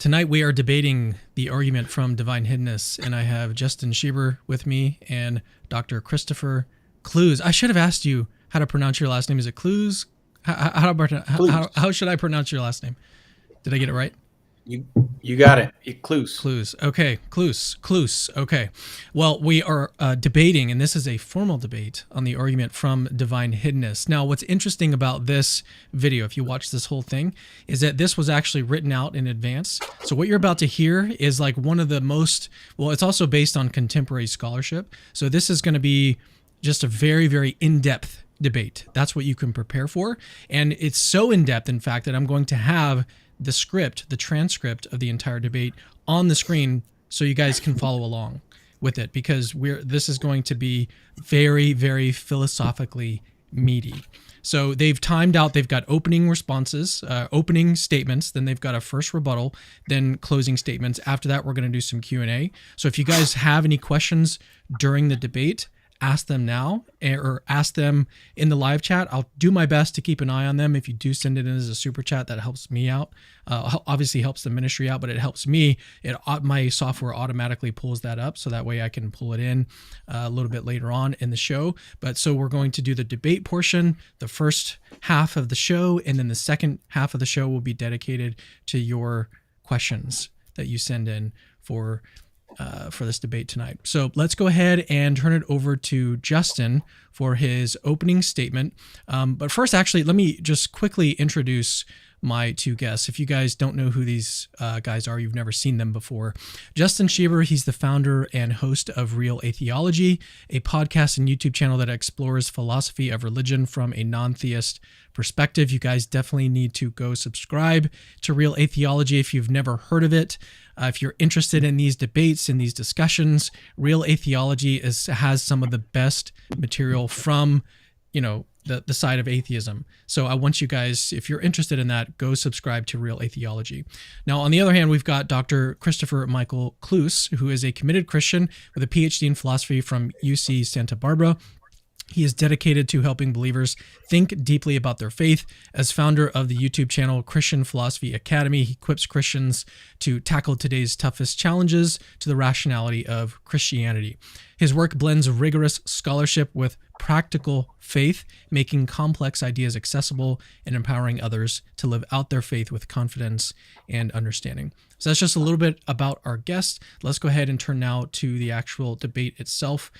Tonight we are debating the argument from Divine Hiddenness, and I have Justin Schieber with me and Dr. Christopher Cloos. I should have asked you how to pronounce your last name. Is it Cloos? How should I pronounce your last name? Did I get it right? You got it. Cloos. Cloos. Okay. Cloos. Okay. Well, we are debating, and this is a formal debate on the argument from Divine Hiddenness. Now, what's interesting about this video, if you watch this whole thing, is that this was actually written out in advance. So what you're about to hear is like one of the most, well, it's also based on contemporary scholarship. So this is going to be just a very, very in-depth debate. That's what you can prepare for. And it's so in-depth, in fact, that I'm going to have the transcript of the entire debate on the screen so you guys can follow along with it, because this is going to be very, very philosophically meaty. So they've timed out, they've got opening responses, opening statements, then they've got a first rebuttal, then closing statements. After that, we're going to do some Q&A. So if you guys have any questions during the debate, ask them now or ask them in the live chat. I'll do my best to keep an eye on them. If you do send it in as a super chat, that helps me out. Obviously helps the ministry out, but it helps me. My software automatically pulls that up, so that way I can pull it in a little bit later on in the show. But so we're going to do the debate portion, the first half of the show, and then the second half of the show will be dedicated to your questions that you send in for this debate tonight. So let's go ahead and turn it over to Justin for his opening statement. But first, actually, let me just quickly introduce my two guests. If you guys don't know who these guys are, you've never seen them before. Justin Schieber, he's the founder and host of Real Atheology, a podcast and YouTube channel that explores philosophy of religion from a non-theist perspective. You guys definitely need to go subscribe to Real Atheology if you've never heard of it. If you're interested in these debates and these discussions, Real Atheology has some of the best material from, the side of atheism. So I want you guys, if you're interested in that, go subscribe to Real Atheology. Now, on the other hand, we've got Dr. Christopher Michael Cloos, who is a committed Christian with a PhD in philosophy from UC Santa Barbara. He is dedicated to helping believers think deeply about their faith. As founder of the YouTube channel Christian Philosophy Academy, he equips Christians to tackle today's toughest challenges to the rationality of Christianity. His work blends rigorous scholarship with practical faith, making complex ideas accessible and empowering others to live out their faith with confidence and understanding. So that's just a little bit about our guest. Let's go ahead and turn now to the actual debate itself.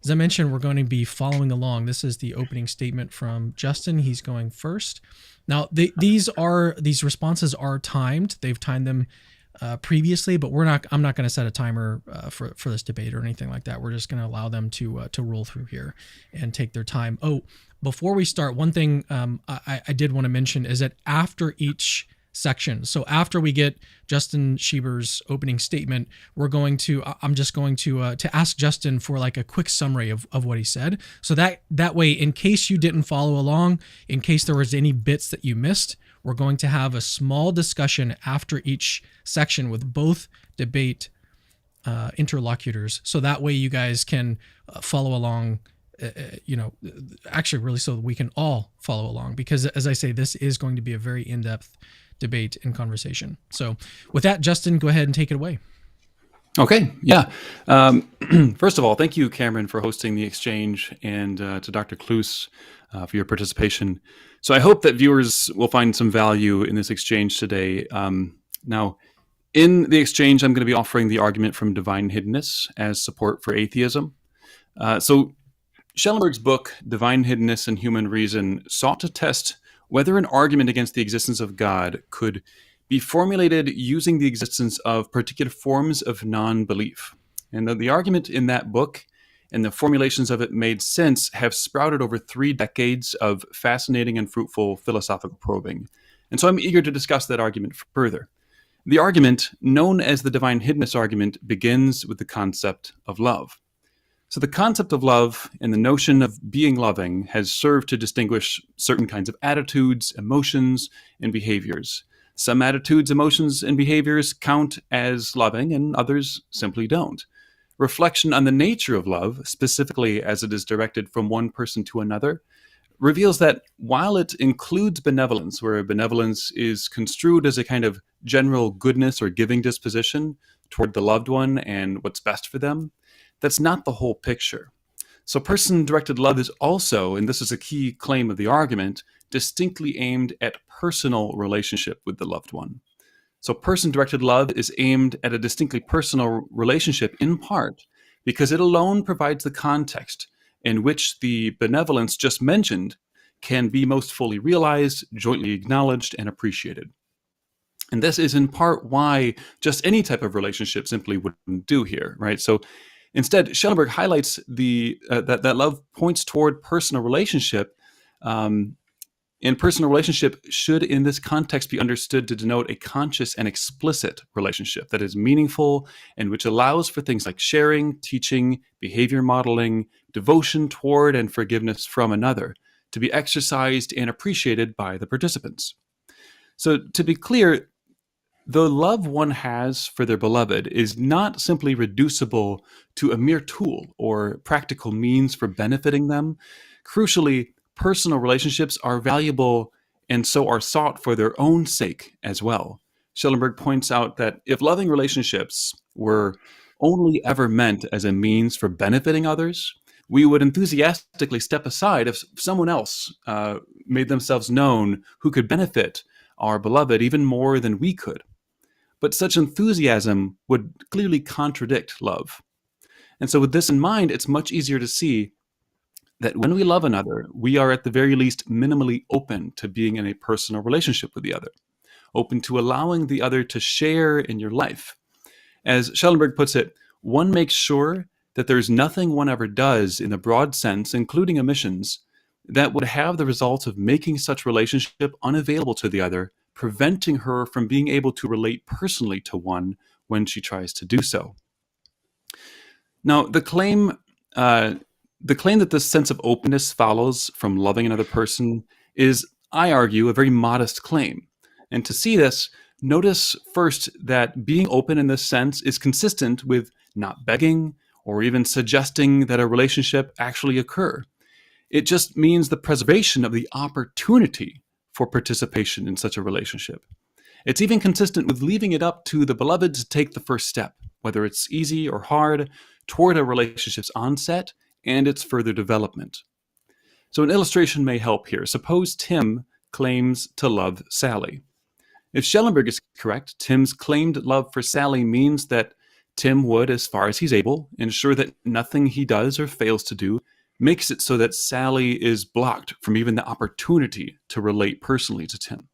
As I mentioned, we're going to be following along. This is the opening statement from Justin. He's going first. Now, these responses are timed. They've timed them previously, but I'm not going to set a timer for this debate or anything like that. We're just going to allow them to roll through here and take their time. Oh, before we start, one thing I did want to mention is that after each section, so after we get Justin Schieber's opening statement, I'm just going to ask Justin for like a quick summary of what he said. So that way, in case you didn't follow along, in case there was any bits that you missed, we're going to have a small discussion after each section with both debate interlocutors. So that way you guys can follow along, actually really so that we can all follow along, because as I say, this is going to be a very in-depth debate and conversation. So with that, Justin, go ahead and take it away. Okay. Yeah. First of all, thank you, Cameron, for hosting the exchange, and to Dr. Cloos for your participation. So I hope that viewers will find some value in this exchange today. Now, in the exchange, I'm going to be offering the argument from Divine Hiddenness as support for atheism. So Schellenberg's book, Divine Hiddenness and Human Reason, sought to test whether an argument against the existence of God could be formulated using the existence of particular forms of non-belief. And the argument in that book and the formulations of it made sense have sprouted over 3 decades of fascinating and fruitful philosophical probing. And so I'm eager to discuss that argument further. The argument, known as the Divine Hiddenness argument, begins with the concept of love. So the concept of love and the notion of being loving has served to distinguish certain kinds of attitudes, emotions, and behaviors. Some attitudes, emotions, and behaviors count as loving, and others simply don't. Reflection on the nature of love, specifically as it is directed from one person to another, reveals that while it includes benevolence, where benevolence is construed as a kind of general goodness or giving disposition toward the loved one and what's best for them, that's not the whole picture. So person-directed love is also, and this is a key claim of the argument, distinctly aimed at personal relationship with the loved one. So person-directed love is aimed at a distinctly personal relationship in part because it alone provides the context in which the benevolence just mentioned can be most fully realized, jointly acknowledged, and appreciated. And this is in part why just any type of relationship simply wouldn't do here, right? So instead, Schellenberg highlights that love points toward personal relationship, and personal relationship should, in this context, be understood to denote a conscious and explicit relationship that is meaningful and which allows for things like sharing, teaching, behavior modeling, devotion toward, and forgiveness from another to be exercised and appreciated by the participants. So, to be clear, the love one has for their beloved is not simply reducible to a mere tool or practical means for benefiting them. Crucially, personal relationships are valuable and so are sought for their own sake as well. Schellenberg points out that if loving relationships were only ever meant as a means for benefiting others, we would enthusiastically step aside if someone else made themselves known who could benefit our beloved even more than we could. But such enthusiasm would clearly contradict love. And so with this in mind, it's much easier to see that when we love another, we are at the very least minimally open to being in a personal relationship with the other, open to allowing the other to share in your life. As Schellenberg puts it, one makes sure that there's nothing one ever does in the broad sense, including omissions, that would have the result of making such relationship unavailable to the other, preventing her from being able to relate personally to one when she tries to do so. Now, the claim that this sense of openness follows from loving another person is, I argue, a very modest claim. And to see this, notice first that being open in this sense is consistent with not begging or even suggesting that a relationship actually occur. It just means the preservation of the opportunity for participation in such a relationship. It's even consistent with leaving it up to the beloved to take the first step, whether it's easy or hard, toward a relationship's onset and its further development. So an illustration may help here. Suppose Tim claims to love Sally. If Schellenberg is correct, Tim's claimed love for Sally means that Tim would, as far as he's able, ensure that nothing he does or fails to do makes it so that Sally is blocked from even the opportunity to relate personally to Tim.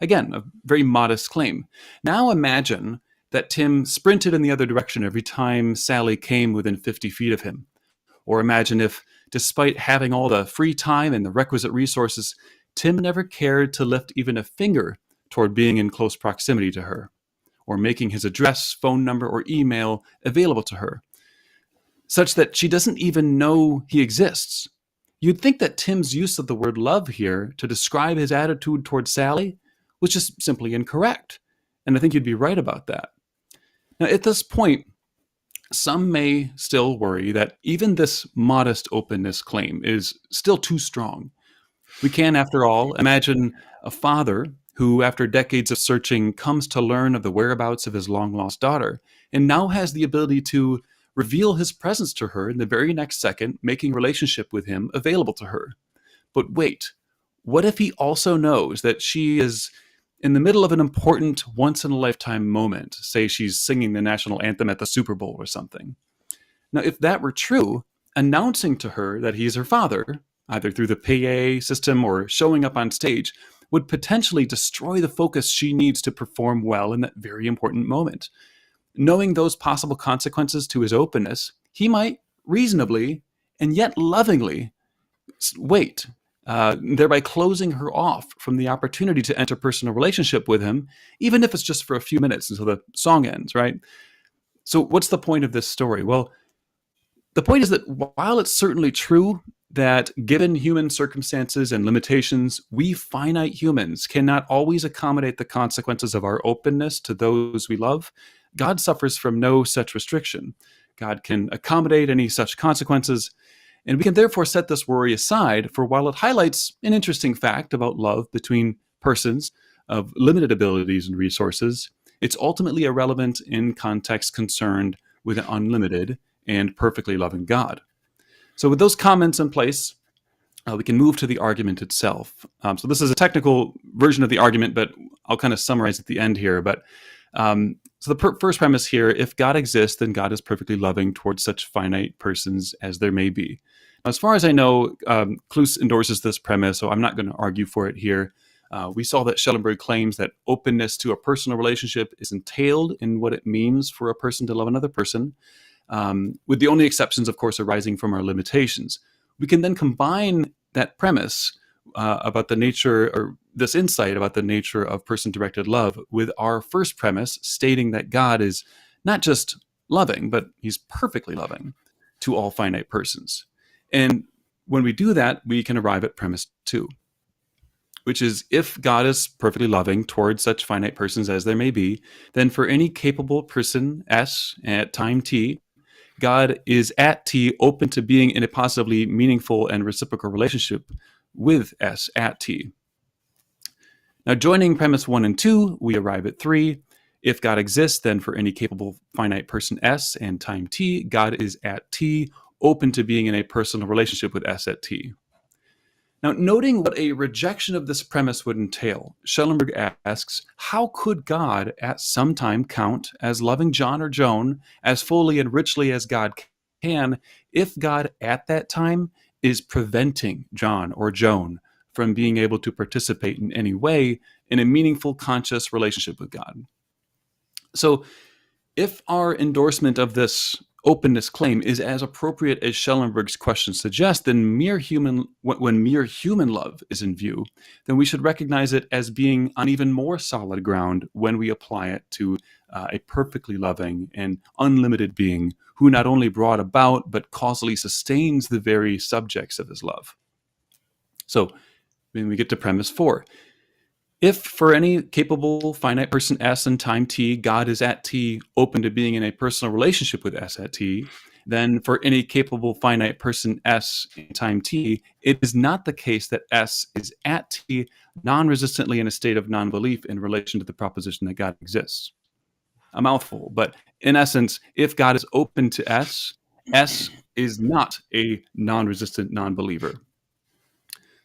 Again, a very modest claim. Now imagine that Tim sprinted in the other direction every time Sally came within 50 feet of him. Or imagine if, despite having all the free time and the requisite resources, Tim never cared to lift even a finger toward being in close proximity to her, or making his address, phone number, or email available to her, such that she doesn't even know he exists. You'd think that Tim's use of the word love here to describe his attitude toward Sally was just simply incorrect, and I think you'd be right about that. Now, at this point, some may still worry that even this modest openness claim is still too strong. We can, after all, imagine a father who, after decades of searching, comes to learn of the whereabouts of his long-lost daughter, and now has the ability to reveal his presence to her in the very next second, making relationship with him available to her. But wait, what if he also knows that she is in the middle of an important once-in-a-lifetime moment? Say she's singing the national anthem at the Super Bowl or something. Now, if that were true, announcing to her that he's her father, either through the PA system or showing up on stage, would potentially destroy the focus she needs to perform well in that very important moment. Knowing those possible consequences to his openness, he might reasonably and yet lovingly wait, thereby closing her off from the opportunity to enter personal relationship with him, even if it's just for a few minutes until the song ends, right? So what's the point of this story? Well, the point is that while it's certainly true that given human circumstances and limitations, we finite humans cannot always accommodate the consequences of our openness to those we love, God suffers from no such restriction. God can accommodate any such consequences, And we can therefore set this worry aside, for while it highlights an interesting fact about love between persons of limited abilities and resources, it's ultimately irrelevant in context concerned with an unlimited and perfectly loving God. So with those comments in place, we can move to the argument itself. So this is a technical version of the argument, but I'll kind of summarize at the end here. But so the first premise here: if God exists, then God is perfectly loving towards such finite persons as there may be. Now, as far as I know, Cloos endorses this premise, so I'm not going to argue for it here. We saw that Schellenberg claims that openness to a personal relationship is entailed in what it means for a person to love another person, with the only exceptions, of course, arising from our limitations. We can then combine that premise about the nature, or this insight about the nature of person-directed love, with our first premise stating that God is not just loving, but he's perfectly loving to all finite persons. And when we do that, we can arrive at premise 2, which is, if God is perfectly loving towards such finite persons as there may be, then for any capable person S at time t, God is at t open to being in a positively meaningful and reciprocal relationship with S at t. Now, joining premise 1 and 2, we arrive at 3. If God exists, then for any capable finite person S and time t, God is at t open to being in a personal relationship with S at t. Now, noting what a rejection of this premise would entail, Schellenberg asks, how could God at some time count as loving John or Joan as fully and richly as God can, if God at that time is preventing John or Joan from being able to participate in any way in a meaningful, conscious relationship with God? So, if our endorsement of this openness claim is as appropriate as Schellenberg's question suggests, then when mere human love is in view, then we should recognize it as being on even more solid ground when we apply it to a perfectly loving and unlimited being who not only brought about but causally sustains the very subjects of his love. So when we get to premise 4, if for any capable finite person S in time t, God is at t open to being in a personal relationship with S at t, then for any capable finite person S in time t, it is not the case that S is at t non-resistantly in a state of non-belief in relation to the proposition that God exists. A mouthful, but in essence, if God is open to S, S is not a non-resistant non-believer.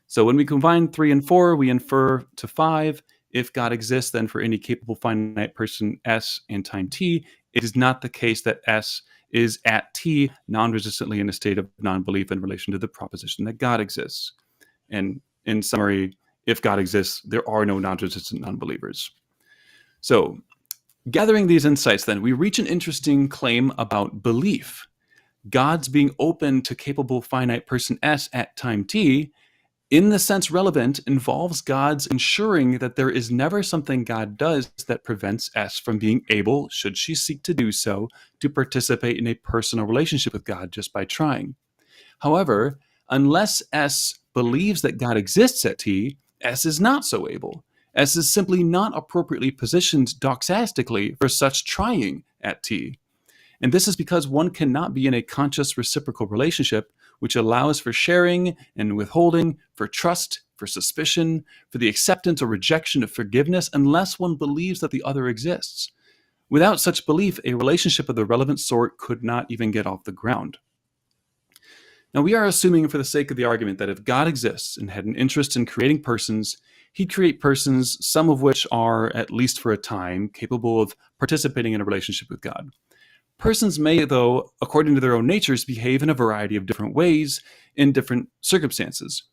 So when we combine 3 and 4, we infer to 5, if God exists, then for any capable finite person S and time t, it is not the case that S is at t non-resistantly in a state of non-belief in relation to the proposition that God exists. And in summary, if God exists, there are no non-resistant non-believers. So gathering these insights, then, we reach an interesting claim about belief. God's being open to capable finite person S at time t, in the sense relevant, involves God's ensuring that there is never something God does that prevents S from being able, should she seek to do so, to participate in a personal relationship with God just by trying. However, unless S believes that God exists at t, S is not so able. S is simply not appropriately positioned doxastically for such trying at t. And this is because one cannot be in a conscious reciprocal relationship which allows for sharing and withholding, for trust, for suspicion, for the acceptance or rejection of forgiveness, unless one believes that the other exists. Without such belief, a relationship of the relevant sort could not even get off the ground. Now, we are assuming for the sake of the argument that if God exists and had an interest in creating persons, he'd create persons, some of which are, at least for a time, capable of participating in a relationship with God. Persons may, though, according to their own natures, behave in a variety of different ways in different circumstances.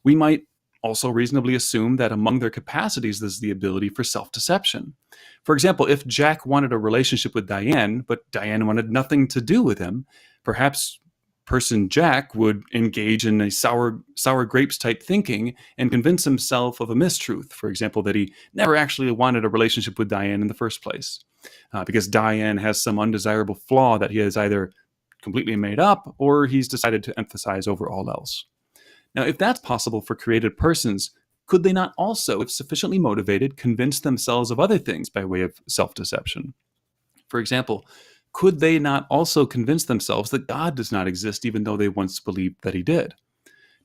We might also reasonably assume that among their capacities is the ability for self-deception. For example, if Jack wanted a relationship with Diane, but Diane wanted nothing to do with him, perhaps person Jack would engage in a sour grapes type thinking and convince himself of a mistruth. For example, that he never actually wanted a relationship with Diane in the first place. Because Diane has some undesirable flaw that he has either completely made up or he's decided to emphasize over all else. Now, if that's possible for created persons, could they not also, if sufficiently motivated, convince themselves of other things by way of self-deception? For example, could they not also convince themselves that God does not exist, even though they once believed that he did?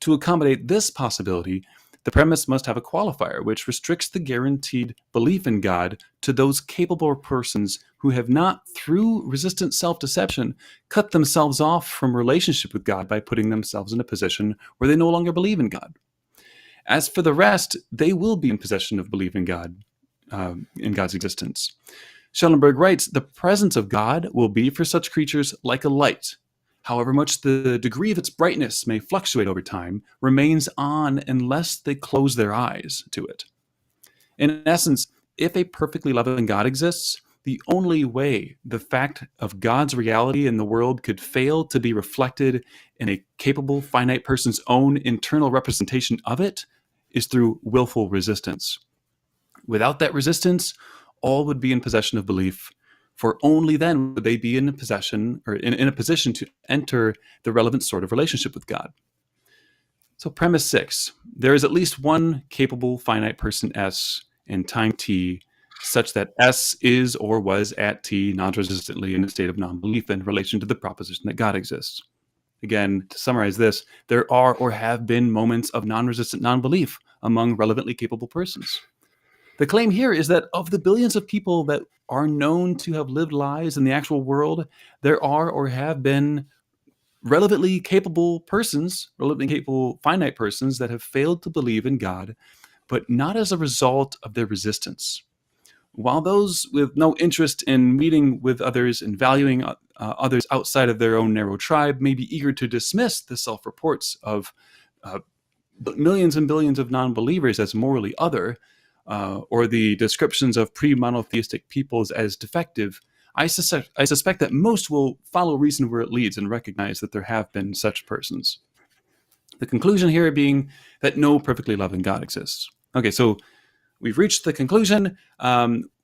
To accommodate this possibility, the premise must have a qualifier, which restricts the guaranteed belief in God to those capable persons who have not, through resistant self-deception, cut themselves off from relationship with God by putting themselves in a position where they no longer believe in God. As for the rest, they will be in possession of belief in God, in God's existence. Schellenberg writes, the presence of God will be for such creatures like a light. However much the degree of its brightness may fluctuate over time, remains on unless they close their eyes to it. In essence, if a perfectly loving God exists, the only way the fact of God's reality in the world could fail to be reflected in a capable, finite person's own internal representation of it is through willful resistance. Without that resistance, all would be in possession of belief, for only then would they be in a possession or in a position to enter the relevant sort of relationship with God. So premise 6, there is at least one capable finite person S in time t, such that S is or was at t non-resistantly in a state of non-belief in relation to the proposition that God exists. Again, to summarize this, there are or have been moments of non-resistant non-belief among relevantly capable persons. The claim here is that of the billions of people that are known to have lived lives in the actual world, there are or have been relevantly capable persons, relevantly capable finite persons that have failed to believe in God, but not as a result of their resistance. While those with no interest in meeting with others and valuing others outside of their own narrow tribe may be eager to dismiss the self-reports of millions and billions of non-believers as morally other, or the descriptions of pre-monotheistic peoples as defective, I suspect that most will follow reason where it leads and recognize that there have been such persons. The conclusion here being that no perfectly loving God exists. Okay, so we've reached the conclusion,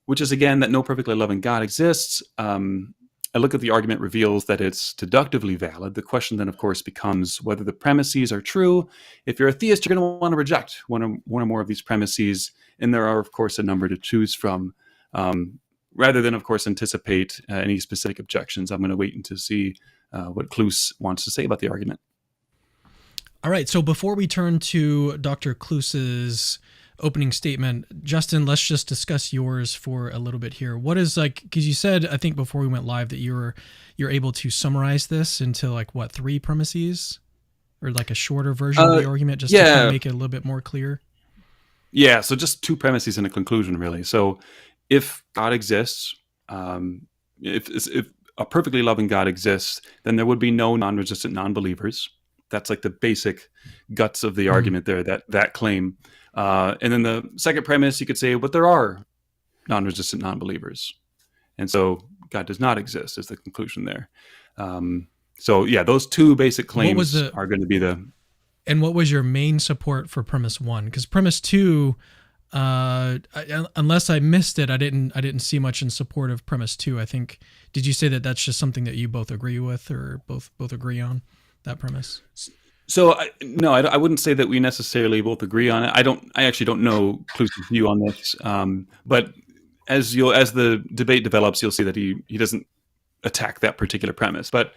which is again that no perfectly loving God exists. A look at the argument reveals that it's deductively valid. The question then, of course, becomes whether the premises are true. If you're a theist, you're going to want to reject one or more of these premises, and there are, of course, a number to choose from. Rather than, of course, anticipate any specific objections, I'm going to wait until see what Cloos wants to say about the argument. All right. So before we turn to Dr. Kloos's opening statement, Justin, let's just discuss yours for a little bit here. What is because you said, I think before we went live, that you're able to summarize this into 3 premises, or a shorter version of the argument, just to kind of make it a little bit more clear. Yeah. So just 2 premises and a conclusion, really. So if God exists, if a perfectly loving God exists, then there would be no non-resistant non-believers. That's the basic guts of the argument there, that claim. And then the second premise, you could say, but there are non-resistant non-believers. And so God does not exist is the conclusion there. So yeah, those 2 basic claims are going to be the... And what was your main support for premise 1? Because premise 2... unless I missed it, I didn't see much in support of premise 2. I think, did you say that that's just something that you both agree with, or both agree on that premise? So no, I wouldn't say that we necessarily both agree on it. I actually don't know Cloos' view on this. But as the debate develops, you'll see that he doesn't attack that particular premise. But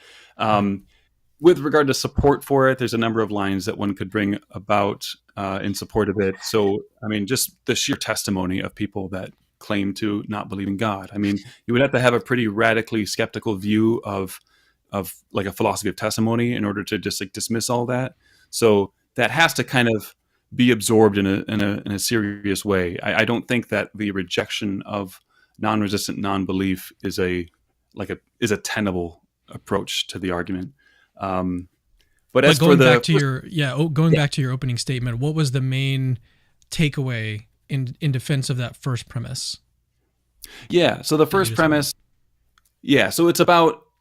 with regard to support for it, there's a number of lines that one could bring about in support of it. So, I mean, just the sheer testimony of people that claim to not believe in God. I mean, you would have to have a pretty radically skeptical view of a philosophy of testimony in order to just dismiss all that. So that has to kind of be absorbed in a serious way. I don't think that the rejection of non-resistant non-belief is a tenable approach to the argument. But as going for back to your opening statement, what was the main takeaway in defense of that first premise? Yeah. So the first premise, so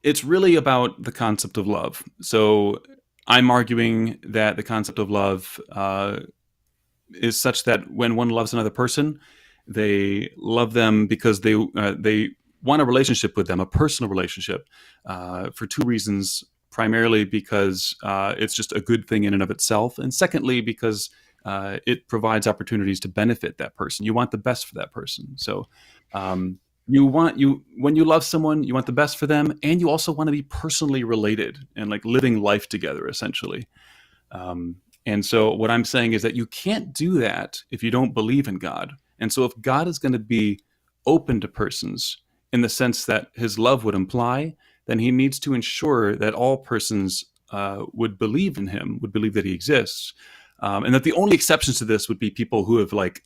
it's really about the concept of love. So I'm arguing that the concept of love is such that when one loves another person, they love them because they want a relationship with them, a personal relationship, for 2 reasons. Primarily because it's just a good thing in and of itself. And secondly, because it provides opportunities to benefit that person. You want the best for that person. So when you love someone, you want the best for them, and you also want to be personally related and like living life together, essentially. And so what I'm saying is that you can't do that if you don't believe in God. And so if God is going to be open to persons in the sense that his love would imply, then he needs to ensure that all persons would believe in him, would believe that he exists. And that the only exceptions to this would be people who have like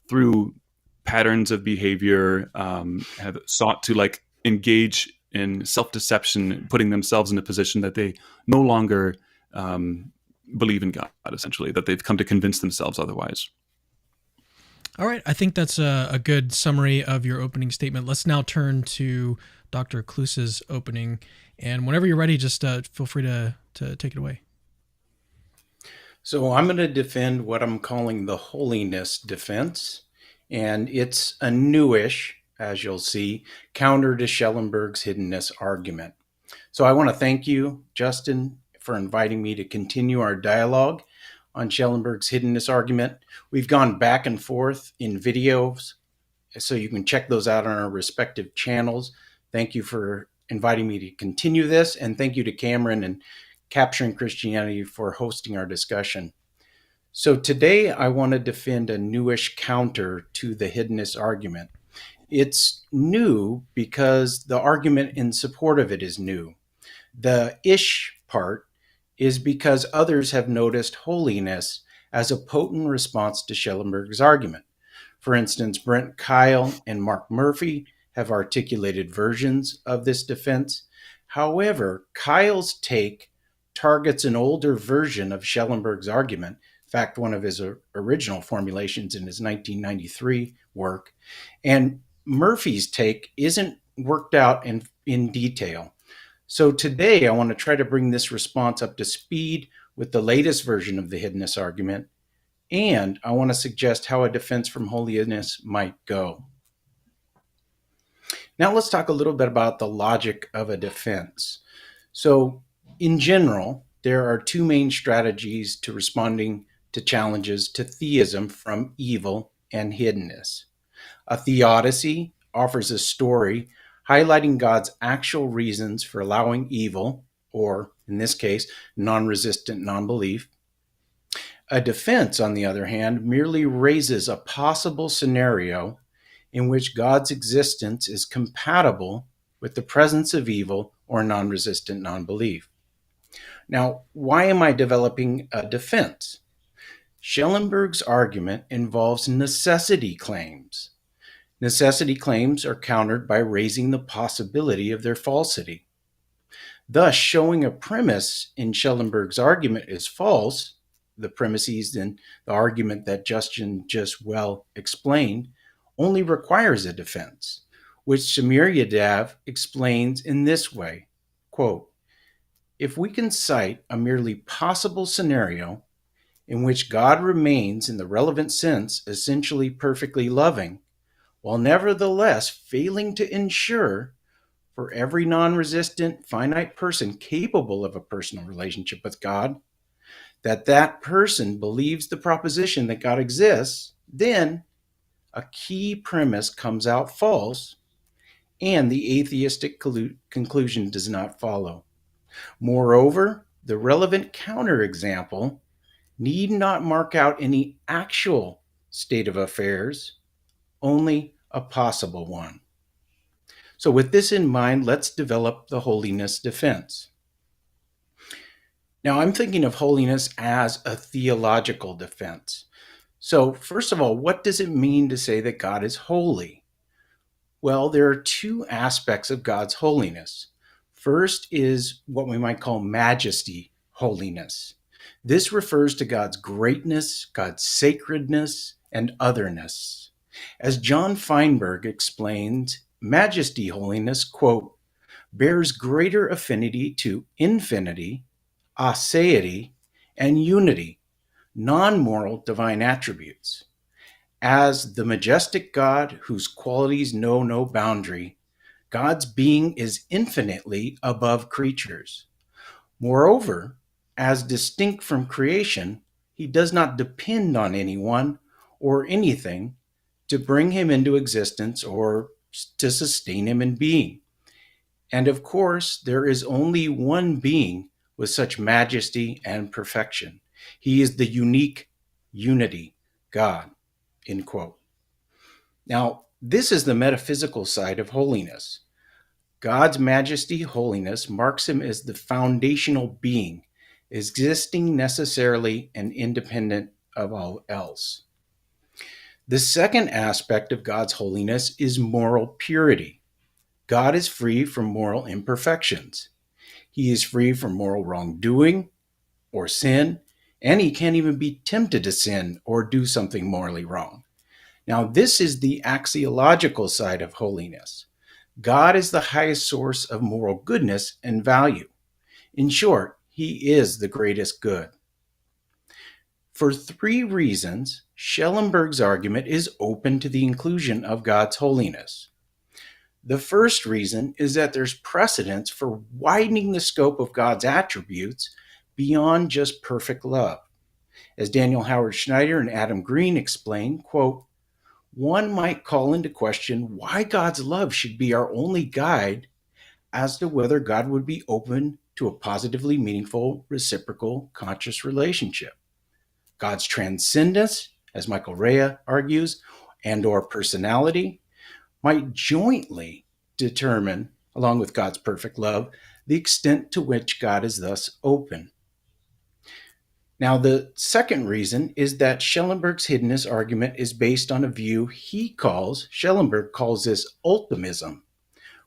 through patterns of behavior have sought to like engage in self-deception, putting themselves in a position that they no longer believe in God, essentially, that they've come to convince themselves otherwise. All right. I think that's a good summary of your opening statement. Let's now turn to Dr. Cloos's opening. And whenever you're ready, just feel free to take it away. So I'm going to defend what I'm calling the holiness defense. And it's a newish, as you'll see, counter to Schellenberg's hiddenness argument. So I want to thank you, Justin, for inviting me to continue our dialogue on Schellenberg's hiddenness argument. We've gone back and forth in videos, so you can check those out on our respective channels. Thank you for inviting me to continue this, and thank you to Cameron and Capturing Christianity for hosting our discussion. So today I want to defend a newish counter to the hiddenness argument. It's new because the argument in support of it is new. The ish part is because others have noticed holiness as a potent response to Schellenberg's argument. For instance, Brent Kyle and Mark Murphy have articulated versions of this defense. However, Kyle's take targets an older version of Schellenberg's argument, in fact, one of his original formulations in his 1993 work, and Murphy's take isn't worked out in detail. So today I want to try to bring this response up to speed with the latest version of the hiddenness argument, and I want to suggest how a defense from holiness might go. Now let's talk a little bit about the logic of a defense. So in general, there are two main strategies to responding to challenges to theism from evil and hiddenness. A theodicy offers a story highlighting God's actual reasons for allowing evil, or in this case, non-resistant non-belief. A defense, on the other hand, merely raises a possible scenario in which God's existence is compatible with the presence of evil or non-resistant non-belief. Now, why am I developing a defense? Schellenberg's argument involves necessity claims. Necessity claims are countered by raising the possibility of their falsity. Thus, showing a premise in Schellenberg's argument is false, the premises in the argument that Justin just well explained, only requires a defense, which Samir Yadav explains in this way, quote, "If we can cite a merely possible scenario in which God remains in the relevant sense essentially perfectly loving, while nevertheless failing to ensure for every non-resistant finite person capable of a personal relationship with God, that person believes the proposition that God exists, then a key premise comes out false, and the atheistic conclusion does not follow. Moreover, the relevant counterexample need not mark out any actual state of affairs, only a possible one." So with this in mind, let's develop the holiness defense. Now, I'm thinking of holiness as a theological defense. So first of all, what does it mean to say that God is holy? Well, there are two aspects of God's holiness. First is what we might call majesty holiness. This refers to God's greatness, God's sacredness, and otherness. As John Feinberg explains, majesty holiness, quote, "bears greater affinity to infinity, aseity, and unity, non-moral divine attributes. As the majestic God whose qualities know no boundary, God's being is infinitely above creatures. Moreover, as distinct from creation, he does not depend on anyone or anything to bring him into existence or to sustain him in being. And of course, there is only one being with such majesty and perfection. He is the unique unity, God, end quote. Now, this is the metaphysical side of holiness. God's majesty, holiness, marks him as the foundational being, existing necessarily and independent of all else. The second aspect of God's holiness is moral purity. God is free from moral imperfections. He is free from moral wrongdoing or sin, and he can't even be tempted to sin or do something morally wrong. Now, this is the axiological side of holiness. God is the highest source of moral goodness and value. In short, he is the greatest good. For three reasons, Schellenberg's argument is open to the inclusion of God's holiness. The first reason is that there's precedence for widening the scope of God's attributes beyond just perfect love. As Daniel Howard Schneider and Adam Green explain, quote, one might call into question why God's love should be our only guide as to whether God would be open to a positively meaningful, reciprocal, conscious relationship. God's transcendence, as Michael Rea argues, and or personality might jointly determine, along with God's perfect love, the extent to which God is thus open. Now, the second reason is that Schellenberg's Hiddenness argument is based on a view Schellenberg calls this ultimism,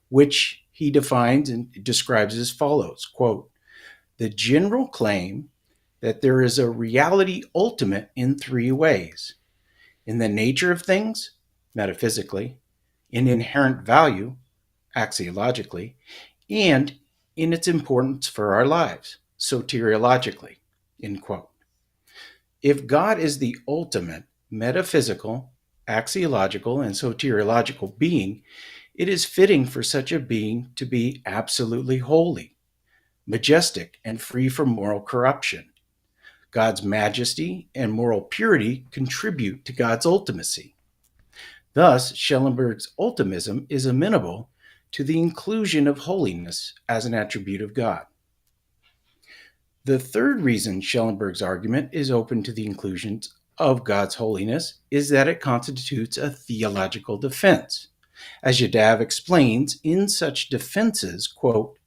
which he defines and describes as follows, quote, the general claim that there is a reality ultimate in three ways: in the nature of things, metaphysically, in inherent value, axiologically, and in its importance for our lives, soteriologically, end quote. If God is the ultimate metaphysical, axiological, and soteriological being, it is fitting for such a being to be absolutely holy, majestic, and free from moral corruption. God's majesty and moral purity contribute to God's ultimacy. Thus, Schellenberg's ultimism is amenable to the inclusion of holiness as an attribute of God. The third reason Schellenberg's argument is open to the inclusion of God's holiness is that it constitutes a theological defense. As Yadav explains, in such defenses, quote,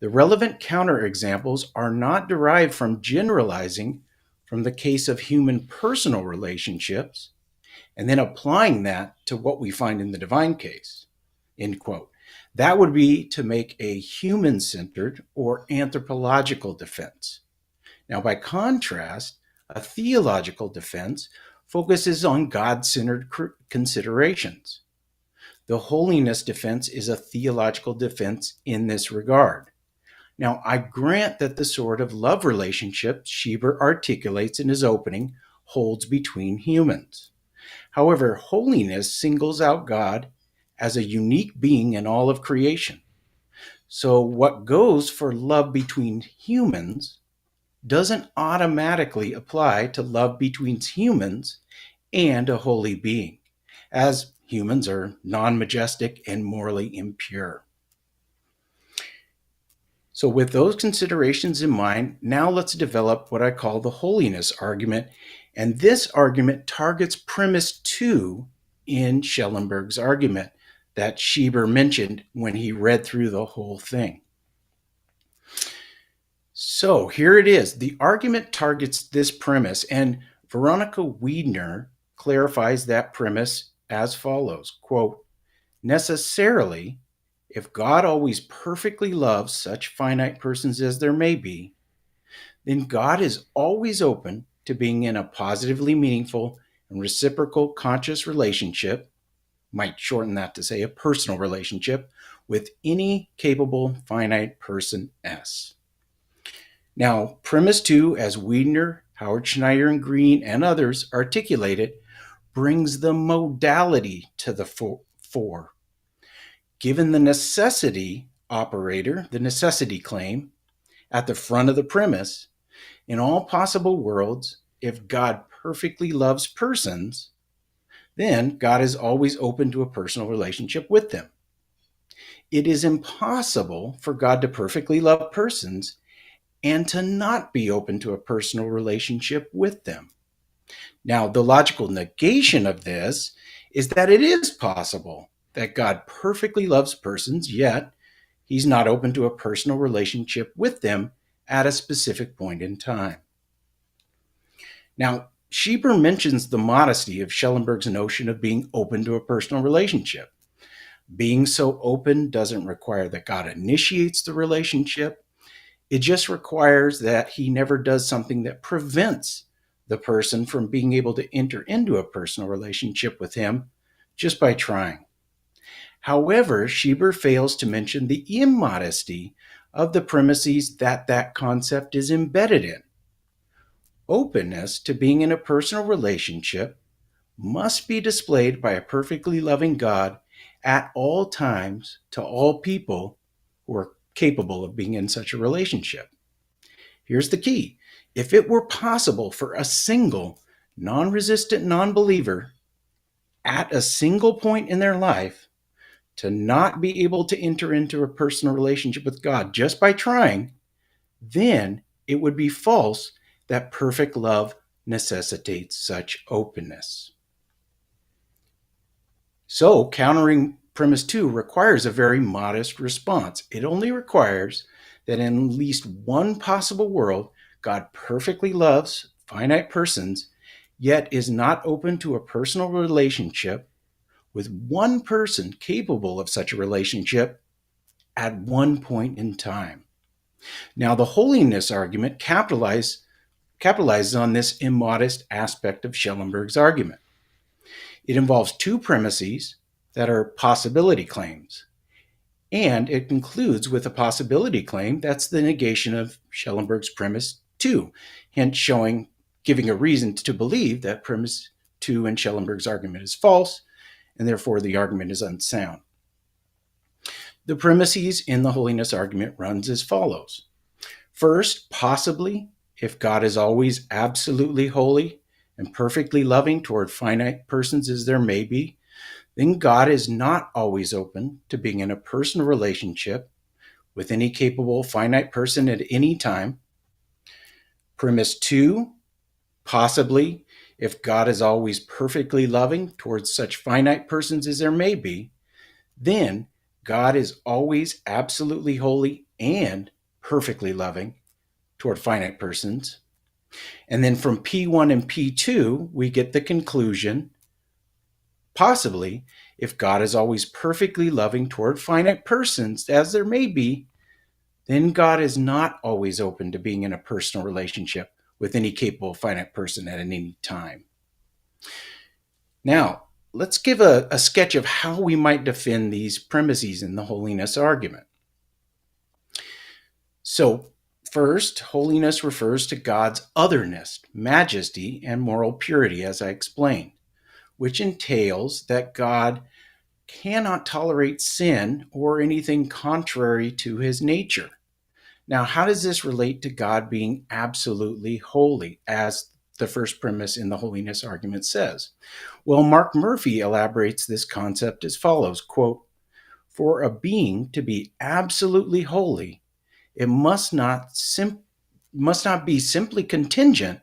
the relevant counterexamples are not derived from generalizing from the case of human personal relationships and then applying that to what we find in the divine case, end quote. That would be to make a human-centered or anthropological defense. Now, by contrast, a theological defense focuses on God-centered considerations. The holiness defense is a theological defense in this regard. Now, I grant that the sort of love relationship Schieber articulates in his opening holds between humans. However, holiness singles out God as a unique being in all of creation. So what goes for love between humans doesn't automatically apply to love between humans and a holy being, as humans are non-majestic and morally impure. So with those considerations in mind, now let's develop what I call the holiness argument. And this argument targets premise 2 in Schellenberg's argument that Schieber mentioned when he read through the whole thing. So here it is. The argument targets this premise, and Veronica Wiedner clarifies that premise as follows, quote, necessarily, if God always perfectly loves such finite persons as there may be, then God is always open to being in a positively meaningful and reciprocal conscious relationship, might shorten that to say a personal relationship, with any capable finite person S. Now, premise 2, as Wiedner, Howard Schneider, and Green, and others articulate it, brings the modality to the fore. Given the necessity operator, the necessity claim, at the front of the premise, in all possible worlds, if God perfectly loves persons, then God is always open to a personal relationship with them. It is impossible for God to perfectly love persons and to not be open to a personal relationship with them. Now, the logical negation of this is that it is possible that God perfectly loves persons, yet he's not open to a personal relationship with them at a specific point in time. Now, Schieber mentions the modesty of Schellenberg's notion of being open to a personal relationship. Being so open doesn't require that God initiates the relationship. It just requires that he never does something that prevents the person from being able to enter into a personal relationship with him just by trying. However, Schieber fails to mention the immodesty of the premises that concept is embedded in. Openness to being in a personal relationship must be displayed by a perfectly loving God at all times to all people who are capable of being in such a relationship. Here's the key. If it were possible for a single non-resistant non-believer at a single point in their life to not be able to enter into a personal relationship with God just by trying, then it would be false that perfect love necessitates such openness. So, countering premise 2 requires a very modest response. It only requires that in at least one possible world, God perfectly loves finite persons, yet is not open to a personal relationship with one person capable of such a relationship at one point in time. Now, the holiness argument capitalizes on this immodest aspect of Schellenberg's argument. It involves two premises that are possibility claims, and it concludes with a possibility claim that's the negation of Schellenberg's premise 2, hence giving a reason to believe that premise 2 in Schellenberg's argument is false, and therefore the argument is unsound. The premises in the holiness argument runs as follows. First, possibly, if God is always absolutely holy and perfectly loving toward finite persons as there may be, then God is not always open to being in a personal relationship with any capable finite person at any time. Premise 2, possibly, if God is always perfectly loving towards such finite persons as there may be, then God is always absolutely holy and perfectly loving toward finite persons. And then from P1 and P2, we get the conclusion, possibly, if God is always perfectly loving toward finite persons, as there may be, then God is not always open to being in a personal relationship with any capable finite person at any time. Now, let's give a sketch of how we might defend these premises in the holiness argument. So, first, holiness refers to God's otherness, majesty, and moral purity, as I explained, which entails that God cannot tolerate sin or anything contrary to his nature. Now, how does this relate to God being absolutely holy, as the first premise in the holiness argument says? Well, Mark Murphy elaborates this concept as follows, quote, "For a being to be absolutely holy, it must not be simply contingent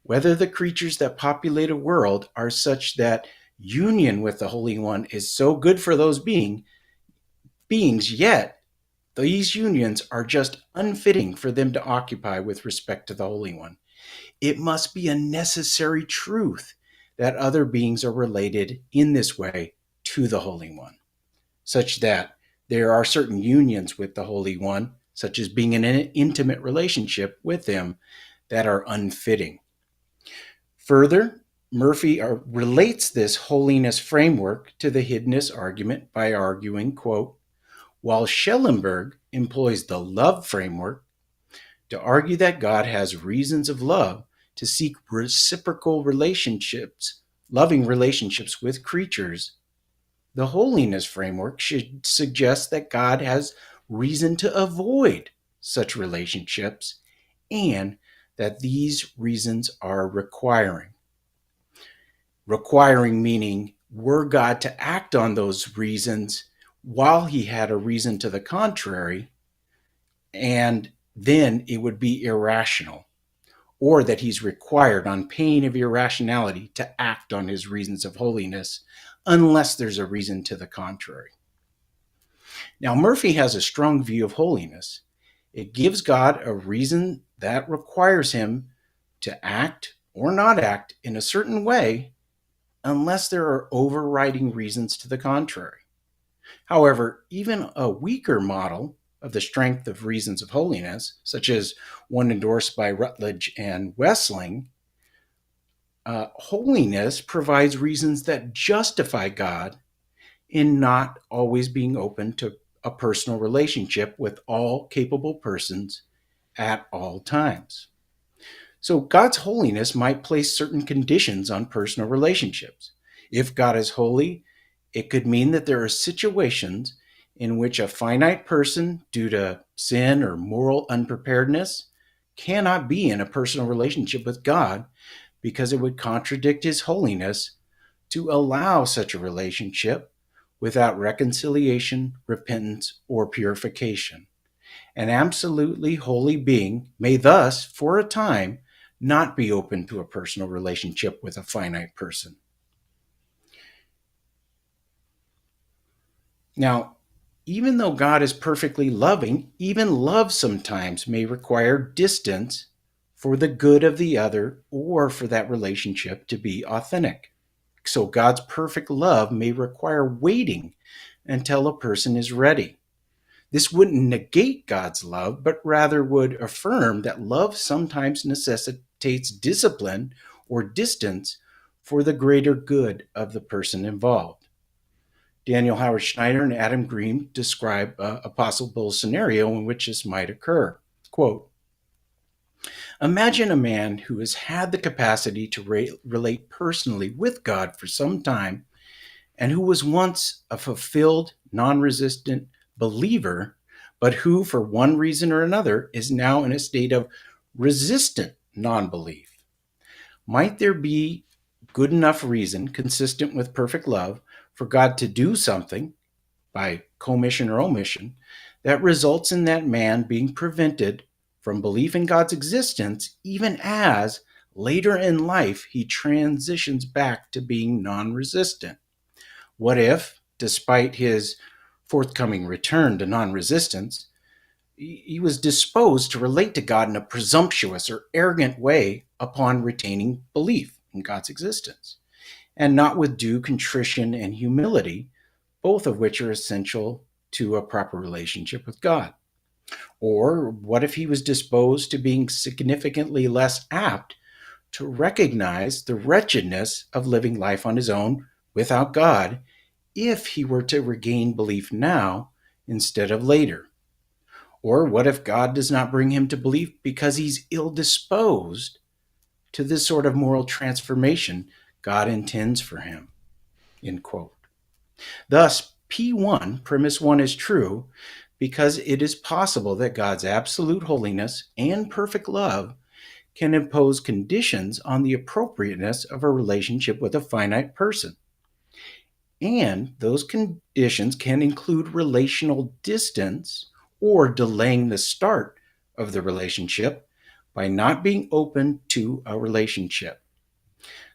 whether the creatures that populate a world are such that union with the Holy One is so good for those beings, yet these unions are just unfitting for them to occupy with respect to the Holy One. It must be a necessary truth that other beings are related in this way to the Holy One, such that there are certain unions with the Holy One, such as being in an intimate relationship with him, that are unfitting." Further, Murphy relates this holiness framework to the Hiddenness argument by arguing, quote, "While Schellenberg employs the love framework to argue that God has reasons of love to seek reciprocal relationships, loving relationships with creatures, the holiness framework should suggest that God has reason to avoid such relationships and that these reasons are requiring. Requiring meaning were God to act on those reasons while he had a reason to the contrary, and then it would be irrational, or that he's required on pain of irrationality to act on his reasons of holiness unless there's a reason to the contrary. Now, Murphy has a strong view of holiness. It gives God a reason that requires him to act or not act in a certain way unless there are overriding reasons to the contrary. However, even a weaker model of the strength of reasons of holiness, such as one endorsed by Rutledge and Wessling, holiness provides reasons that justify God in not always being open to a personal relationship with all capable persons at all times. So God's holiness might place certain conditions on personal relationships. If God is holy, it could mean that there are situations in which a finite person, due to sin or moral unpreparedness, cannot be in a personal relationship with God because it would contradict his holiness to allow such a relationship without reconciliation, repentance, or purification. An absolutely holy being may thus, for a time, not be open to a personal relationship with a finite person. Now, even though God is perfectly loving, even love sometimes may require distance for the good of the other or for that relationship to be authentic. So God's perfect love may require waiting until a person is ready. This wouldn't negate God's love, but rather would affirm that love sometimes necessitates discipline or distance for the greater good of the person involved. Daniel Howard Schneider and Adam Green describe a possible scenario in which this might occur. Quote, imagine a man who has had the capacity to relate personally with God for some time and who was once a fulfilled, non-resistant believer, but who, for one reason or another, is now in a state of resistant non-belief. Might there be good enough reason, consistent with perfect love, for God to do something, by commission or omission, that results in that man being prevented from belief in God's existence, even as later in life he transitions back to being non-resistant? What if, despite his forthcoming return to non-resistance, he was disposed to relate to God in a presumptuous or arrogant way upon retaining belief in God's existence, and not with due contrition and humility, both of which are essential to a proper relationship with God? Or what if he was disposed to being significantly less apt to recognize the wretchedness of living life on his own without God, if he were to regain belief now instead of later? Or what if God does not bring him to belief because he's ill-disposed to this sort of moral transformation God intends for him? End quote. Thus, P1, premise 1, is true because it is possible that God's absolute holiness and perfect love can impose conditions on the appropriateness of a relationship with a finite person. And those conditions can include relational distance or delaying the start of the relationship by not being open to a relationship.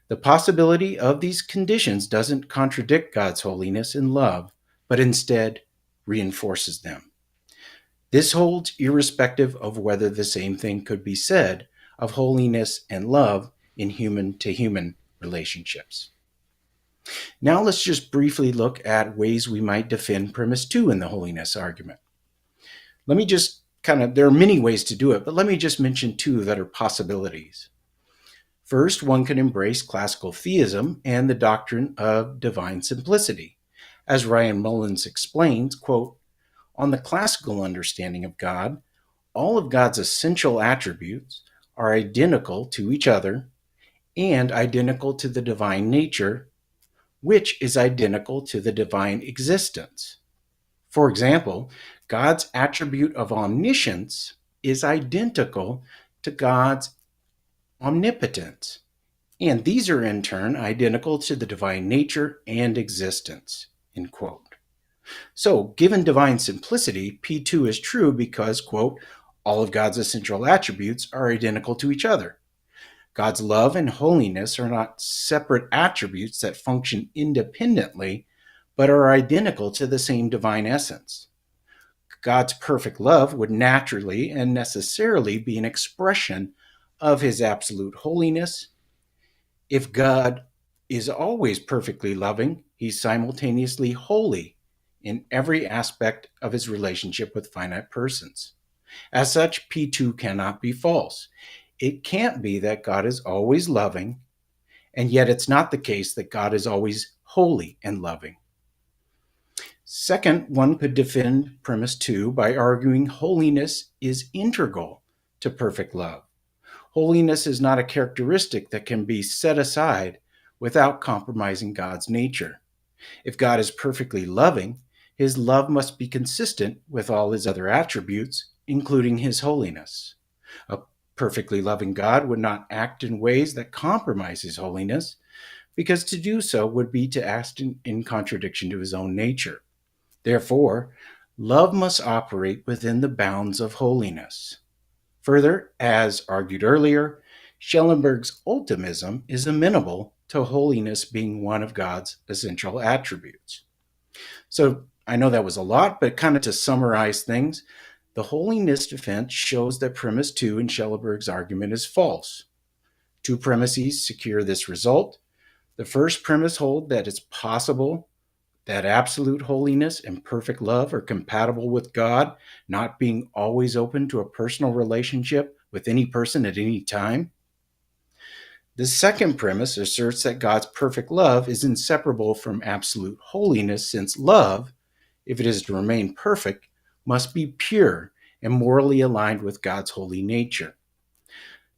The possibility of these conditions doesn't contradict God's holiness and love, but instead reinforces them. This holds irrespective of whether the same thing could be said of holiness and love in human-to-human relationships. Now let's just briefly look at ways we might defend premise 2 in the holiness argument. There are many ways to do it, but let me just mention 2 that are possibilities. First, one can embrace classical theism and the doctrine of divine simplicity. As Ryan Mullins explains, quote, on the classical understanding of God, all of God's essential attributes are identical to each other and identical to the divine nature, which is identical to the divine existence. For example, God's attribute of omniscience is identical to God's omnipotence, And these are in turn identical to the divine nature and existence, end quote. So, given divine simplicity, P2 is true because, quote, all of God's essential attributes are identical to each other. God's love and holiness are not separate attributes that function independently, but are identical to the same divine essence. God's perfect love would naturally and necessarily be an expression of his absolute holiness. If God is always perfectly loving, he's simultaneously holy in every aspect of his relationship with finite persons. As such, P2 cannot be false. It can't be that God is always loving, and yet it's not the case that God is always holy and loving. Second, one could defend premise 2 by arguing holiness is integral to perfect love. Holiness is not a characteristic that can be set aside without compromising God's nature. If God is perfectly loving, his love must be consistent with all his other attributes, including his holiness. A perfectly loving God would not act in ways that compromise his holiness, because to do so would be to act in contradiction to his own nature. Therefore, love must operate within the bounds of holiness. Further, as argued earlier, Schellenberg's ultimism is amenable to holiness being one of God's essential attributes. So I know that was a lot, but kind of to summarize things, the holiness defense shows that premise 2 in Schellenberg's argument is false. Two premises secure this result. The first premise holds that it's possible that absolute holiness and perfect love are compatible with God, not being always open to a personal relationship with any person at any time. The second premise asserts that God's perfect love is inseparable from absolute holiness, since love, if it is to remain perfect, must be pure and morally aligned with God's holy nature.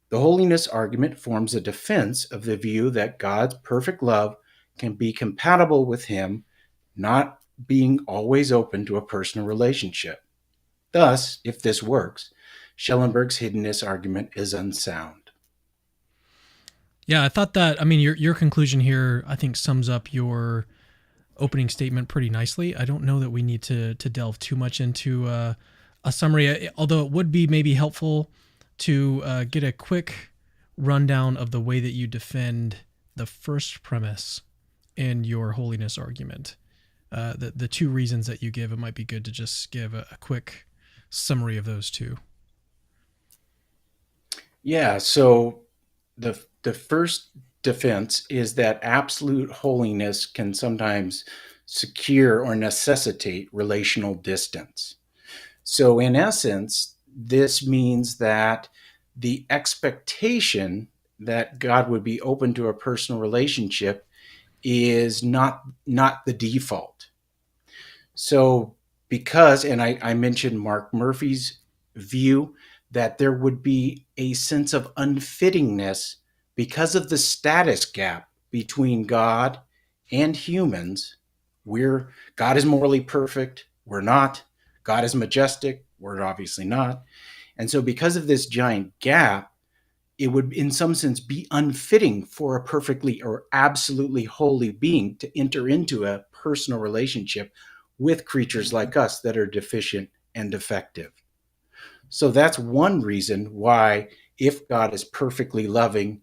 The holiness argument forms a defense of the view that God's perfect love can be compatible with him not being always open to a personal relationship. Thus, if this works, Schellenberg's hiddenness argument is unsound. Yeah, I thought that, I mean, your conclusion here, I think, sums up your opening statement pretty nicely. I don't know that we need to delve too much into a summary, although it would be maybe helpful to get a quick rundown of the way that you defend the first premise in your holiness argument. The two reasons that you give, it might be good to just give a quick summary of those two. Yeah, so the first defense is that absolute holiness can sometimes secure or necessitate relational distance. So in essence, this means that the expectation that God would be open to a personal relationship is not the default. So because, and I mentioned Mark Murphy's view, that there would be a sense of unfittingness because of the status gap between God and humans. God is morally perfect, we're not. God is majestic, we're obviously not. And so because of this giant gap, it would in some sense be unfitting for a perfectly or absolutely holy being to enter into a personal relationship with creatures like us that are deficient and defective. So that's one reason why, if God is perfectly loving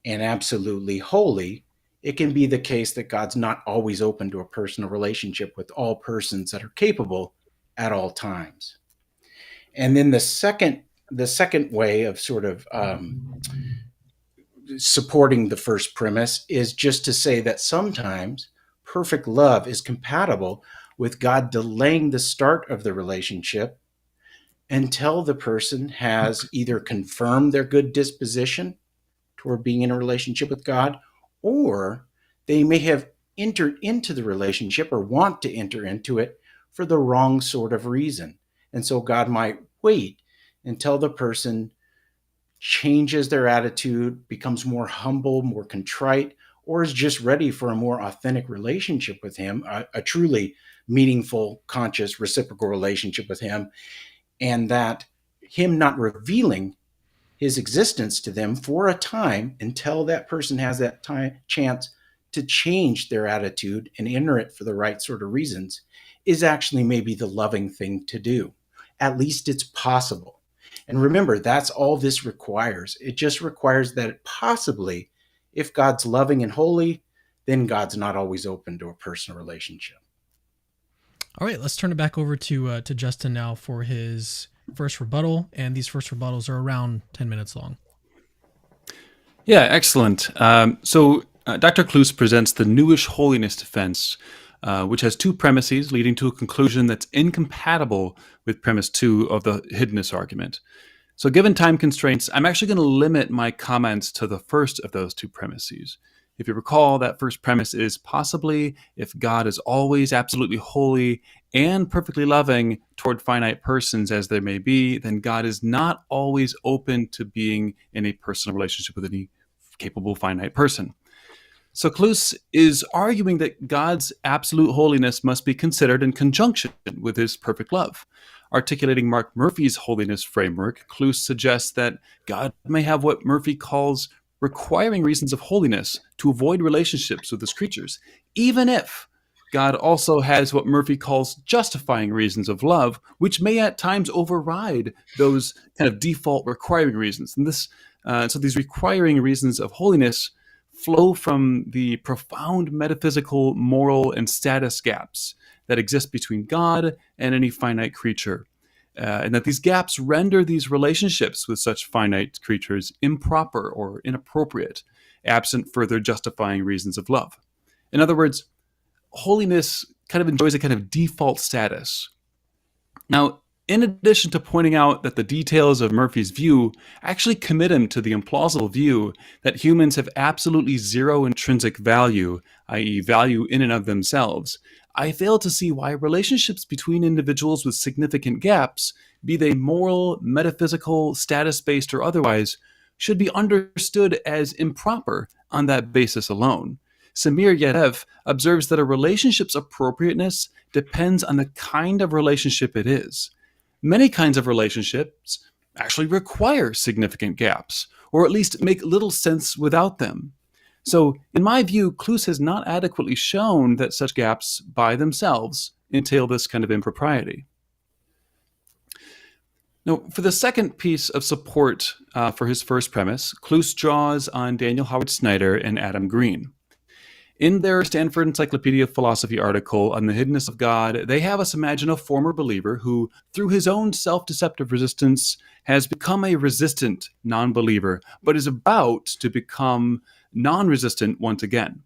and absolutely holy, it can be the case that God's not always open to a personal relationship with all persons that are capable at all times. And then the second way of sort of supporting the first premise is just to say that sometimes perfect love is compatible with God delaying the start of the relationship until the person has either confirmed their good disposition toward being in a relationship with God, or they may have entered into the relationship or want to enter into it for the wrong sort of reason. And so God might wait until the person changes their attitude, becomes more humble, more contrite, or is just ready for a more authentic relationship with him, a truly meaningful, conscious, reciprocal relationship with him. And that him not revealing his existence to them for a time until that person has that chance to change their attitude and enter it for the right sort of reasons is actually maybe the loving thing to do. At least it's possible. And remember, that's all this requires. It just requires that possibly, if God's loving and holy, then God's not always open to a personal relationship. All right, let's turn it back over to Justin now for his first rebuttal. And these first rebuttals are around 10 minutes long. Yeah, excellent. So Dr. Cloos presents the newish holiness defense, which has two premises leading to a conclusion that's incompatible with premise 2 of the hiddenness argument. So given time constraints, I'm actually going to limit my comments to the first of those two premises. If you recall, that first premise is possibly if God is always absolutely holy and perfectly loving toward finite persons as there may be, then God is not always open to being in a personal relationship with any capable finite person. So Cloos is arguing that God's absolute holiness must be considered in conjunction with his perfect love. Articulating Mark Murphy's holiness framework, Cloos suggests that God may have what Murphy calls requiring reasons of holiness to avoid relationships with his creatures, even if God also has what Murphy calls justifying reasons of love, which may at times override those kind of default requiring reasons. And so these requiring reasons of holiness flow from the profound metaphysical, moral, and status gaps that exist between God and any finite creature. And that these gaps render these relationships with such finite creatures improper or inappropriate, absent further justifying reasons of love. In other words, holiness kind of enjoys a kind of default status. Now, in addition to pointing out that the details of Murphy's view actually commit him to the implausible view that humans have absolutely zero intrinsic value, i.e. value in and of themselves, I fail to see why relationships between individuals with significant gaps, be they moral, metaphysical, status-based, or otherwise, should be understood as improper on that basis alone. Samir Yadev observes that a relationship's appropriateness depends on the kind of relationship it is. Many kinds of relationships actually require significant gaps, or at least make little sense without them. So, in my view, Cloos has not adequately shown that such gaps by themselves entail this kind of impropriety. Now, for the second piece of support for his first premise, Cloos draws on Daniel Howard Snyder and Adam Green. In their Stanford Encyclopedia of Philosophy article on the hiddenness of God, they have us imagine a former believer who, through his own self-deceptive resistance, has become a resistant non-believer, but is about to become non-resistant once again.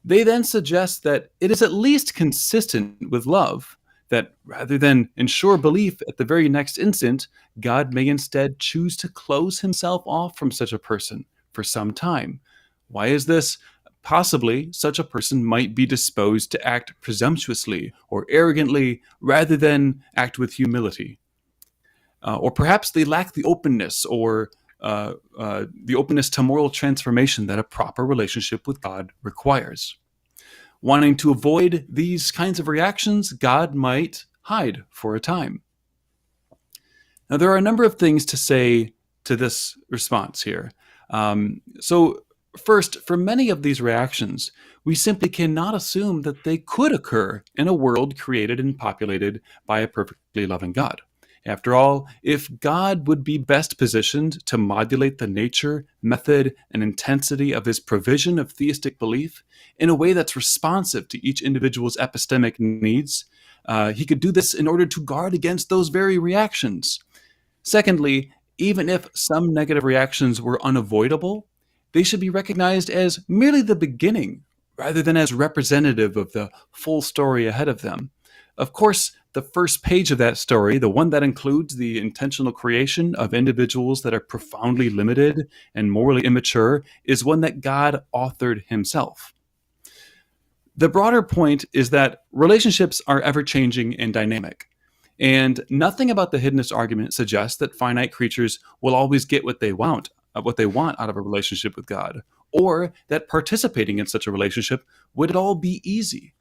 They then suggest that it is at least consistent with love, that rather than ensure belief at the very next instant, God may instead choose to close himself off from such a person for some time. Why is this? Possibly, such a person might be disposed to act presumptuously or arrogantly rather than act with humility. Or perhaps they lack the openness or the openness to moral transformation that a proper relationship with God requires. Wanting to avoid these kinds of reactions, God might hide for a time. Now, there are a number of things to say to this response here. First, for many of these reactions, we simply cannot assume that they could occur in a world created and populated by a perfectly loving God. After all, if God would be best positioned to modulate the nature, method, and intensity of his provision of theistic belief in a way that's responsive to each individual's epistemic needs, he could do this in order to guard against those very reactions. Secondly, even if some negative reactions were unavoidable, they should be recognized as merely the beginning rather than as representative of the full story ahead of them. Of course, the first page of that story, the one that includes the intentional creation of individuals that are profoundly limited and morally immature, is one that God authored himself. The broader point is that relationships are ever-changing and dynamic. And nothing about the hiddenness argument suggests that finite creatures will always get what they want out of a relationship with God, or that participating in such a relationship would at all be easy.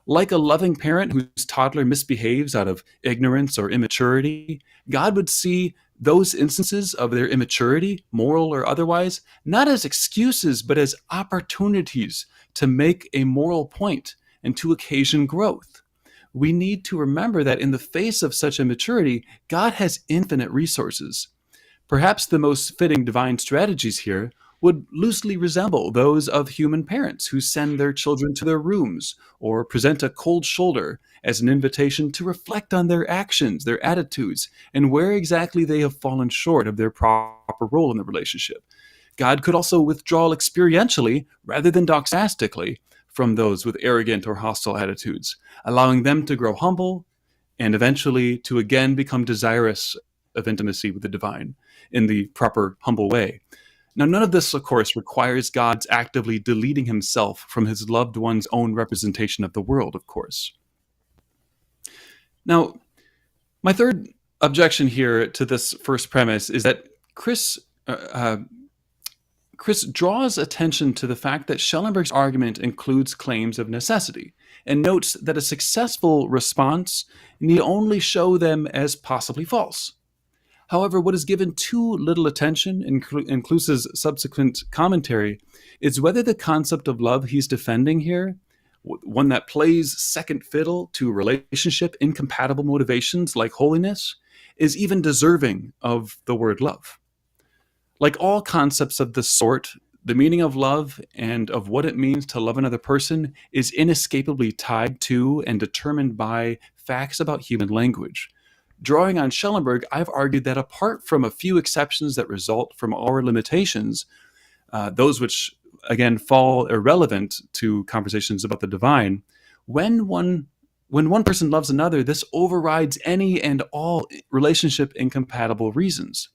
Like a loving parent whose toddler misbehaves out of ignorance or immaturity, God would see those instances of their immaturity, moral or otherwise, not as excuses, but as opportunities to make a moral point and to occasion growth. We need to remember that in the face of such immaturity, God has infinite resources. Perhaps the most fitting divine strategies here would loosely resemble those of human parents who send their children to their rooms or present a cold shoulder as an invitation to reflect on their actions, their attitudes, and where exactly they have fallen short of their proper role in the relationship. God could also withdraw experientially rather than doxastically from those with arrogant or hostile attitudes, allowing them to grow humble and eventually to again become desirous of intimacy with the divine in the proper, humble way. Now, none of this, of course, requires God's actively deleting himself from his loved one's own representation of the world, of course. Now, my third objection here to this first premise is that Chris draws attention to the fact that Schellenberg's argument includes claims of necessity and notes that a successful response need only show them as possibly false. However, what is given too little attention in Cloos's subsequent commentary is whether the concept of love he's defending here, one that plays second fiddle to relationship incompatible motivations like holiness, is even deserving of the word love. Like all concepts of this sort, the meaning of love and of what it means to love another person is inescapably tied to and determined by facts about human language. Drawing on Schellenberg, I've argued that apart from a few exceptions that result from our limitations, those which, again, fall irrelevant to conversations about the divine, when one person loves another, this overrides any and all relationship incompatible reasons.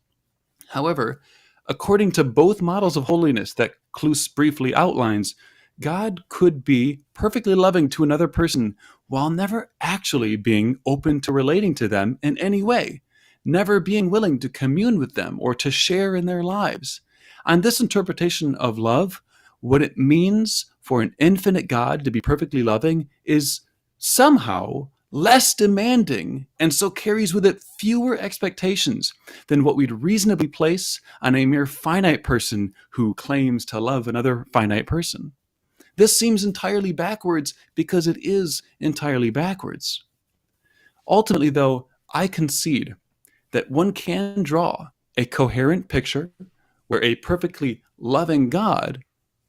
However, according to both models of holiness that Cloos briefly outlines, God could be perfectly loving to another person while never actually being open to relating to them in any way, never being willing to commune with them or to share in their lives. On this interpretation of love, what it means for an infinite God to be perfectly loving is somehow less demanding, and so carries with it fewer expectations than what we'd reasonably place on a mere finite person who claims to love another finite person. This seems entirely backwards because it is entirely backwards. Ultimately, though, I concede that one can draw a coherent picture where a perfectly loving God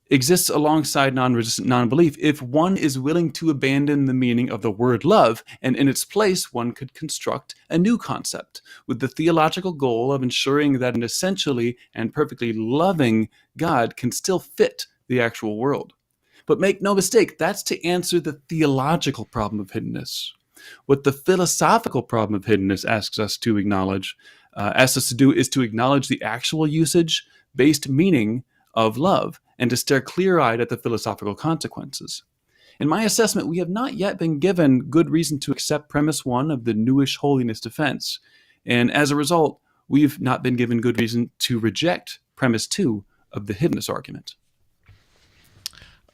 exists alongside non-resistant non-belief if one is willing to abandon the meaning of the word love, and in its place one could construct a new concept with the theological goal of ensuring that an essentially and perfectly loving God can still fit the actual world. But make no mistake, that's to answer the theological problem of hiddenness. What the philosophical problem of hiddenness asks us to do is to acknowledge the actual usage-based meaning of love and to stare clear-eyed at the philosophical consequences. In my assessment, we have not yet been given good reason to accept premise one of the newish holiness defense, and as a result, we've not been given good reason to reject premise two of the hiddenness argument.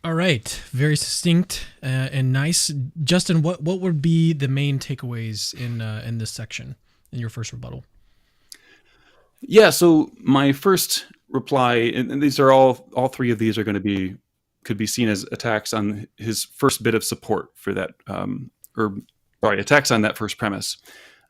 All right, very succinct and nice. Justin, what would be the main takeaways in this section, in your first rebuttal? Yeah, so my first reply, and these are all three of these are going to could be seen as attacks on his first bit of support for that, attacks on that first premise.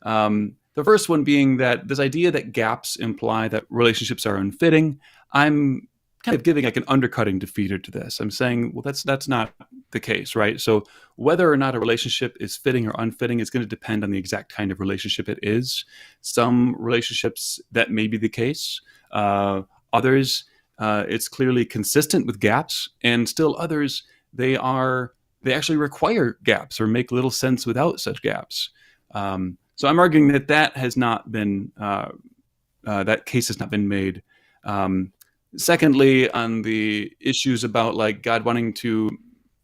The first one being that this idea that gaps imply that relationships are unfitting. I'm kind of giving like an undercutting defeater to this. I'm saying, well, that's not the case, right? So whether or not a relationship is fitting or unfitting is going to depend on the exact kind of relationship it is. Some relationships that may be the case. Others, it's clearly consistent with gaps, and still others, they actually require gaps or make little sense without such gaps. So I'm arguing that has not been that case has not been made. Secondly, on the issues about like God wanting to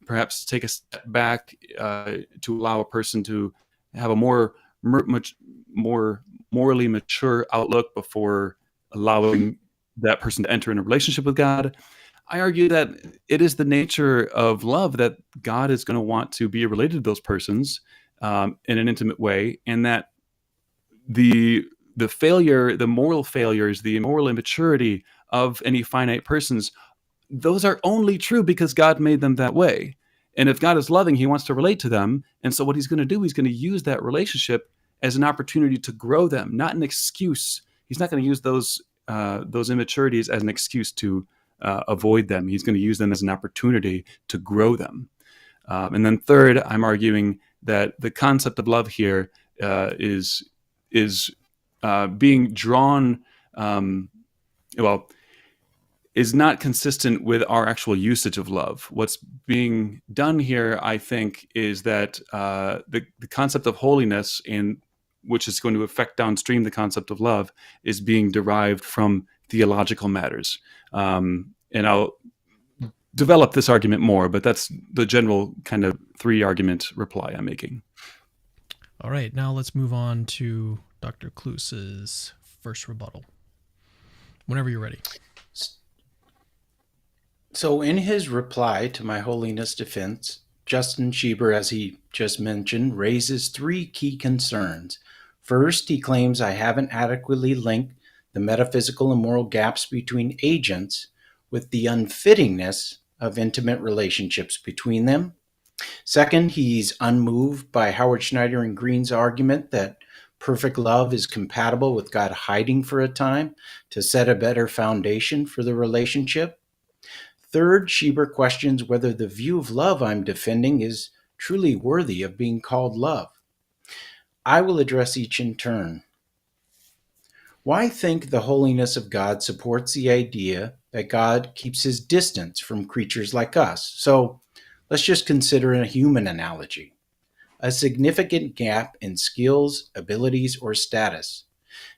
perhaps take a step back to allow a person to have a much more morally mature outlook before allowing that person to enter in a relationship with God, I argue that it is the nature of love that God is going to want to be related to those persons in an intimate way, and that the failure, the moral failures, the moral immaturity of any finite persons, those are only true because God made them that way. And if God is loving, he wants to relate to them. And so what he's going to do, he's going to use that relationship as an opportunity to grow them, not an excuse. He's not going to use those immaturities as an excuse to avoid them. He's going to use them as an opportunity to grow them. And then third, I'm arguing that the concept of love here is being drawn, is not consistent with our actual usage of love. What's being done here, I think, is that the concept of holiness, in which is going to affect downstream the concept of love, is being derived from theological matters. And I'll develop this argument more, but that's the general kind of three-argument reply I'm making. All right, now let's move on to Dr. Cloos's first rebuttal. Whenever you're ready. So in his reply to my holiness defense, Justin Schieber, as he just mentioned, raises three key concerns. First, he claims I haven't adequately linked the metaphysical and moral gaps between agents with the unfittingness of intimate relationships between them. Second, he's unmoved by Howard Schneider and Green's argument that perfect love is compatible with God hiding for a time to set a better foundation for the relationship. Third, Schieber questions whether the view of love I'm defending is truly worthy of being called love. I will address each in turn. Why think the holiness of God supports the idea that God keeps his distance from creatures like us? So let's just consider a human analogy. A significant gap in skills, abilities, or status.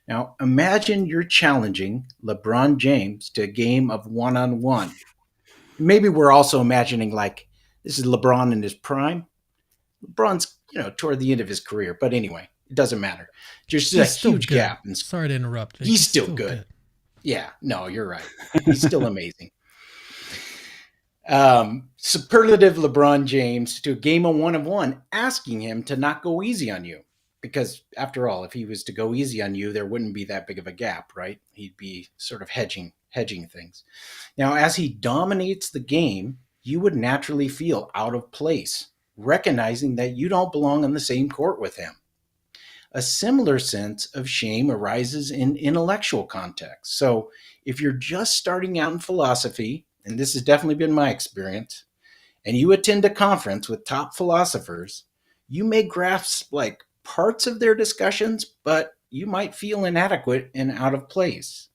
Now imagine you're challenging LeBron James to a game of one-on-one. Maybe we're also imagining like this is LeBron in his prime. LeBron's, toward the end of his career, but anyway, it doesn't matter. There's just a huge gap. Sorry to interrupt. He's still good. Yeah, no, you're right. He's still amazing. Superlative LeBron James to a game of one-on-one, asking him to not go easy on you. Because after all, if he was to go easy on you, there wouldn't be that big of a gap, right? He'd be sort of hedging things. Now, as he dominates the game, you would naturally feel out of place, recognizing that you don't belong on the same court with him. A similar sense of shame arises in intellectual context. So if you're just starting out in philosophy, and this has definitely been my experience, and you attend a conference with top philosophers, you may grasp like parts of their discussions, but you might feel inadequate and out of place.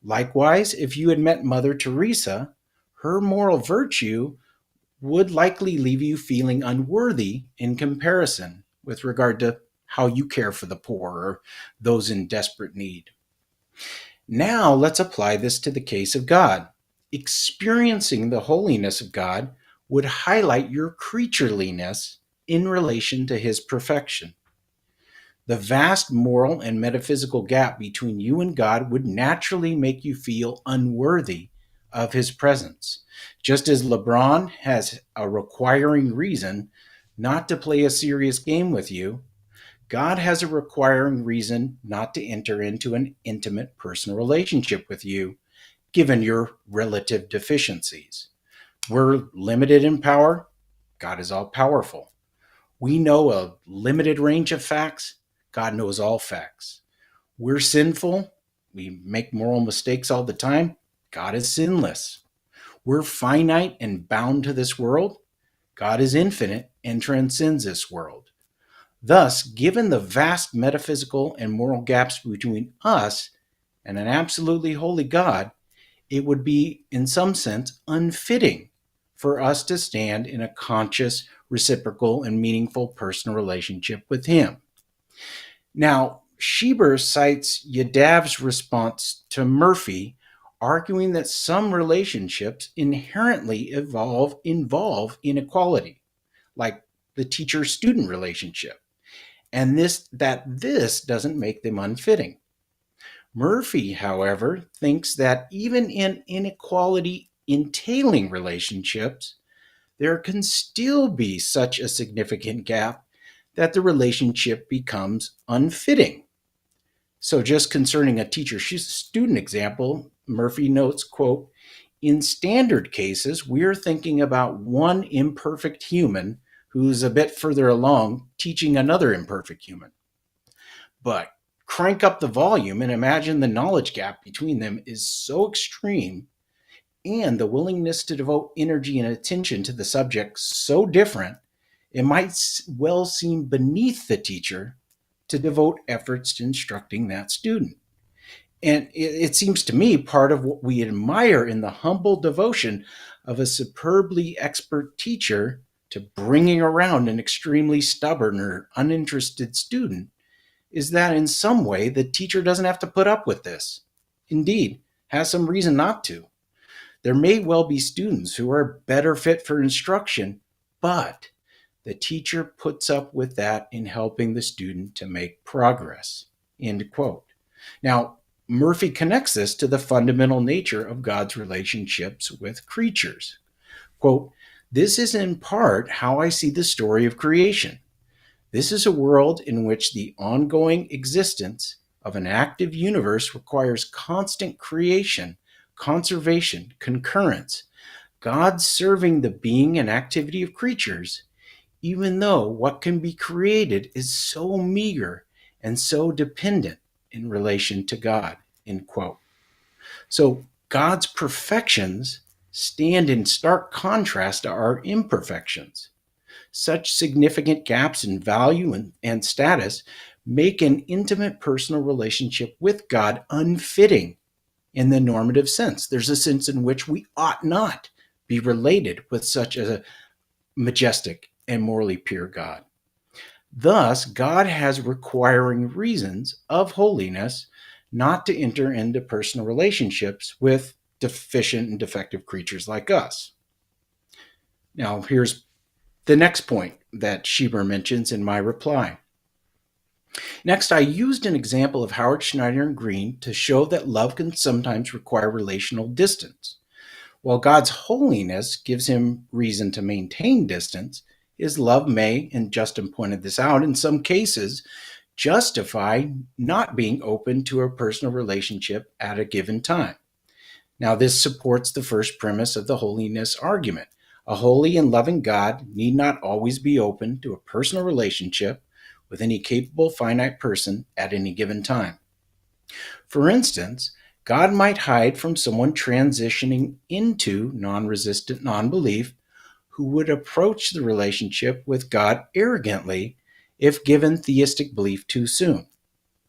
Likewise, if you had met Mother Teresa, her moral virtue would likely leave you feeling unworthy in comparison with regard to how you care for the poor or those in desperate need. Now let's apply this to the case of God. Experiencing the holiness of God would highlight your creatureliness in relation to his perfection. The vast moral and metaphysical gap between you and God would naturally make you feel unworthy of his presence. Just as LeBron has a requiring reason not to play a serious game with you, God has a requiring reason not to enter into an intimate personal relationship with you, given your relative deficiencies. We're limited in power. God is all powerful. We know a limited range of facts. God knows all facts. We're sinful. We make moral mistakes all the time. God is sinless. We're finite and bound to this world. God is infinite and transcends this world. Thus, given the vast metaphysical and moral gaps between us and an absolutely holy God, it would be, in some sense, unfitting for us to stand in a conscious, reciprocal, and meaningful personal relationship with him. Now, Schieber cites Yadav's response to Murphy, arguing that some relationships inherently involve inequality, like the teacher-student relationship, and this doesn't make them unfitting. Murphy, however, thinks that even in inequality entailing relationships, there can still be such a significant gap that the relationship becomes unfitting. So just concerning a teacher-student example, Murphy notes, quote, in standard cases, we're thinking about one imperfect human who's a bit further along teaching another imperfect human. But crank up the volume and imagine the knowledge gap between them is so extreme, and the willingness to devote energy and attention to the subject so different, it might well seem beneath the teacher to devote efforts to instructing that student. And it seems to me part of what we admire in the humble devotion of a superbly expert teacher to bringing around an extremely stubborn or uninterested student is that in some way the teacher doesn't have to put up with this. Indeed, has some reason not to. There may well be students who are better fit for instruction, but the teacher puts up with that in helping the student to make progress. End quote. Now, Murphy connects this to the fundamental nature of God's relationships with creatures. Quote, this is in part how I see the story of creation. This is a world in which the ongoing existence of an active universe requires constant creation, conservation, concurrence, God serving the being and activity of creatures, even though what can be created is so meager and so dependent in relation to God, end quote. So God's perfections stand in stark contrast to our imperfections. Such significant gaps in value and status make an intimate personal relationship with God unfitting in the normative sense. There's a sense in which we ought not be related with such a majestic and morally pure God. Thus, God has requiring reasons of holiness not to enter into personal relationships with deficient and defective creatures like us. Now, here's the next point that Schieber mentions in my reply. Next, I used an example of Howard Schneider and Green to show that love can sometimes require relational distance. While God's holiness gives him reason to maintain distance, his love may, and Justin pointed this out, in some cases, justify not being open to a personal relationship at a given time. Now, this supports the first premise of the holiness argument. A holy and loving God need not always be open to a personal relationship with any capable finite person at any given time. For instance, God might hide from someone transitioning into non-resistant non-belief who would approach the relationship with God arrogantly if given theistic belief too soon.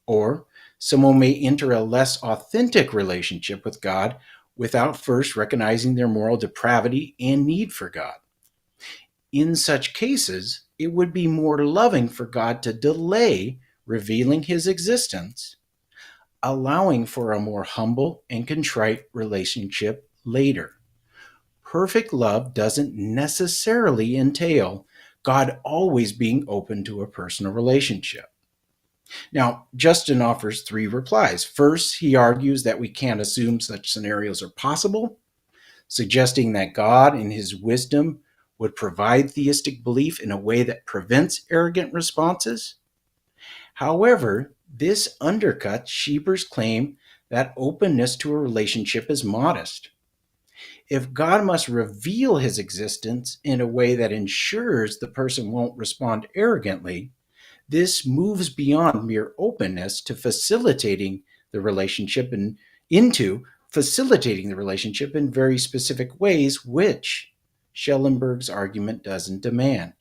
Or someone may enter a less authentic relationship with God without first recognizing their moral depravity and need for God. In such cases, it would be more loving for God to delay revealing his existence, allowing for a more humble and contrite relationship later. Perfect love doesn't necessarily entail God always being open to a personal relationship. Now, Justin offers 3 replies. First, he argues that we can't assume such scenarios are possible, suggesting that God, in his wisdom, would provide theistic belief in a way that prevents arrogant responses. However, this undercuts Schieber's claim that openness to a relationship is modest. If God must reveal his existence in a way that ensures the person won't respond arrogantly, this moves beyond mere openness to facilitating the relationship and into facilitating the relationship in very specific ways, which Schellenberg's argument doesn't demand.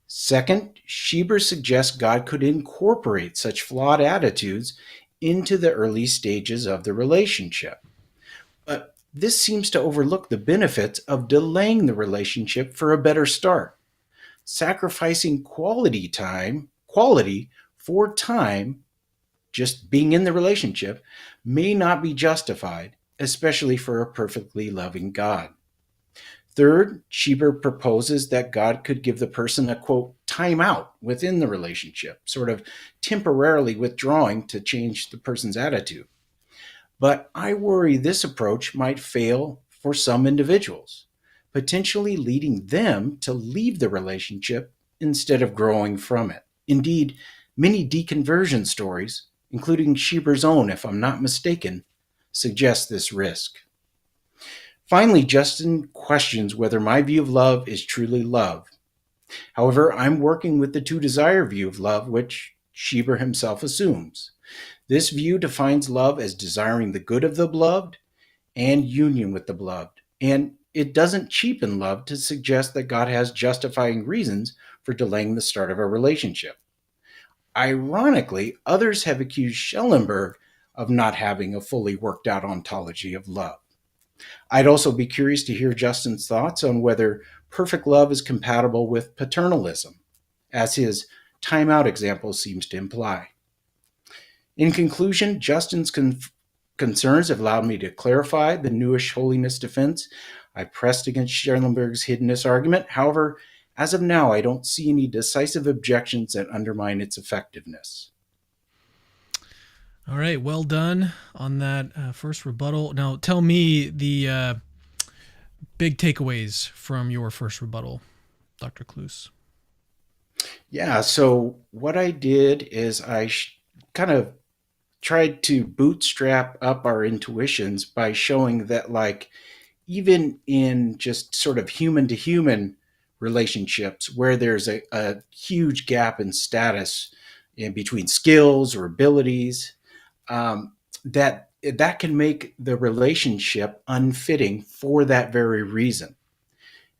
Second, Schieber suggests God could incorporate such flawed attitudes into the early stages of the relationship. But this seems to overlook the benefits of delaying the relationship for a better start. Sacrificing quality for time, just being in the relationship, may not be justified, especially for a perfectly loving God. Third, Schieber proposes that God could give the person a, quote, timeout within the relationship, sort of temporarily withdrawing to change the person's attitude. But I worry this approach might fail for some individuals, potentially leading them to leave the relationship instead of growing from it. Indeed, many deconversion stories, including Schieber's own, if I'm not mistaken, suggest this risk. Finally, Justin questions whether my view of love is truly love. However, I'm working with the two-desire view of love, which Schieber himself assumes. This view defines love as desiring the good of the beloved and union with the beloved, and it doesn't cheapen love to suggest that God has justifying reasons for delaying the start of a relationship. Ironically, others have accused Schellenberg of not having a fully worked out ontology of love. I'd also be curious to hear Justin's thoughts on whether perfect love is compatible with paternalism, as his timeout example seems to imply. In conclusion, Justin's concerns have allowed me to clarify the newish holiness defense. I pressed against Schellenberg's hiddenness argument. However, as of now, I don't see any decisive objections that undermine its effectiveness. All right, well done on that first rebuttal. Now, tell me the big takeaways from your first rebuttal, Dr. Cloos. Yeah, so what I did is I kind of tried to bootstrap up our intuitions by showing that, like, even in just sort of human to human relationships where there's a huge gap in status in between skills or abilities, that can make the relationship unfitting for that very reason.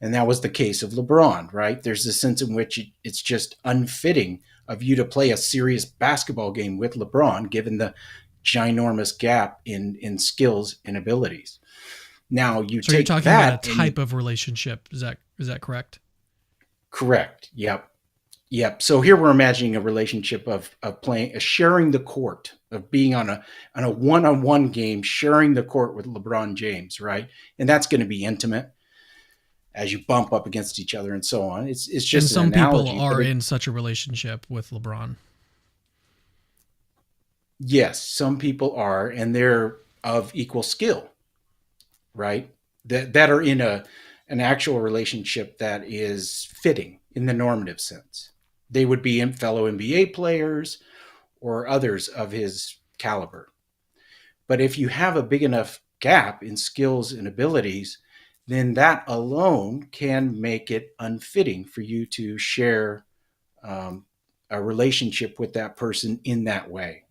And that was the case of LeBron, right? There's a sense in which it's just unfitting of you to play a serious basketball game with LeBron, given the ginormous gap in skills and abilities. Now you So take you're talking that about a type of relationship. Is that correct? Correct. Yep. So here we're imagining a relationship of playing, sharing the court, of being on a one-on-one game, sharing the court with LeBron James, right? And that's going to be intimate as you bump up against each other and so on. It's just and some an analogy, people are in such a relationship with LeBron. Yes, some people are, and they're of equal skill, right? That are in an actual relationship that is fitting in the normative sense. They would be fellow NBA players or others of his caliber. But if you have a big enough gap in skills and abilities, then that alone can make it unfitting for you to share a relationship with that person in that way.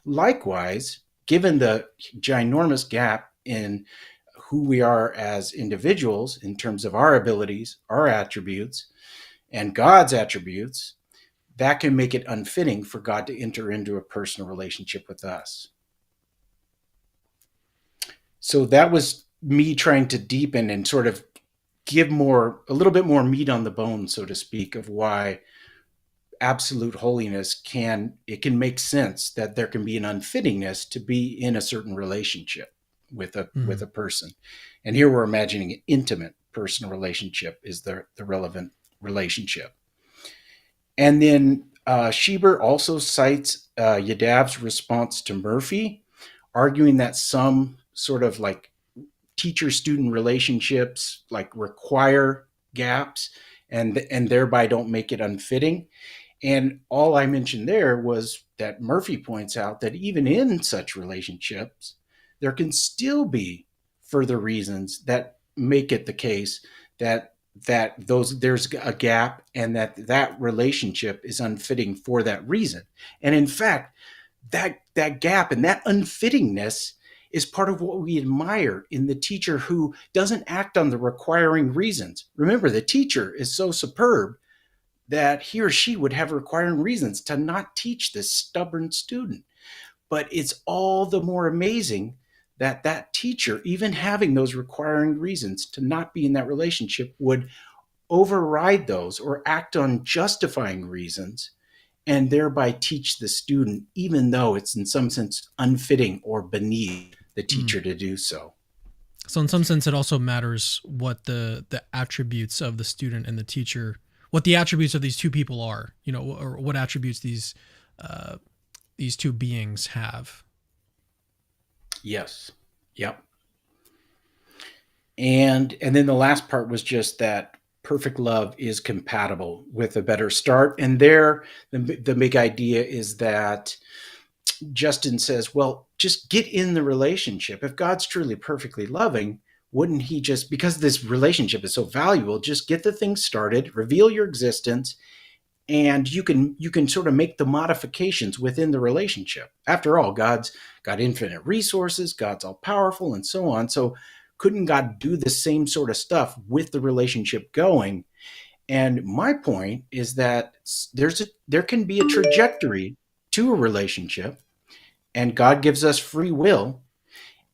Likewise, given the ginormous gap in who we are as individuals in terms of our abilities, our attributes, and God's attributes, that can make it unfitting for God to enter into a personal relationship with us. So that was me trying to deepen and sort of give a little bit more meat on the bone, so to speak, of why absolute holiness can make sense that there can be an unfittingness to be in a certain relationship with a person. And here we're imagining an intimate personal relationship is the relevant relationship. And then Schieber also cites Yadav's response to Murphy, arguing that some sort of like teacher-student relationships like require gaps and thereby don't make it unfitting. And all I mentioned there was that Murphy points out that even in such relationships, there can still be further reasons that make it the case that there's a gap and that relationship is unfitting for that reason. And in fact, that gap and that unfittingness is part of what we admire in the teacher who doesn't act on the requiring reasons. Remember, the teacher is so superb that he or she would have requiring reasons to not teach this stubborn student. But it's all the more amazing that teacher, even having those requiring reasons to not be in that relationship, would override those or act on justifying reasons and thereby teach the student, even though it's in some sense unfitting or beneath the teacher to do so. So in some sense, it also matters what the attributes of the student and the teacher, what the attributes of these two people are, or what attributes these two beings have. Yes. Yep. And then the last part was just that perfect love is compatible with a better start. And there, the big idea is that Justin says, well, just get in the relationship. If God's truly perfectly loving, wouldn't he just, because this relationship is so valuable, just get the thing started, reveal your existence, and you can sort of make the modifications within the relationship. After all, God's got infinite resources, God's all powerful, and so on. So couldn't God do the same sort of stuff with the relationship going? And my point is that there can be a trajectory to a relationship, and God gives us free will.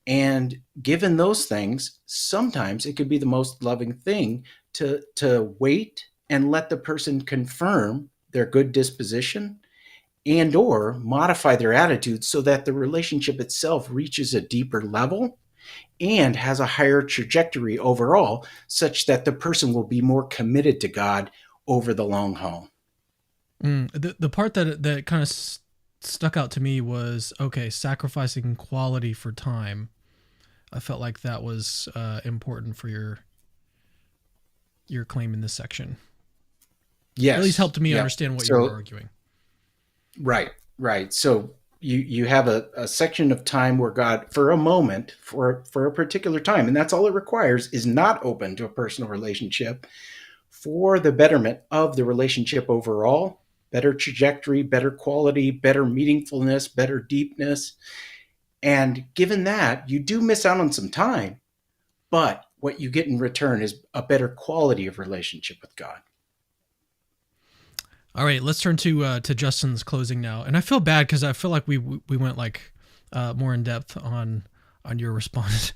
And given those things, sometimes it could be the most loving thing to wait and let the person confirm their good disposition and or modify their attitude so that the relationship itself reaches a deeper level and has a higher trajectory overall, such that the person will be more committed to God over the long haul. The part that kind of stuck out to me was, okay, sacrificing quality for time. I felt like that was important for your claim in this section. Yes. At least helped me understand what you were arguing. Right. So you have a section of time where God, for a moment, for a particular time, and that's all it requires, is not open to a personal relationship for the betterment of the relationship overall, better trajectory, better quality, better meaningfulness, better deepness. And given that, you do miss out on some time, but what you get in return is a better quality of relationship with God. All right, let's turn to Justin's closing now. And I feel bad because I feel like we went like more in depth on your response.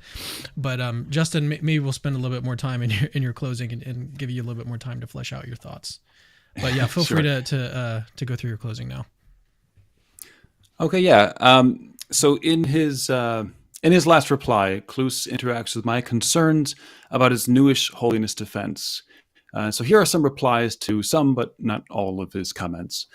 But Justin, maybe we'll spend a little bit more time in your closing and give you a little bit more time to flesh out your thoughts. But yeah, feel Sure. free to go through your closing now. Okay, yeah. So in his last reply, Cloos interacts with my concerns about his newish holiness defense. So here are some replies to some, but not all of his comments.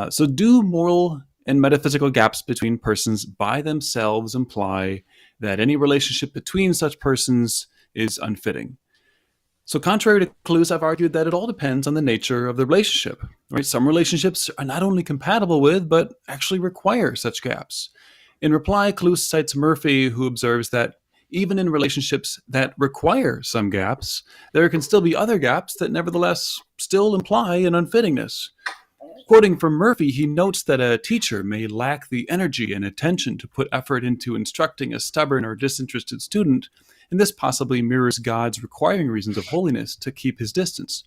So do moral and metaphysical gaps between persons by themselves imply that any relationship between such persons is unfitting? So contrary to Cloos, I've argued that it all depends on the nature of the relationship. Right? Some relationships are not only compatible with, but actually require such gaps. In reply, Cloos cites Murphy, who observes that even in relationships that require some gaps, there can still be other gaps that nevertheless still imply an unfittingness. Quoting from Murphy, he notes that a teacher may lack the energy and attention to put effort into instructing a stubborn or disinterested student, and this possibly mirrors God's requiring reasons of holiness to keep his distance.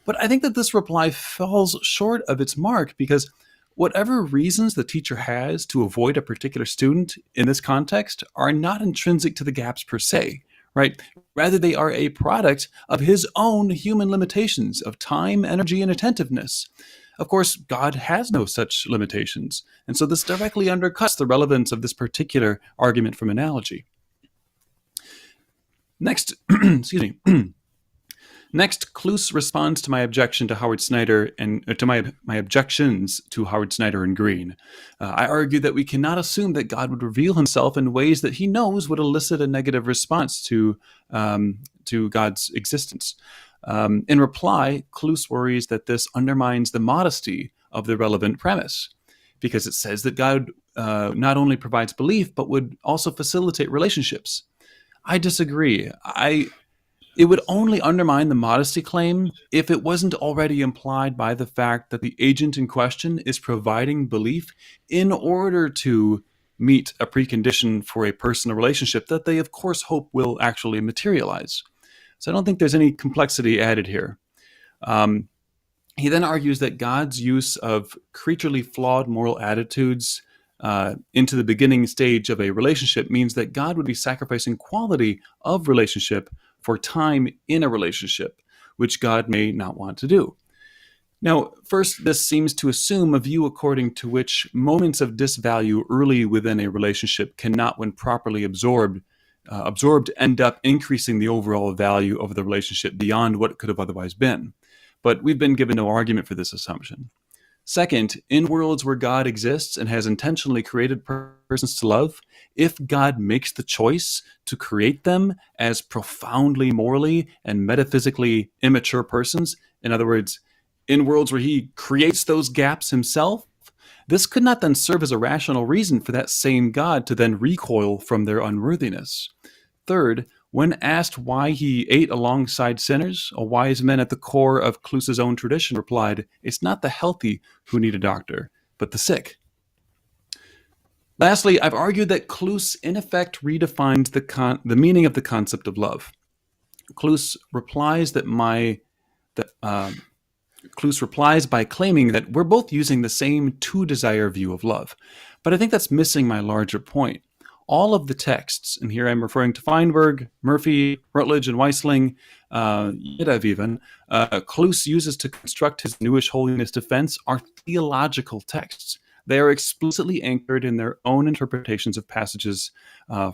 But I think that this reply falls short of its mark because whatever reasons the teacher has to avoid a particular student in this context are not intrinsic to the gaps per se, right? Rather, they are a product of his own human limitations of time, energy, and attentiveness. Of course, God has no such limitations, and so this directly undercuts the relevance of this particular argument from analogy. Next, excuse me. Next, Cloos responds to my objection to Howard Snyder and to my objections to Howard Snyder and Green. I argue that we cannot assume that God would reveal himself in ways that he knows would elicit a negative response to God's existence. In reply, Cloos worries that this undermines the modesty of the relevant premise, because it says that God not only provides belief, but would also facilitate relationships. I disagree. It would only undermine the modesty claim if it wasn't already implied by the fact that the agent in question is providing belief in order to meet a precondition for a personal relationship that they, of course, hope will actually materialize. So I don't think there's any complexity added here. He then argues that God's use of creaturely flawed moral attitudes into the beginning stage of a relationship means that God would be sacrificing quality of relationship for time in a relationship, which God may not want to do. Now, first, this seems to assume a view according to which moments of disvalue early within a relationship cannot, when properly absorbed, end up increasing the overall value of the relationship beyond what it could have otherwise been. But we've been given no argument for this assumption. Second, in worlds where God exists and has intentionally created persons to love, if God makes the choice to create them as profoundly morally and metaphysically immature persons, in other words, in worlds where he creates those gaps himself, this could not then serve as a rational reason for that same God to then recoil from their unworthiness. Third, when asked why he ate alongside sinners, a wise man at the core of Cloos's own tradition replied, "It's not the healthy who need a doctor, but the sick." Lastly, I've argued that Cloos in effect redefines the meaning of the concept of love. Cloos replies Cloos replies by claiming that we're both using the same to-desire view of love. But I think that's missing my larger point. All of the texts, and here I'm referring to Feinberg, Murphy, Rutledge, and Weisling, Yiddiv even, Cloos uses to construct his newish holiness defense are theological texts. They are explicitly anchored in their own interpretations of passages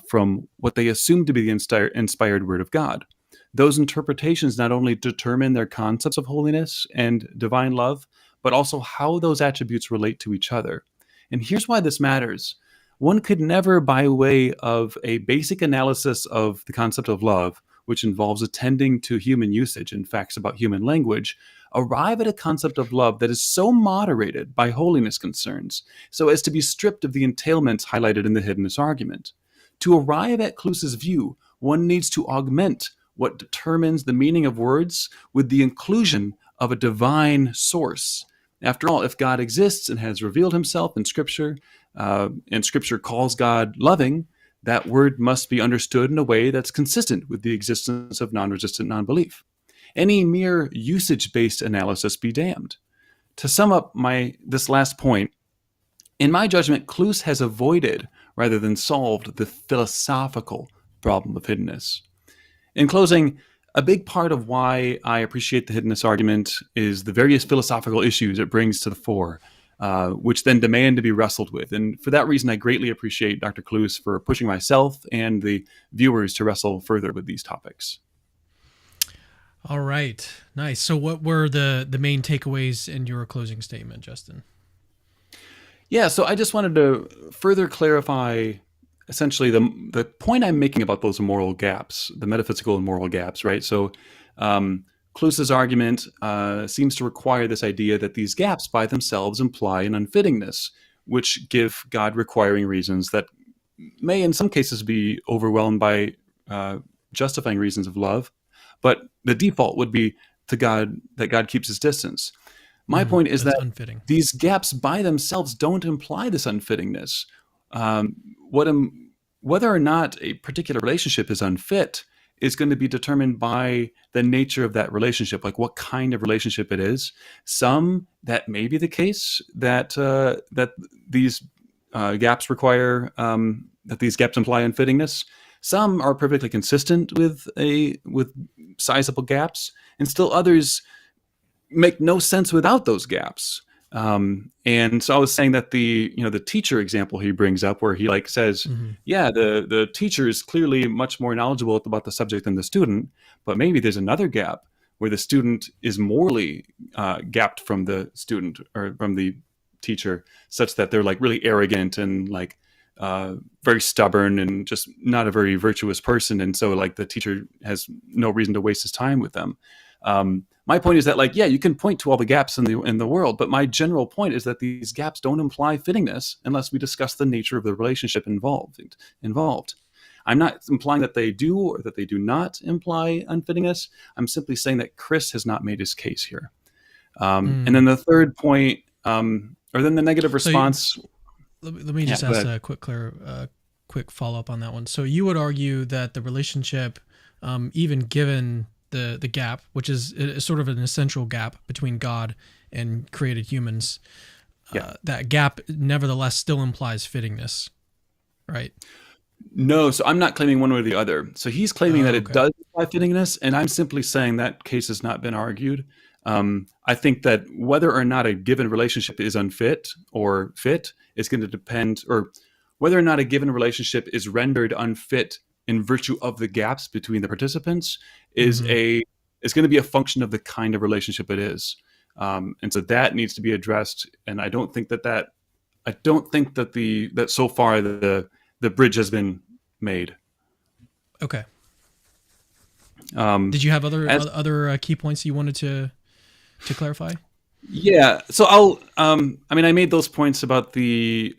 from what they assume to be the inspired word of God. Those interpretations not only determine their concepts of holiness and divine love, but also how those attributes relate to each other. And here's why this matters. One could never, by way of a basic analysis of the concept of love, which involves attending to human usage and facts about human language, arrive at a concept of love that is so moderated by holiness concerns, so as to be stripped of the entailments highlighted in the Hiddenness argument. To arrive at Cloos's view, one needs to augment what determines the meaning of words with the inclusion of a divine source. After all, if God exists and has revealed himself in Scripture, and Scripture calls God loving, that word must be understood in a way that's consistent with the existence of non-resistant non-belief. Any mere usage-based analysis be damned. To sum up this last point, in my judgment, Cloos has avoided rather than solved the philosophical problem of hiddenness. In closing, a big part of why I appreciate the hiddenness argument is the various philosophical issues it brings to the fore, which then demand to be wrestled with. And for that reason, I greatly appreciate Dr. Cloos for pushing myself and the viewers to wrestle further with these topics. All right. Nice. So what were the main takeaways in your closing statement, Justin? Yeah, so I just wanted to further clarify essentially the point I'm making about those moral gaps, the metaphysical and moral gaps, right? So Cloos's argument seems to require this idea that these gaps by themselves imply an unfittingness, which give God requiring reasons that may in some cases be overwhelmed by justifying reasons of love, but the default would be to God that God keeps his distance. My point is that unfitting. These gaps by themselves don't imply this unfittingness. Whether or not a particular relationship is unfit is going to be determined by the nature of that relationship, like what kind of relationship it is. Some, that may be the case, that these gaps require, that these gaps imply unfittingness. Some are perfectly consistent with sizable gaps, and still others make no sense without those gaps. And so I was saying that the teacher example he brings up, where he says, the teacher is clearly much more knowledgeable about the subject than the student, but maybe there's another gap where the student is morally gapped from the student or from the teacher, such that they're really arrogant and very stubborn and just not a very virtuous person. And so the teacher has no reason to waste his time with them. My point is that you can point to all the gaps in the world, but my general point is that these gaps don't imply fittingness unless we discuss the nature of the relationship involved. I'm not implying that they do or that they do not imply unfittingness. I'm simply saying that Chris has not made his case here. And then the third point, or then the negative response. Let me just ask a quick follow-up on that one. So you would argue that the relationship, even given the gap, which is sort of an essential gap between God and created humans, that gap nevertheless still implies fittingness, right? No, so I'm not claiming one way or the other. So he's claiming that it does imply fittingness, and I'm simply saying that case has not been argued. I think that whether or not a given relationship is unfit or fit is going to depend, or whether or not a given relationship is rendered unfit in virtue of the gaps between the participants is going to be a function of the kind of relationship it is. And so that needs to be addressed. And I don't think that so far the the bridge has been made. Okay. Did you have other key points you wanted to clarify? Yeah. So I'll. I made those points about the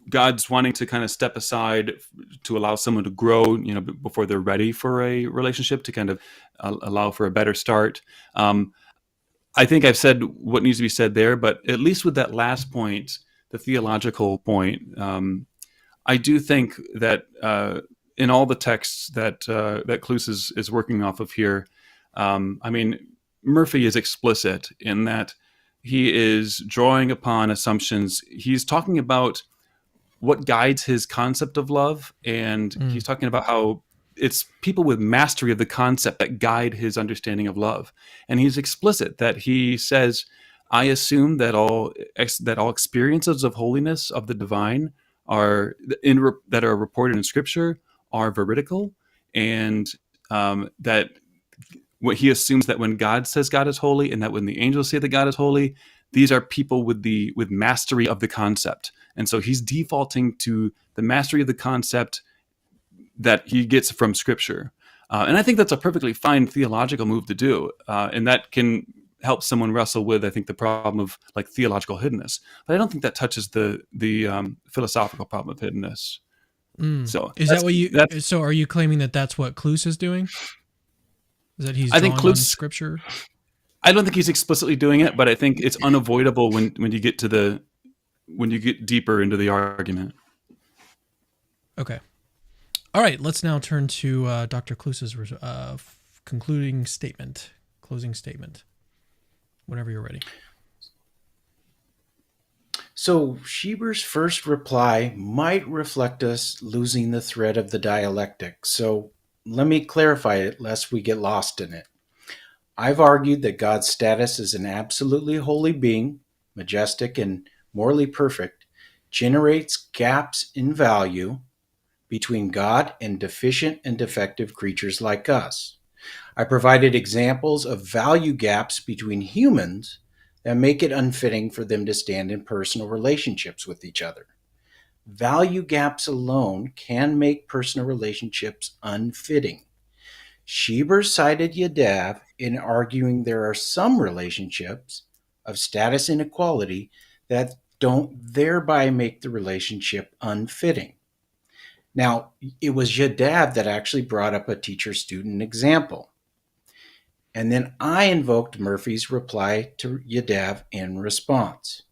God's wanting to kind of step aside to allow someone to grow, before they're ready for a relationship, to kind of allow for a better start. I think I've said what needs to be said there, but at least with that last point, the theological point, I do think that in all the texts that Cloos is working off of here, Murphy is explicit in that he is drawing upon assumptions. He's talking about what guides his concept of love, and he's talking about how it's people with mastery of the concept that guide his understanding of love. And he's explicit that he says, I assume that all experiences of holiness of the divine that are reported in Scripture are veridical, and that what he assumes that when God says God is holy, and that when the angels say that God is holy, these are people with mastery of the concept. And so he's defaulting to the mastery of the concept that he gets from Scripture. And I think that's a perfectly fine theological move to do. And that can help someone wrestle with, I think, the problem of like theological hiddenness. But I don't think that touches the philosophical problem of hiddenness. So is that what you? So are you claiming that that's what Cloos is doing? Is that he's drawing on Scripture? I don't think he's explicitly doing it, but I think it's unavoidable when you get deeper into the argument. Okay. All right. Let's now turn to Dr. Cloos's closing statement. Whenever you're ready. So Schieber's first reply might reflect us losing the thread of the dialectic. So let me clarify it lest we get lost in it. I've argued that God's status as an absolutely holy being, majestic and morally perfect, generates gaps in value between God and deficient and defective creatures like us. I provided examples of value gaps between humans that make it unfitting for them to stand in personal relationships with each other. Value gaps alone can make personal relationships unfitting. Schieber cited Yadav in arguing there are some relationships of status inequality that don't thereby make the relationship unfitting. Now, it was Yadav that actually brought up a teacher-student example. And then I invoked Murphy's reply to Yadav in response.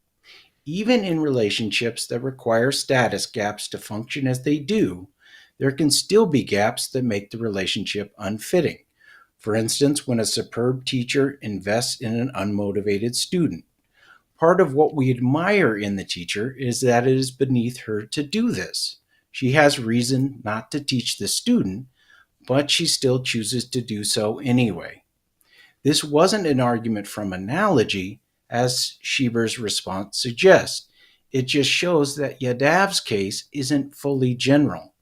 Even in relationships that require status gaps to function as they do, there can still be gaps that make the relationship unfitting. For instance, when a superb teacher invests in an unmotivated student. Part of what we admire in the teacher is that it is beneath her to do this. She has reason not to teach the student, but she still chooses to do so anyway. This wasn't an argument from analogy, as Schieber's response suggests. It just shows that Yadav's case isn't fully general.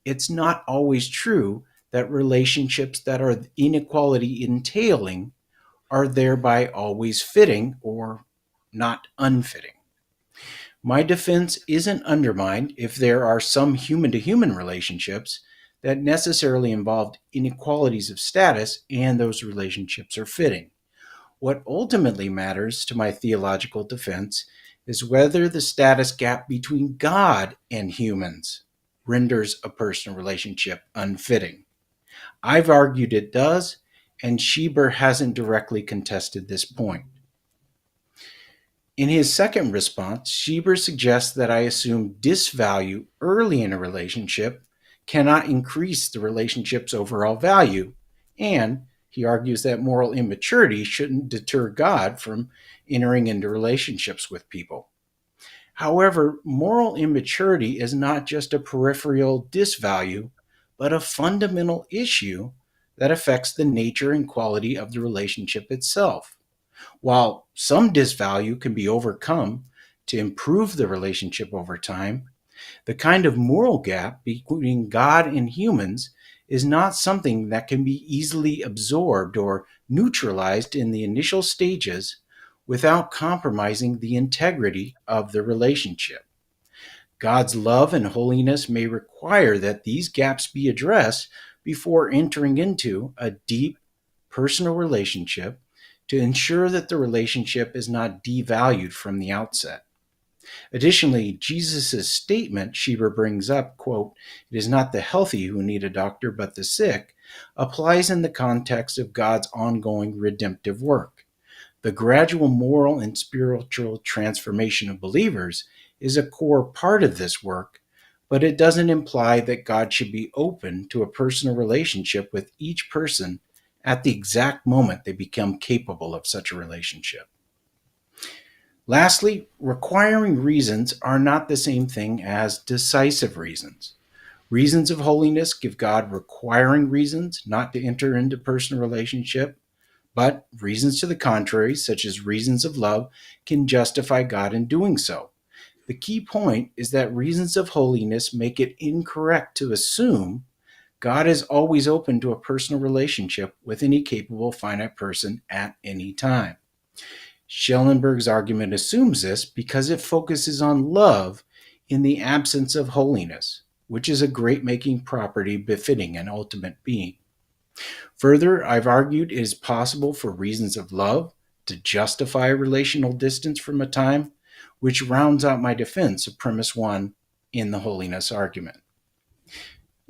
It's not always true that relationships that are inequality entailing are thereby always fitting or not unfitting. My defense isn't undermined if there are some human-to-human relationships that necessarily involve inequalities of status and those relationships are fitting. What ultimately matters to my theological defense is whether the status gap between God and humans renders a personal relationship unfitting. I've argued it does, and Schieber hasn't directly contested this point. In his second response, Schieber suggests that I assume disvalue early in a relationship cannot increase the relationship's overall value, and he argues that moral immaturity shouldn't deter God from entering into relationships with people. However, moral immaturity is not just a peripheral disvalue, but a fundamental issue that affects the nature and quality of the relationship itself. While some disvalue can be overcome to improve the relationship over time, the kind of moral gap between God and humans is not something that can be easily absorbed or neutralized in the initial stages without compromising the integrity of the relationship. God's love and holiness may require that these gaps be addressed before entering into a deep personal relationship to ensure that the relationship is not devalued from the outset. Additionally, Jesus' statement, Schieber brings up, quote, "It is not the healthy who need a doctor, but the sick," applies in the context of God's ongoing redemptive work. The gradual moral and spiritual transformation of believers is a core part of this work, but it doesn't imply that God should be open to a personal relationship with each person at the exact moment they become capable of such a relationship. Lastly, requiring reasons are not the same thing as decisive reasons. Reasons of holiness give God requiring reasons not to enter into personal relationship, but reasons to the contrary, such as reasons of love, can justify God in doing so. The key point is that reasons of holiness make it incorrect to assume God is always open to a personal relationship with any capable finite person at any time. Schellenberg's argument assumes this because it focuses on love in the absence of holiness, which is a great-making property befitting an ultimate being. Further, I've argued it is possible for reasons of love to justify relational distance from a time, which rounds out my defense of premise 1 in the holiness argument.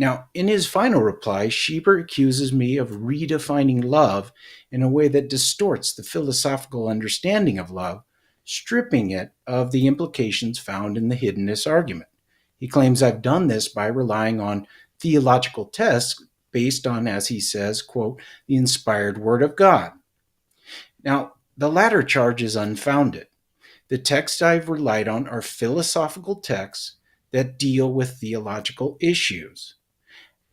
Now, in his final reply, Schieber accuses me of redefining love in a way that distorts the philosophical understanding of love, stripping it of the implications found in the Hiddenness argument. He claims I've done this by relying on theological tests based on, as he says, quote, "the inspired word of God." Now, the latter charge is unfounded. The texts I've relied on are philosophical texts that deal with theological issues.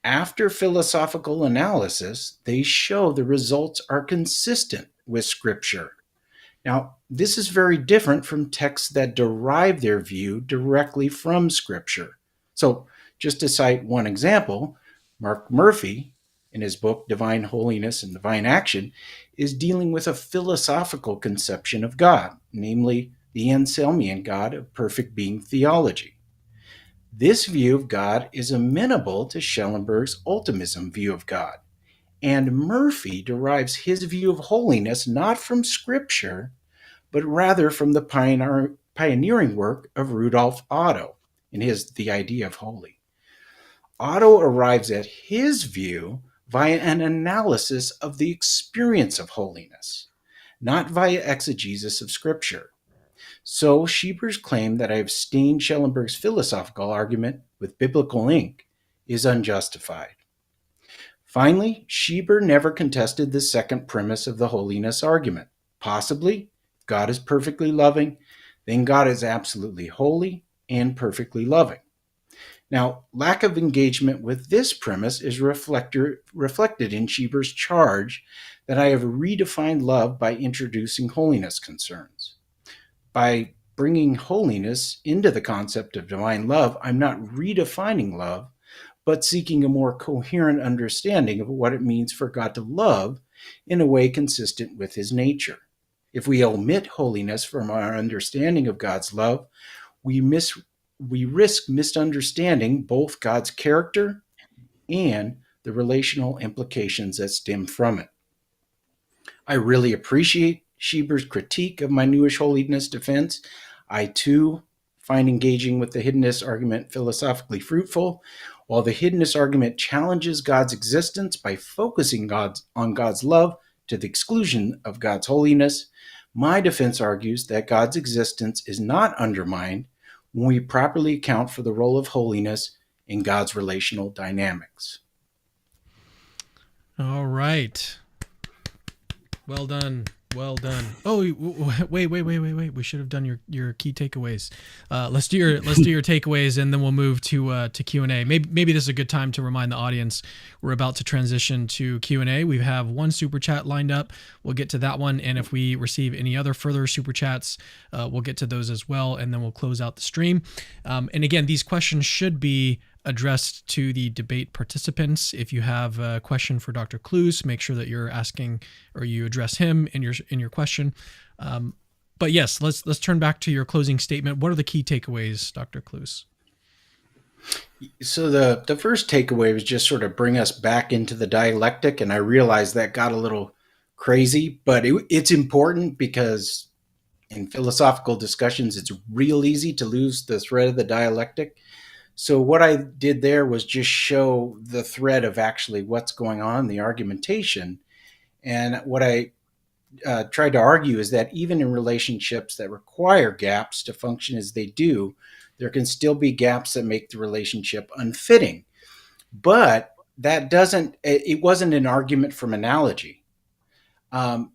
After philosophical analysis, they show the results are consistent with Scripture. Now, this is very different from texts that derive their view directly from Scripture. So, just to cite one example, Mark Murphy, in his book Divine Holiness and Divine Action, is dealing with a philosophical conception of God, namely the Anselmian God of perfect being theology. This view of God is amenable to Schellenberg's ultimism view of God, and Murphy derives his view of holiness not from Scripture, but rather from the pioneering work of Rudolf Otto in his The Idea of Holy. Otto arrives at his view via an analysis of the experience of holiness, not via exegesis of Scripture. So Schieber's claim that I have stained Schellenberg's philosophical argument with biblical ink is unjustified. Finally, Schieber never contested the second premise of the holiness argument. Possibly, if God is perfectly loving, then God is absolutely holy and perfectly loving. Now, lack of engagement with this premise is reflected in Schieber's charge that I have redefined love by introducing holiness concerns. By bringing holiness into the concept of divine love, I'm not redefining love, but seeking a more coherent understanding of what it means for God to love in a way consistent with his nature. If we omit holiness from our understanding of God's love, we risk misunderstanding both God's character and the relational implications that stem from it. I really appreciate Schieber's critique of my newish holiness defense. I, too, find engaging with the Hiddenness argument philosophically fruitful. While the Hiddenness argument challenges God's existence by focusing on God's love to the exclusion of God's holiness, my defense argues that God's existence is not undermined when we properly account for the role of holiness in God's relational dynamics. All right. Well done. Well done. Oh, wait. We should have done your key takeaways. Let's do your takeaways, and then we'll move to Q&A. Maybe this is a good time to remind the audience we're about to transition to Q&A. We have one super chat lined up. We'll get to that one, and if we receive any other further super chats, we'll get to those as well, and then we'll close out the stream. And again, these questions should be addressed to the debate participants. If you have a question for Dr. Cloos, make sure that you're asking or you address him in your question. But yes, let's turn back to your closing statement. What are the key takeaways, Dr. Cloos? So the first takeaway was just sort of bring us back into the dialectic, and I realized that got a little crazy, but it's important because in philosophical discussions, it's real easy to lose the thread of the dialectic. So what I did there was just show the thread of actually what's going on in the argumentation. And what I tried to argue is that even in relationships that require gaps to function as they do, there can still be gaps that make the relationship unfitting. But that doesn't, it wasn't an argument from analogy. Um,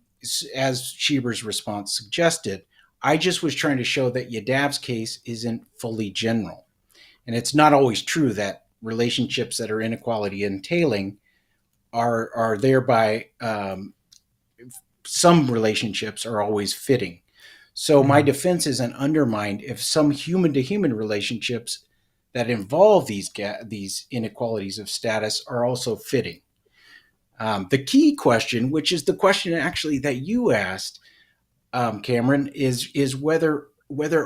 as Schieber's response suggested, I just was trying to show that Yadav's case isn't fully general. And it's not always true that relationships that are inequality entailing are thereby some relationships are always fitting. So my defense isn't undermined if some human to human relationships that involve these inequalities of status are also fitting. The key question, which is the question actually that you asked, Cameron, is whether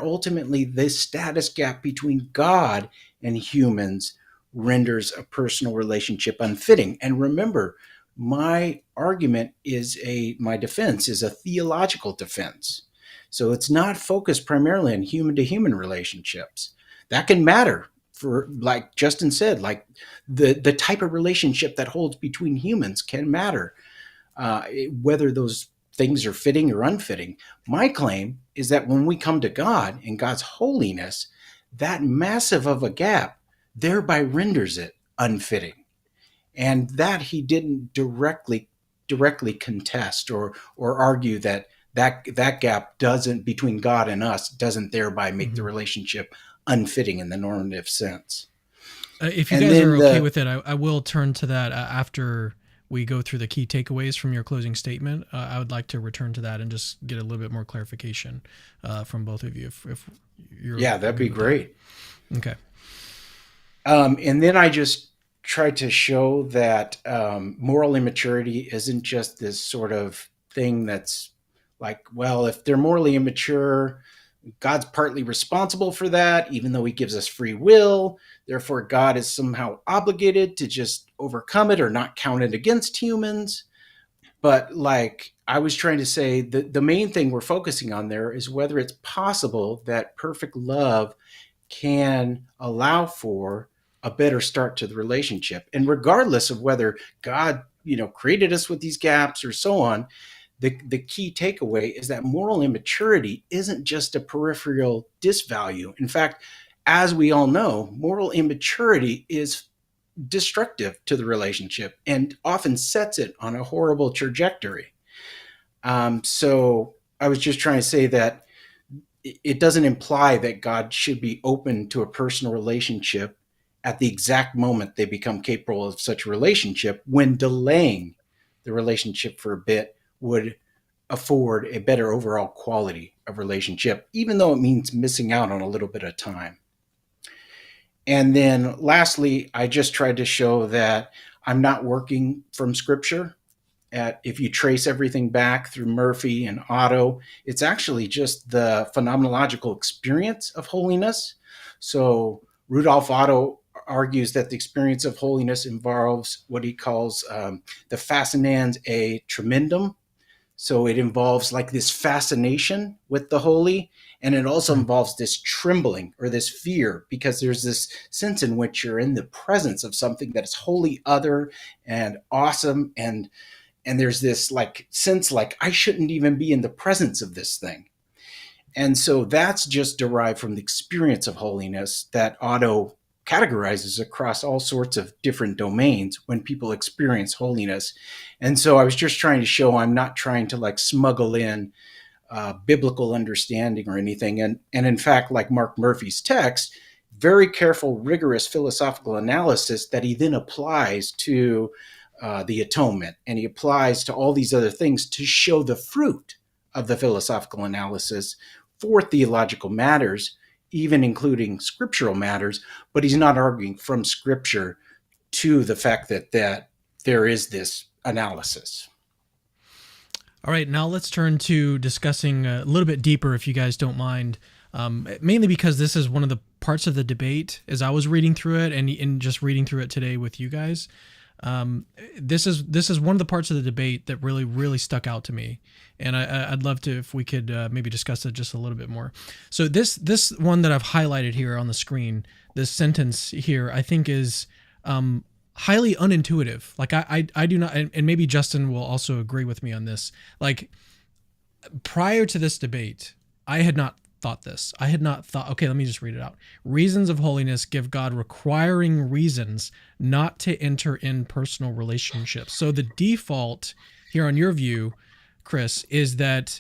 ultimately this status gap between God and humans renders a personal relationship unfitting. And remember, my defense is a theological defense. So it's not focused primarily on human to human relationships. That can matter for, like Justin said, like the type of relationship that holds between humans can matter, whether those things are fitting or unfitting. My claim is that when we come to God and God's holiness, that massive of a gap thereby renders it unfitting. And that he didn't directly contest or argue that gap doesn't between God and us doesn't thereby make the relationship unfitting in the normative sense. If you guys are okay with it, I will turn to that after we go through the key takeaways from your closing statement. I would like to return to that and just get a little bit more clarification from both of you. If you're that'd be great. That. Okay. And then I just tried to show that moral immaturity isn't just this sort of thing that's like, well, if they're morally immature, God's partly responsible for that, even though he gives us free will. Therefore, God is somehow obligated to just overcome it or not count it against humans. But like I was trying to say, the main thing we're focusing on there is whether it's possible that perfect love can allow for a better start to the relationship. And regardless of whether God, created us with these gaps or so on, the key takeaway is that moral immaturity isn't just a peripheral disvalue. In fact, as we all know, moral immaturity is destructive to the relationship and often sets it on a horrible trajectory. So I was just trying to say that it doesn't imply that God should be open to a personal relationship at the exact moment they become capable of such a relationship, when delaying the relationship for a bit would afford a better overall quality of relationship, even though it means missing out on a little bit of time. And then lastly, I just tried to show that I'm not working from scripture. If you trace everything back through Murphy and Otto, it's actually just the phenomenological experience of holiness. So Rudolf Otto argues that the experience of holiness involves what he calls the fascinans a tremendum. So it involves like this fascination with the holy, and it also involves this trembling or this fear, because there's this sense in which you're in the presence of something that is wholly other and awesome, and there's this like sense like I shouldn't even be in the presence of this thing. And so that's just derived from the experience of holiness that Otto categorizes across all sorts of different domains when people experience holiness. And so I was just trying to show I'm not trying to like smuggle in biblical understanding or anything. And in fact, like Mark Murphy's text, very careful, rigorous philosophical analysis that he then applies to the atonement, and he applies to all these other things to show the fruit of the philosophical analysis for theological matters, even including scriptural matters. But he's not arguing from scripture to the fact that there is this analysis. All right, now let's turn to discussing a little bit deeper, if you guys don't mind, mainly because this is one of the parts of the debate as I was reading through it and just reading through it today with you guys. This is one of the parts of the debate that really stuck out to me, and I'd love to, if we could maybe discuss it just a little bit more. So this one that I've highlighted here on the screen, this sentence here, I think is highly unintuitive. Like I do not, and maybe Justin will also agree with me on this. Like prior to this debate, I had not thought this. I had not thought, okay, let me just read it out. Reasons of holiness give God requiring reasons not to enter in personal relationships. So the default here on your view, Chris, is that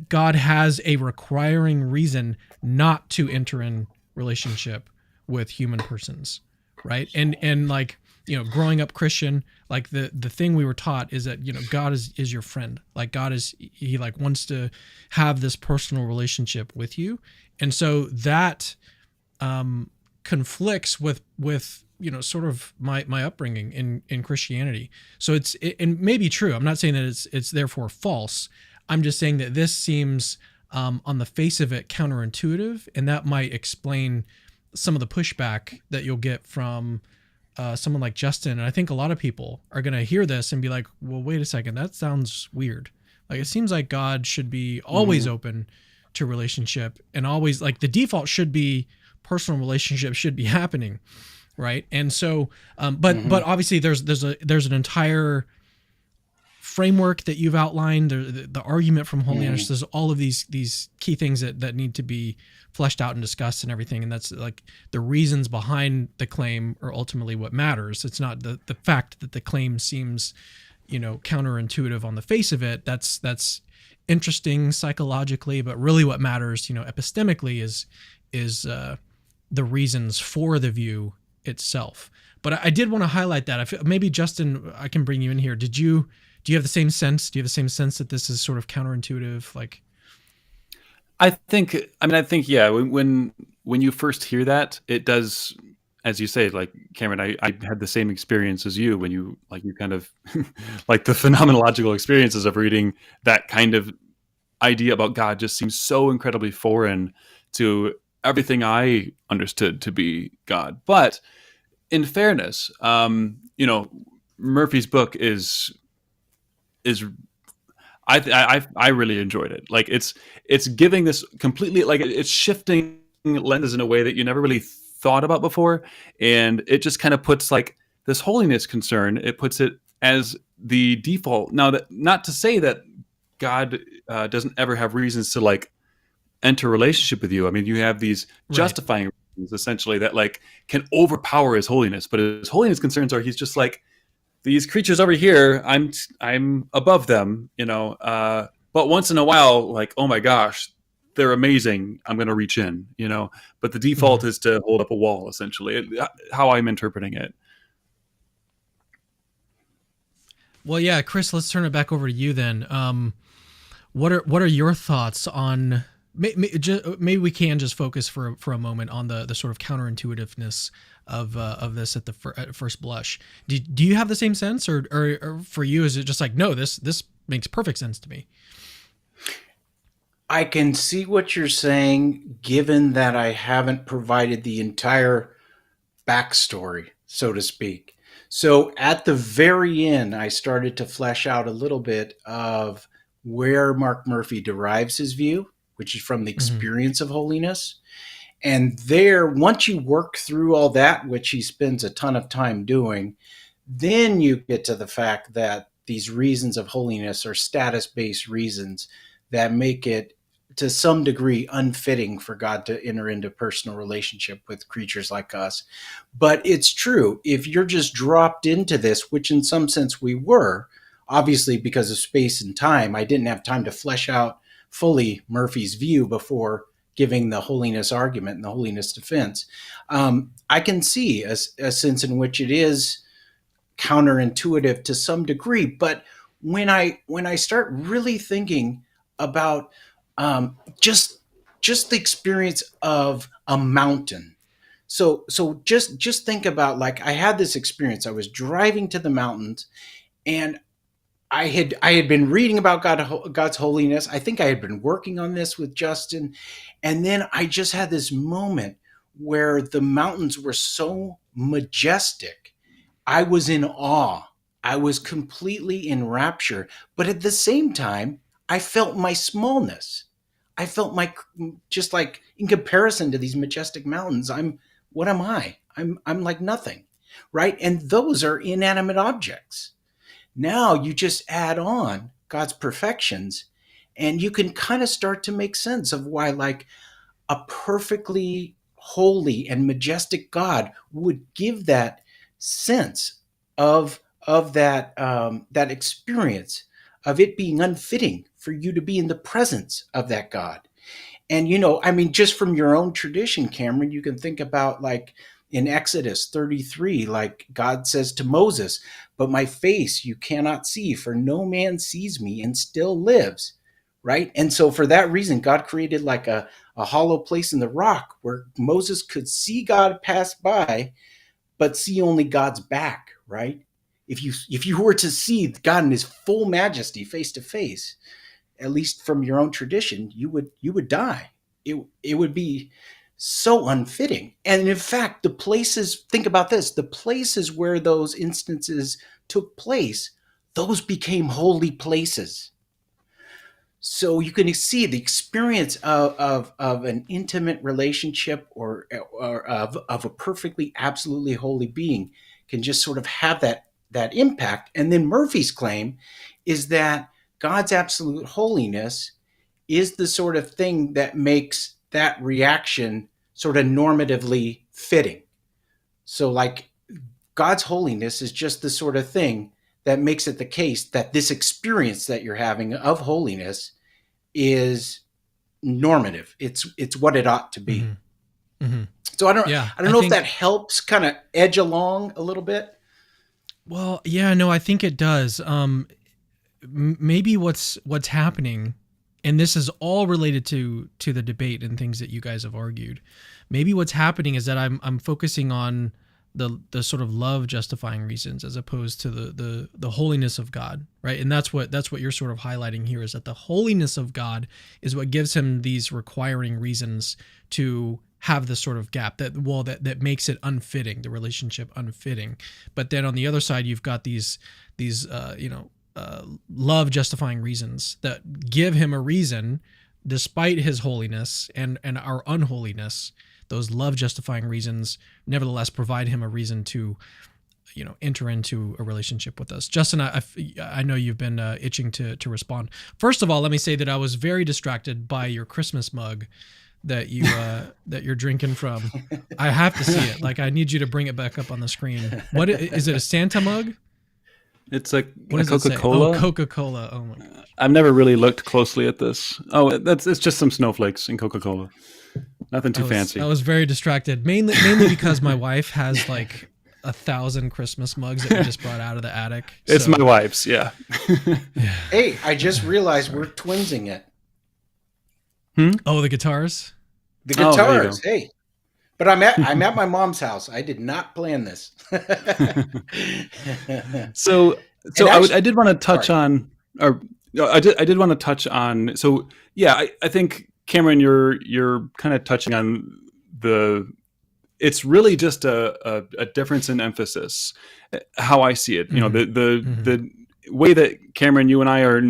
God has a requiring reason not to enter in relationship with human persons, right? And like, you know, growing up Christian, like the thing we were taught is that, you know, God is your friend. Like God is, he like wants to have this personal relationship with you. And so that conflicts with, you know, sort of my upbringing in Christianity. So it may be true. I'm not saying that it's therefore false. I'm just saying that this seems on the face of it counterintuitive, and that might explain some of the pushback that you'll get from someone like Justin. And I think a lot of people are going to hear this and be like, well, wait a second, that sounds weird. Like, it seems like God should be always open to relationship, and always, like, the default should be personal relationships should be happening. Right. And so, but obviously there's an entire framework that you've outlined, the argument from holiness. There's all of these key things that need to be fleshed out and discussed and everything. And that's like the reasons behind the claim are ultimately what matters. It's not the fact that the claim seems, you know, counterintuitive on the face of it. That's interesting psychologically, but really what matters, you know, epistemically is the reasons for the view itself. But I did want to highlight that. I feel, maybe Justin, I can bring you in here. Do you have the same sense? Do you have the same sense that this is sort of counterintuitive? Like, I think, yeah, when you first hear that, it does, as you say, like Cameron, I had the same experience as you when you kind of like the phenomenological experiences of reading that kind of idea about God just seems so incredibly foreign to everything I understood to be God. But in fairness, you know, Murphy's book is I really enjoyed it. Like it's giving this completely, like it's shifting lenses in a way that you never really thought about before, and it just kind of puts like this holiness concern. It puts it as the default. Now, that not to say that God doesn't ever have reasons to like enter a relationship with you. I mean, you have these justifying reasons essentially that like can overpower his holiness, but his holiness concerns are he's just like, these creatures over here, I'm above them, you know, but once in a while, like, oh my gosh, they're amazing, I'm going to reach in, you know, but the default is to hold up a wall, essentially, how I'm interpreting it. well, yeah, Chris, let's turn it back over to you then. What are your thoughts on, maybe we can just focus for a moment on the sort of counterintuitiveness of this at first blush. Do you have the same sense, or for you is it just like, no, this makes perfect sense to me? I can see what you're saying, given that I haven't provided the entire backstory, so to speak. So at the very end, I started to flesh out a little bit of where Mark Murphy derives his view, which is from the experience of holiness. And there, once you work through all that, which he spends a ton of time doing, then you get to the fact that these reasons of holiness are status-based reasons that make it, to some degree, unfitting for God to enter into personal relationship with creatures like us. But it's true, if you're just dropped into this, which in some sense we were, obviously because of space and time, I didn't have time to flesh out fully Murphy's view before giving the holiness argument and the holiness defense. I can see a sense in which it is counterintuitive to some degree, but when I start really thinking about just the experience of a mountain. So just think about, like, I had this experience. I was driving to the mountains, and I had been reading about God's holiness. I think I had been working on this with Justin, and then I just had this moment where the mountains were so majestic. I was in awe. I was completely in rapture. But at the same time, I felt my smallness. I felt just like in comparison to these majestic mountains, what am I? I'm like nothing, right? And those are inanimate objects. Now you just add on God's perfections, and you can kind of start to make sense of why, like, a perfectly holy and majestic God would give that sense of that experience of it being unfitting for you to be in the presence of that God. And, I mean, just from your own tradition, Cameron, you can think about, like, in Exodus 33, like God says to Moses, "But my face you cannot see, for no man sees me and still lives." Right? And so for that reason, God created like a hollow place in the rock where Moses could see God pass by, but see only God's back, right? If you were to see God in his full majesty face to face, at least from your own tradition, you would die. It would be so unfitting. And in fact, think about this, the places where those instances took place, those became holy places. So you can see the experience of an intimate relationship or of a perfectly, absolutely holy being can just sort of have that impact. And then Murphy's claim is that God's absolute holiness is the sort of thing that makes that reaction sort of normatively fitting. So, like, God's holiness is just the sort of thing that makes it the case that this experience that you're having of holiness is normative. It's what it ought to be. Mm-hmm. Mm-hmm. So I don't know if think that helps kind of edge along a little bit. Well, yeah, no, I think it does. Maybe what's happening, and this is all related to the debate and things that you guys have argued. Maybe what's happening is that I'm focusing on the sort of love justifying reasons as opposed to the holiness of God, right? And that's what you're sort of highlighting here, is that the holiness of God is what gives him these requiring reasons to have this sort of gap that makes it unfitting, the relationship unfitting. But then on the other side, you've got these love justifying reasons that give him a reason, despite his holiness and our unholiness. Those love justifying reasons nevertheless provide him a reason to, enter into a relationship with us. Justin, I know you've been itching to respond. First of all, let me say that I was very distracted by your Christmas mug that you're drinking from. I have to see it. Like, I need you to bring it back up on the screen. What is it? A Santa mug? It's like what a Coca-Cola. Oh, Coca-Cola. Oh my gosh. I've never really looked closely at this. Oh, it's just some snowflakes in Coca-Cola. Nothing too fancy. I was very distracted, mainly because my wife has like 1,000 Christmas mugs that we just brought out of the attic. It's my wife's, yeah. Hey, I just realized we're twinsing it. Oh, the guitars? The guitars, hey. But I'm at my mom's house. I did not plan this. So I did want to touch on, or I did want to touch on. So yeah, I think Cameron, you're kind of touching on it's really just a difference in emphasis, how I see it. Mm-hmm. The way that Cameron, you and I are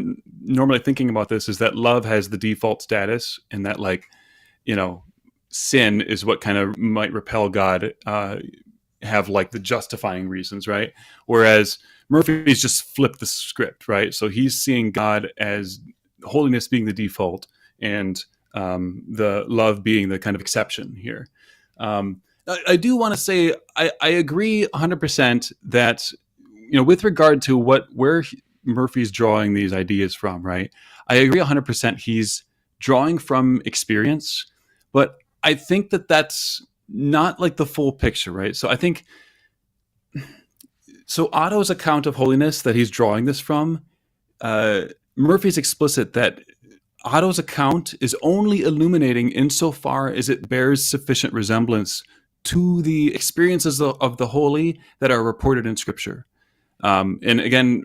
normally thinking about this is that love has the default status, and that, like, sin is what kind of might repel God, have like the justifying reasons, right? Whereas Murphy's just flipped the script, right? So he's seeing God as holiness being the default, and the love being the kind of exception here. I do want to say I agree 100% that, with regard to where Murphy's drawing these ideas from, right? I agree 100%. He's drawing from experience, but I think that that's not like the full picture, right? So I think, Otto's account of holiness that he's drawing this from, Murphy's explicit that Otto's account is only illuminating insofar as it bears sufficient resemblance to the experiences of the holy that are reported in Scripture. And again,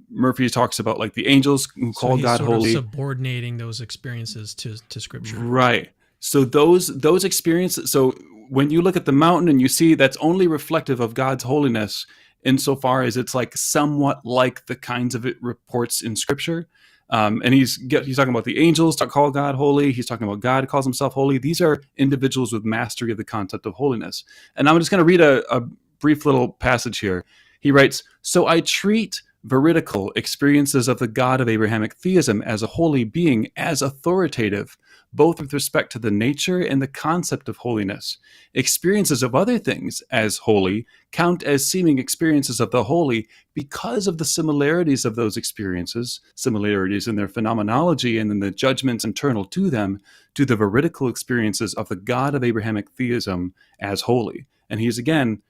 Murphy talks about like the angels who call God holy, subordinating those experiences to Scripture. right? So those experiences. So when you look at the mountain and you see that's only reflective of God's holiness, insofar as it's like somewhat like the kinds of it reports in Scripture. And he's talking about the angels to call God holy. He's talking about God calls himself holy. These are individuals with mastery of the concept of holiness. And I'm just going to read a brief little passage here. He writes, "So I treat veridical experiences of the God of Abrahamic theism as a holy being as authoritative, both with respect to the nature and the concept of holiness. Experiences of other things as holy count as seeming experiences of the holy because of the similarities of those experiences, similarities in their phenomenology and in the judgments internal to them, to the veridical experiences of the God of Abrahamic theism as holy." And he's again,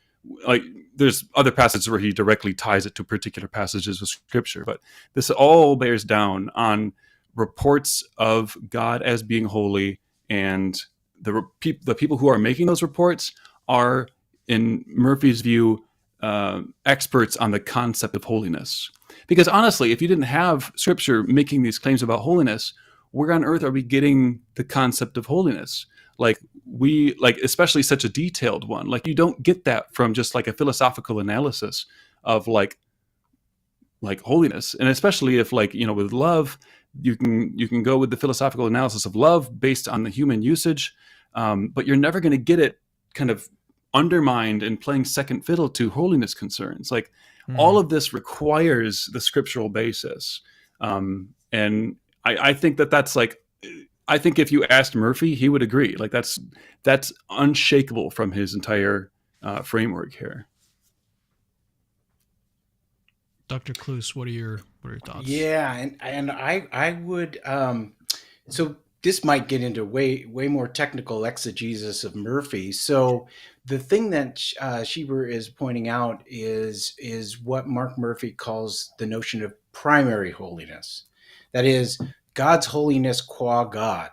like, there's other passages where he directly ties it to particular passages of Scripture, but this all bears down on reports of God as being holy, and the people who are making those reports are, in Murphy's view, experts on the concept of holiness. Because honestly, if you didn't have Scripture making these claims about holiness, where on earth are we getting the concept of holiness? Especially such a detailed one. Like, you don't get that from just like a philosophical analysis of like holiness. And especially if, like, with love, you can go with the philosophical analysis of love based on the human usage, but you're never going to get it kind of undermined and playing second fiddle to holiness concerns. Like, all of this requires the scriptural basis. And I think that's like, I think if you asked Murphy, he would agree. Like, that's unshakable from his entire framework here. Dr. Cloos, what are your thoughts? Yeah, and I would so this might get into way more technical exegesis of Murphy. So the thing that Schieber is pointing out is what Mark Murphy calls the notion of primary holiness. That is, God's holiness qua God,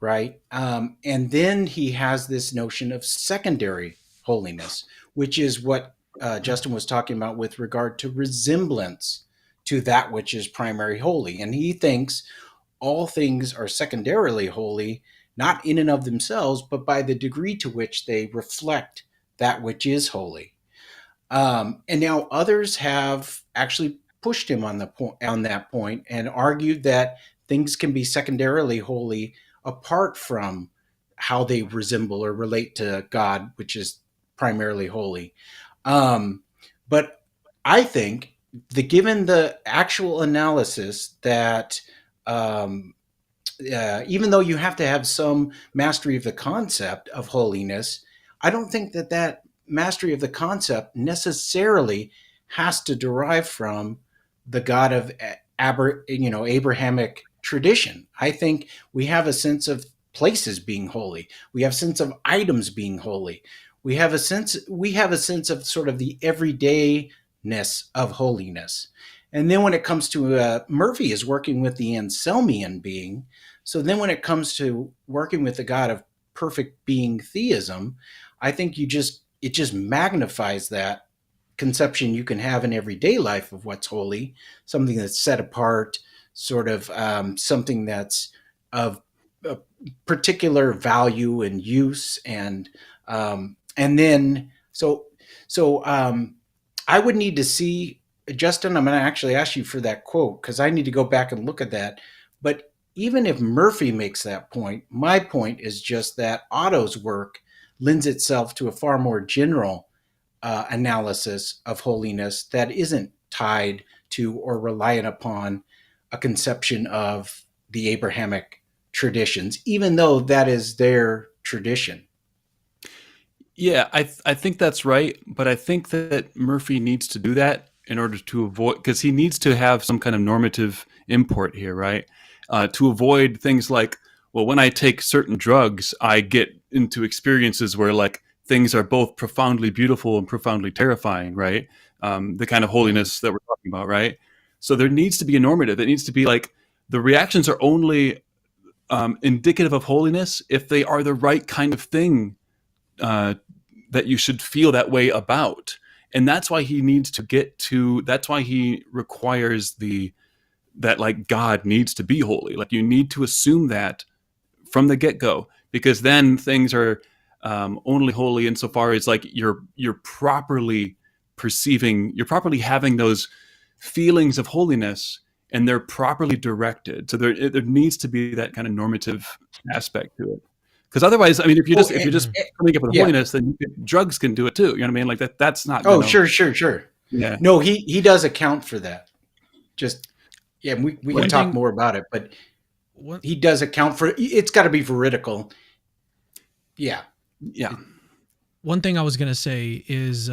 right? And then he has this notion of secondary holiness, which is what Justin was talking about with regard to resemblance to that which is primary holy. And he thinks all things are secondarily holy, not in and of themselves, but by the degree to which they reflect that which is holy. And now others have actually pushed him on that point and argued that things can be secondarily holy apart from how they resemble or relate to God, which is primarily holy. But I think that given the actual analysis that even though you have to have some mastery of the concept of holiness, I don't think that mastery of the concept necessarily has to derive from the God of Abrahamic tradition. I think we have a sense of places being holy. We have a sense of items being holy. We have a sense of sort of the everydayness of holiness. And then when it comes to Murphy is working with the Anselmian being. So then when it comes to working with the God of perfect being theism, I think it just magnifies that conception you can have in everyday life of what's holy, something that's set apart, sort of something that's of a particular value and use, and then I would need to see, Justin, I'm going to actually ask you for that quote because I need to go back and look at that. But even if Murphy makes that point, my point is just that Otto's work lends itself to a far more general analysis of holiness that isn't tied to or reliant upon a conception of the Abrahamic traditions, even though that is their tradition. Yeah, I think that's right, but I think that Murphy needs to do that in order to avoid, because he needs to have some kind of normative import here, right? To avoid things like, well, when I take certain drugs, I get into experiences where like things are both profoundly beautiful and profoundly terrifying, right? The kind of holiness that we're talking about, right? So there needs to be a normative. It needs to be like the reactions are only indicative of holiness if they are the right kind of thing that you should feel that way about. And that's why he needs to that's why he requires that like God needs to be holy. Like, you need to assume that from the get-go, because then things are only holy insofar as like you're properly perceiving, you're properly having those feelings of holiness, and they're properly directed. So there needs to be that kind of normative aspect to it. Because otherwise, I mean, if you're just coming up with holiness, then drugs can do it too. You know what I mean? Like that's not. Oh, sure. Yeah. No, he does account for that. Just we can talk more about it, but he does account for it. It's got to be veridical. Yeah. One thing I was going to say is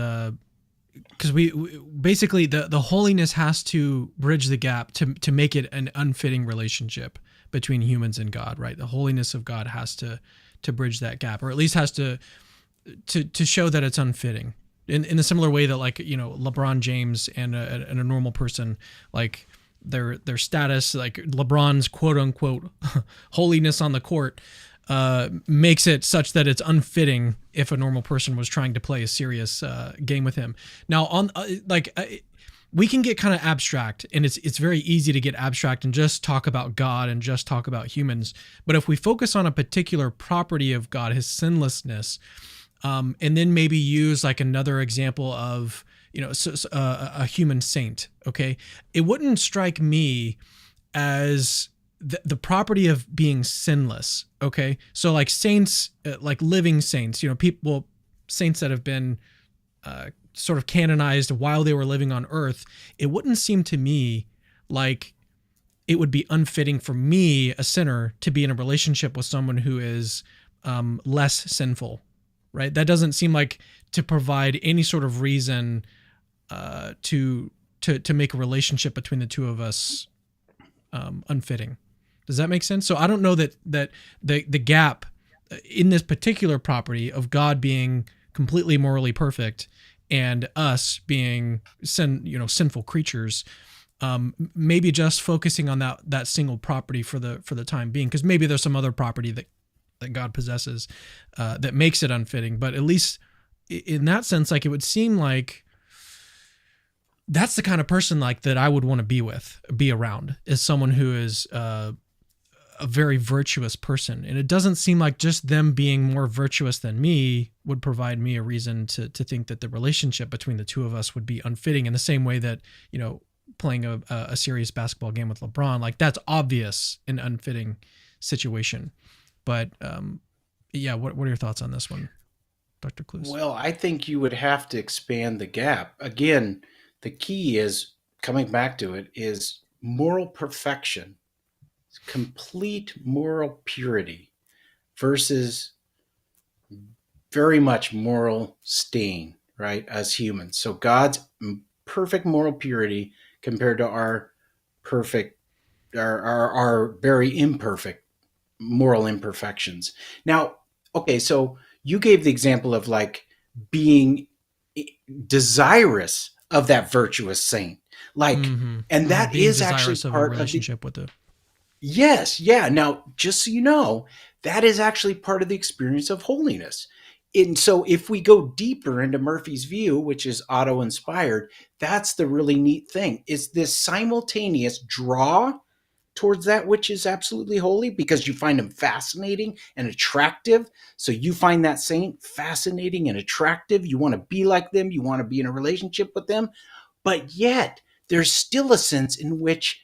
because we basically the holiness has to bridge the gap to make it an unfitting relationship between humans and God, right? The holiness of God has to bridge that gap, or at least has to show that it's unfitting. In a similar way that, like, LeBron James and a normal person, like their status, like LeBron's quote unquote holiness on the court, makes it such that it's unfitting if a normal person was trying to play a serious game with him. Now, we can get kind of abstract, and it's very easy to get abstract and just talk about God and just talk about humans. But if we focus on a particular property of God, his sinlessness, and then maybe use like another example of a human saint, okay, it wouldn't strike me as the property of being sinless. Okay, so like saints, like living saints, saints that have been sort of canonized while they were living on earth, it wouldn't seem to me like it would be unfitting for me, a sinner, to be in a relationship with someone who is less sinful, right? That doesn't seem like to provide any sort of reason to make a relationship between the two of us unfitting. Does that make sense? So I don't know that the gap in this particular property of God being completely morally perfect and us being sinful creatures, maybe just focusing on that single property for the time being, because maybe there's some other property that God possesses that makes it unfitting. But at least in that sense, like, it would seem like that's the kind of person like that I would want to be around, is someone who is a very virtuous person. And it doesn't seem like just them being more virtuous than me would provide me a reason to think that the relationship between the two of us would be unfitting, in the same way that, playing a serious basketball game with LeBron, like, that's obvious an unfitting situation. But what are your thoughts on this one, Dr. Cloos? Well, I think you would have to expand the gap. Again, the key is, coming back to it, is moral perfection, complete moral purity, versus very much moral stain, right, as humans. So God's perfect moral purity compared to our perfect, our very imperfect moral imperfections. Now, okay, so you gave the example of like being desirous of that virtuous saint, like, and that being is actually part of a relationship with the. Yes, yeah. Now, just so you know, that is actually part of the experience of holiness. And so if we go deeper into Murphy's view, which is auto-inspired, that's the really neat thing, is this simultaneous draw towards that which is absolutely holy, because you find them fascinating and attractive. So you find that saint fascinating and attractive. You want to be like them. You want to be in a relationship with them. But yet there's still a sense in which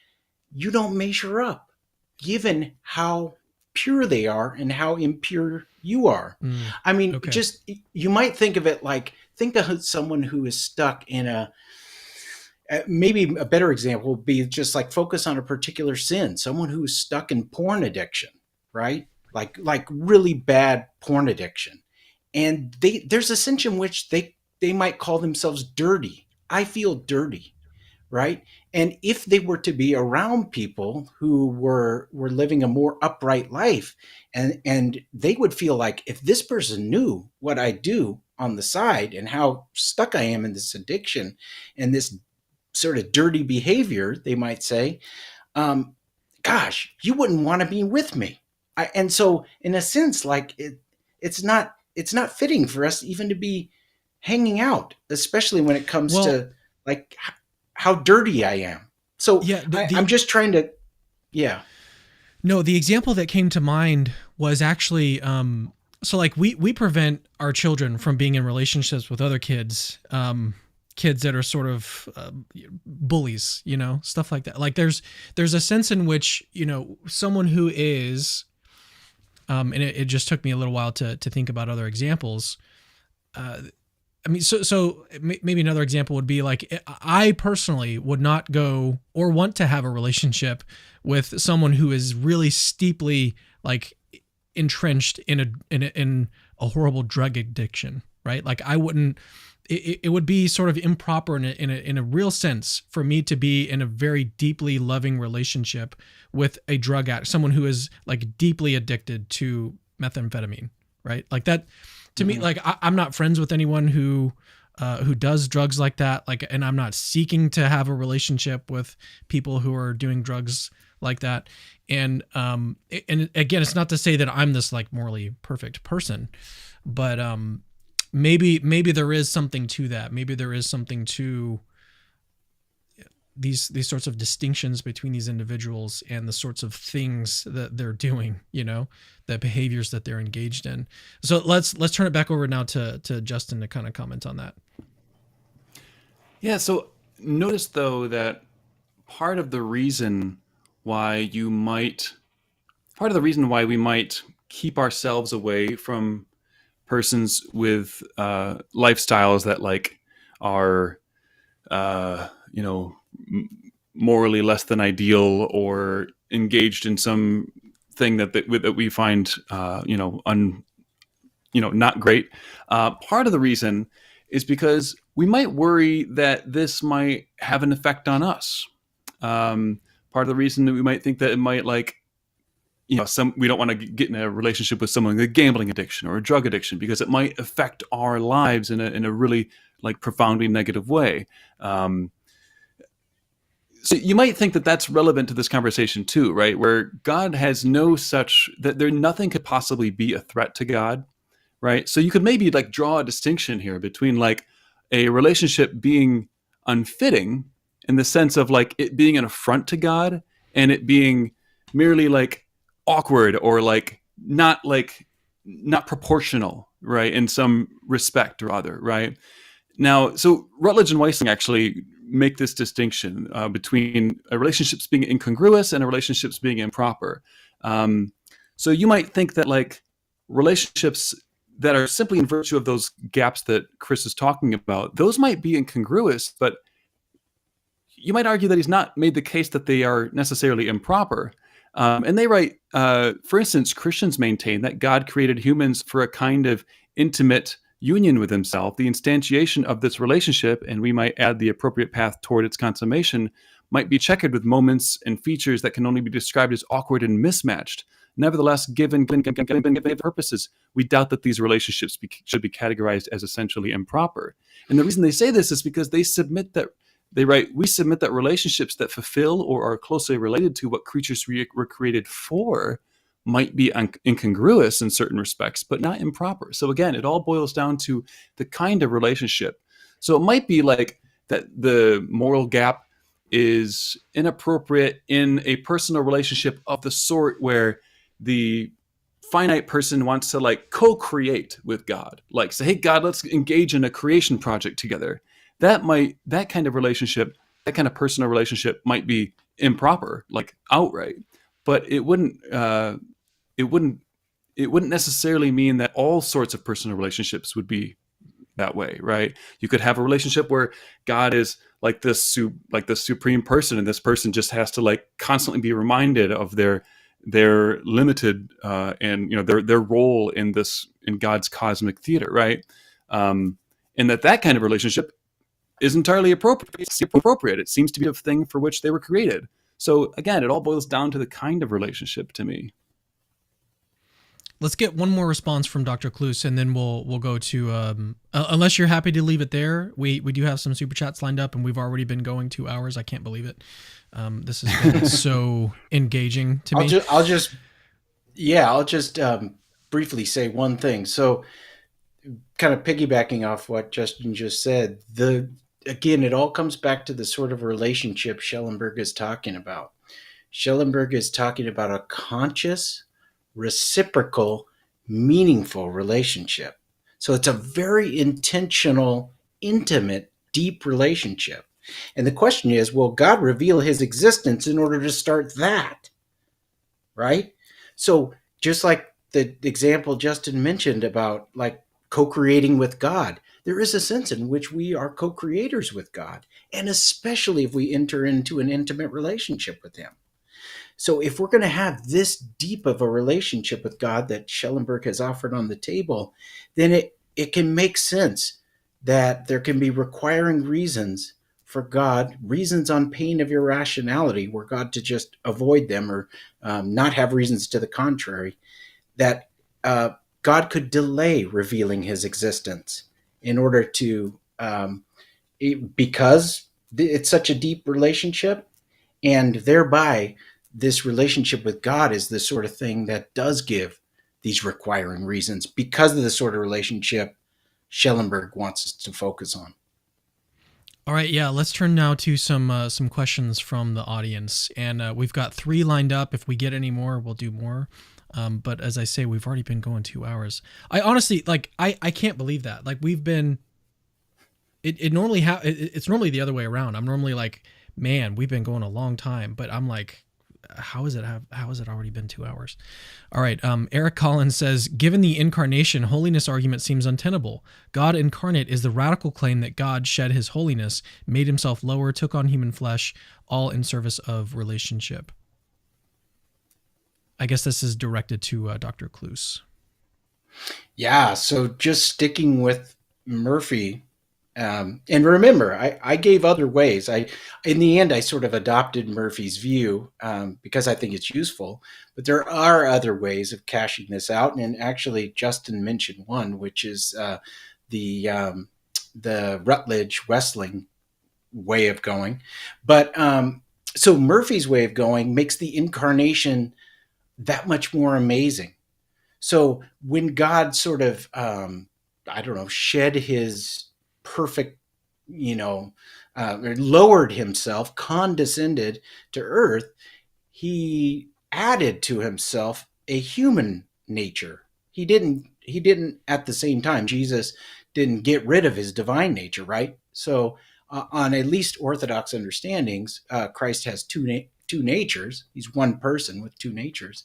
you don't measure up, given how pure they are and how impure you are. I mean, okay. Just, you might think of it like, think of someone who is stuck in maybe a better example would be just like focus on a particular sin, someone who is stuck in porn addiction, right? Like really bad porn addiction. And there's a sense in which they might call themselves dirty. I feel dirty. Right. And if they were to be around people who were living a more upright life, and they would feel like, if this person knew what I do on the side and how stuck I am in this addiction and this sort of dirty behavior, they might say, gosh, you wouldn't want to be with me. And so in a sense, like it's not fitting for us even to be hanging out, especially when it comes to like how dirty I am. So yeah, I'm just trying to, yeah. No, the example that came to mind was actually so like we prevent our children from being in relationships with other kids, kids that are sort of bullies, stuff like that. Like there's a sense in which someone who is and it just took me a little while to think about other examples. I mean, so maybe another example would be like, I personally would not go or want to have a relationship with someone who is really steeply like entrenched in a horrible drug addiction, right? Like I wouldn't. It would be sort of improper in a real sense for me to be in a very deeply loving relationship with a drug addict, someone who is like deeply addicted to methamphetamine, right? Like that. To me, like I'm not friends with anyone who does drugs like that. Like, and I'm not seeking to have a relationship with people who are doing drugs like that. And again, it's not to say that I'm this like morally perfect person, but maybe there is something to that. Maybe there is something to these sorts of distinctions between these individuals and the sorts of things that they're doing, the behaviors that they're engaged in. So let's turn it back over now to Justin to kind of comment on that. Yeah. So notice though that part of the reason why we might keep ourselves away from persons with lifestyles that like are, morally less than ideal or engaged in some thing that we find, not great. Part of the reason is because we might worry that this might have an effect on us. Part of the reason that we might think that it might we don't want to get in a relationship with someone with a gambling addiction or a drug addiction because it might affect our lives in a really like profoundly negative way. So you might think that that's relevant to this conversation too, right? Where God has nothing could possibly be a threat to God, right? So you could maybe like draw a distinction here between like a relationship being unfitting in the sense of like it being an affront to God and it being merely like awkward or like not proportional, right? In some respect or other, right? Now, so Rutledge and Weissing actually make this distinction between relationships being incongruous and relationships being improper. So you might think that like relationships that are simply in virtue of those gaps that Chris is talking about, those might be incongruous, but you might argue that he's not made the case that they are necessarily improper. And they write, for instance, Christians maintain that God created humans for a kind of intimate union with himself. The instantiation of this relationship, and we might add the appropriate path toward its consummation, might be checkered with moments and features that can only be described as awkward and mismatched. Nevertheless, given purposes, we doubt that these relationships should be categorized as essentially improper. And the reason they say this is because we submit that relationships that fulfill or are closely related to what creatures were created for might be incongruous in certain respects, but not improper. So again, it all boils down to the kind of relationship. So it might be like that the moral gap is inappropriate in a personal relationship of the sort where the finite person wants to like co-create with God, like say, hey God, let's engage in a creation project together. That kind of relationship, that kind of personal relationship might be improper, like outright, but it wouldn't necessarily mean that all sorts of personal relationships would be that way, right? You could have a relationship where God is like the supreme person, and this person just has to like constantly be reminded of their limited and their role in God's cosmic theater, right? And that kind of relationship is entirely appropriate. It seems to be a thing for which they were created. So again, it all boils down to the kind of relationship to me. Let's get one more response from Dr. Cloos, and then we'll go to unless you're happy to leave it there. We do have some super chats lined up, and we've already been going 2 hours. I can't believe it. This has been so engaging to me. I'll just briefly say one thing. So, kind of piggybacking off what Justin just said, again, it all comes back to the sort of relationship Schellenberg is talking about. Schellenberg is talking about a conscious, reciprocal, meaningful relationship. So it's a very intentional, intimate, deep relationship. And the question is, will God reveal his existence in order to start that? Right? So just like the example Justin mentioned about like co-creating with God, there is a sense in which we are co-creators with God, and especially if we enter into an intimate relationship with him. So if we're going to have this deep of a relationship with God that Schellenberg has offered on the table, then it can make sense that there can be requiring reasons for God, reasons on pain of irrationality, were God to just avoid them or not have reasons to the contrary, that God could delay revealing his existence in order to, because it's such a deep relationship, and thereby this relationship with God is the sort of thing that does give these requiring reasons because of the sort of relationship Schellenberg wants us to focus on. All right, yeah, let's turn now to some questions from the audience, and we've got 3 lined up. If we get any more, we'll do more. But as I say, we've already been going 2 hours. I honestly I can't believe that. Like we've been, it's normally the other way around. I'm normally like, man, we've been going a long time, but I'm like, how has it already been 2 hours? All right. Eric Collins says, given the incarnation, holiness argument seems untenable. God incarnate is the radical claim that God shed his holiness, made himself lower, took on human flesh, all in service of relationship. I guess this is directed to Dr. Cloos. Yeah. So just sticking with Murphy, and remember, I gave other ways. In the end, I sort of adopted Murphy's view because I think it's useful. But there are other ways of cashing this out, and actually, Justin mentioned one, which is the Rutledge Wessling way of going. But so Murphy's way of going makes the incarnation that much more amazing. So when God sort of, shed his perfect, lowered himself, condescended to earth, he added to himself a human nature. He didn't at the same time, Jesus didn't get rid of his divine nature, right? So on at least Orthodox understandings, Christ has two natures. He's one person with 2 natures,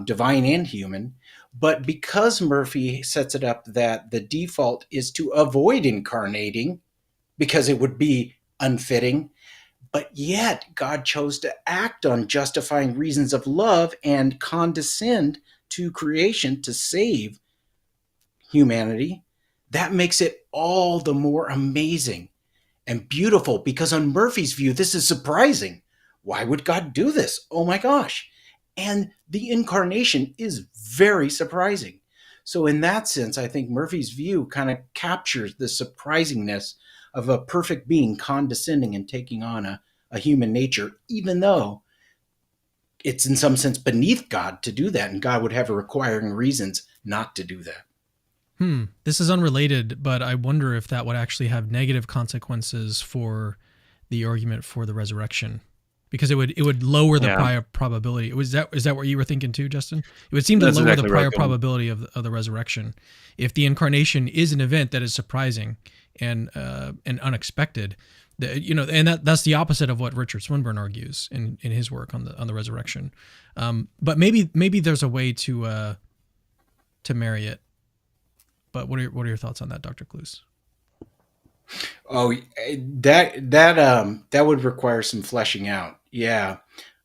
divine and human. But because Murphy sets it up that the default is to avoid incarnating because it would be unfitting, but yet God chose to act on justifying reasons of love and condescend to creation to save humanity, that makes it all the more amazing and beautiful, because on Murphy's view, this is surprising. Why would God do this? Oh my gosh. And the incarnation is very surprising. So in that sense, I think Murphy's view kind of captures the surprisingness of a perfect being condescending and taking on a human nature, even though it's in some sense beneath God to do that, and God would have requiring reasons not to do that. This is unrelated, but I wonder if that would actually have negative consequences for the argument for the resurrection, because it would lower the prior probability. Is that what you were thinking too, Justin? It would seem to lower the prior probability of the resurrection if the incarnation is an event that is surprising and unexpected. And that's the opposite of what Richard Swinburne argues in his work on the resurrection. But maybe there's a way to marry it. But what are your thoughts on that, Dr. Cloos? Oh, that would require some fleshing out. Yeah,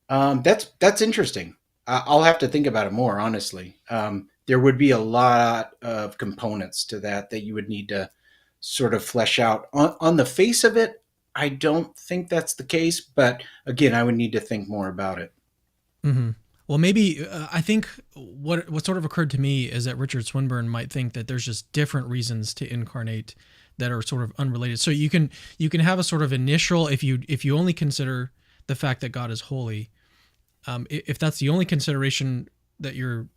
that's interesting. I'll have to think about it more, honestly. There would be a lot of components to that you would need to sort of flesh out. On the face of it, I don't think that's the case, but again, I would need to think more about it. Mm-hmm. Well, maybe I think what sort of occurred to me is that Richard Swinburne might think that there's just different reasons to incarnate that are sort of unrelated. So you can have a sort of initial, if you only consider the fact that God is holy, if that's the only consideration that you're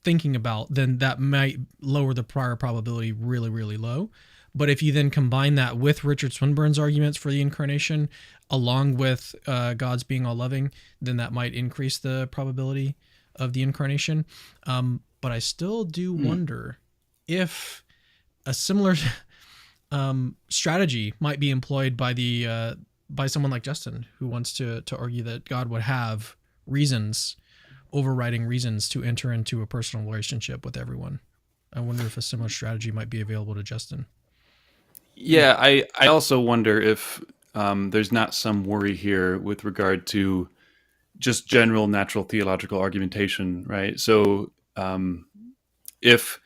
thinking about, then that might lower the prior probability really, really low. But if you then combine that with Richard Swinburne's arguments for the incarnation, along with God's being all loving, then that might increase the probability of the incarnation. But I still do wonder if a similar strategy might be employed by someone like Justin, who wants to argue that God would have reasons, overriding reasons, to enter into a personal relationship with everyone. I wonder if a similar strategy might be available to Justin. Yeah, I also wonder if there's not some worry here with regard to just general natural theological argumentation, right? So if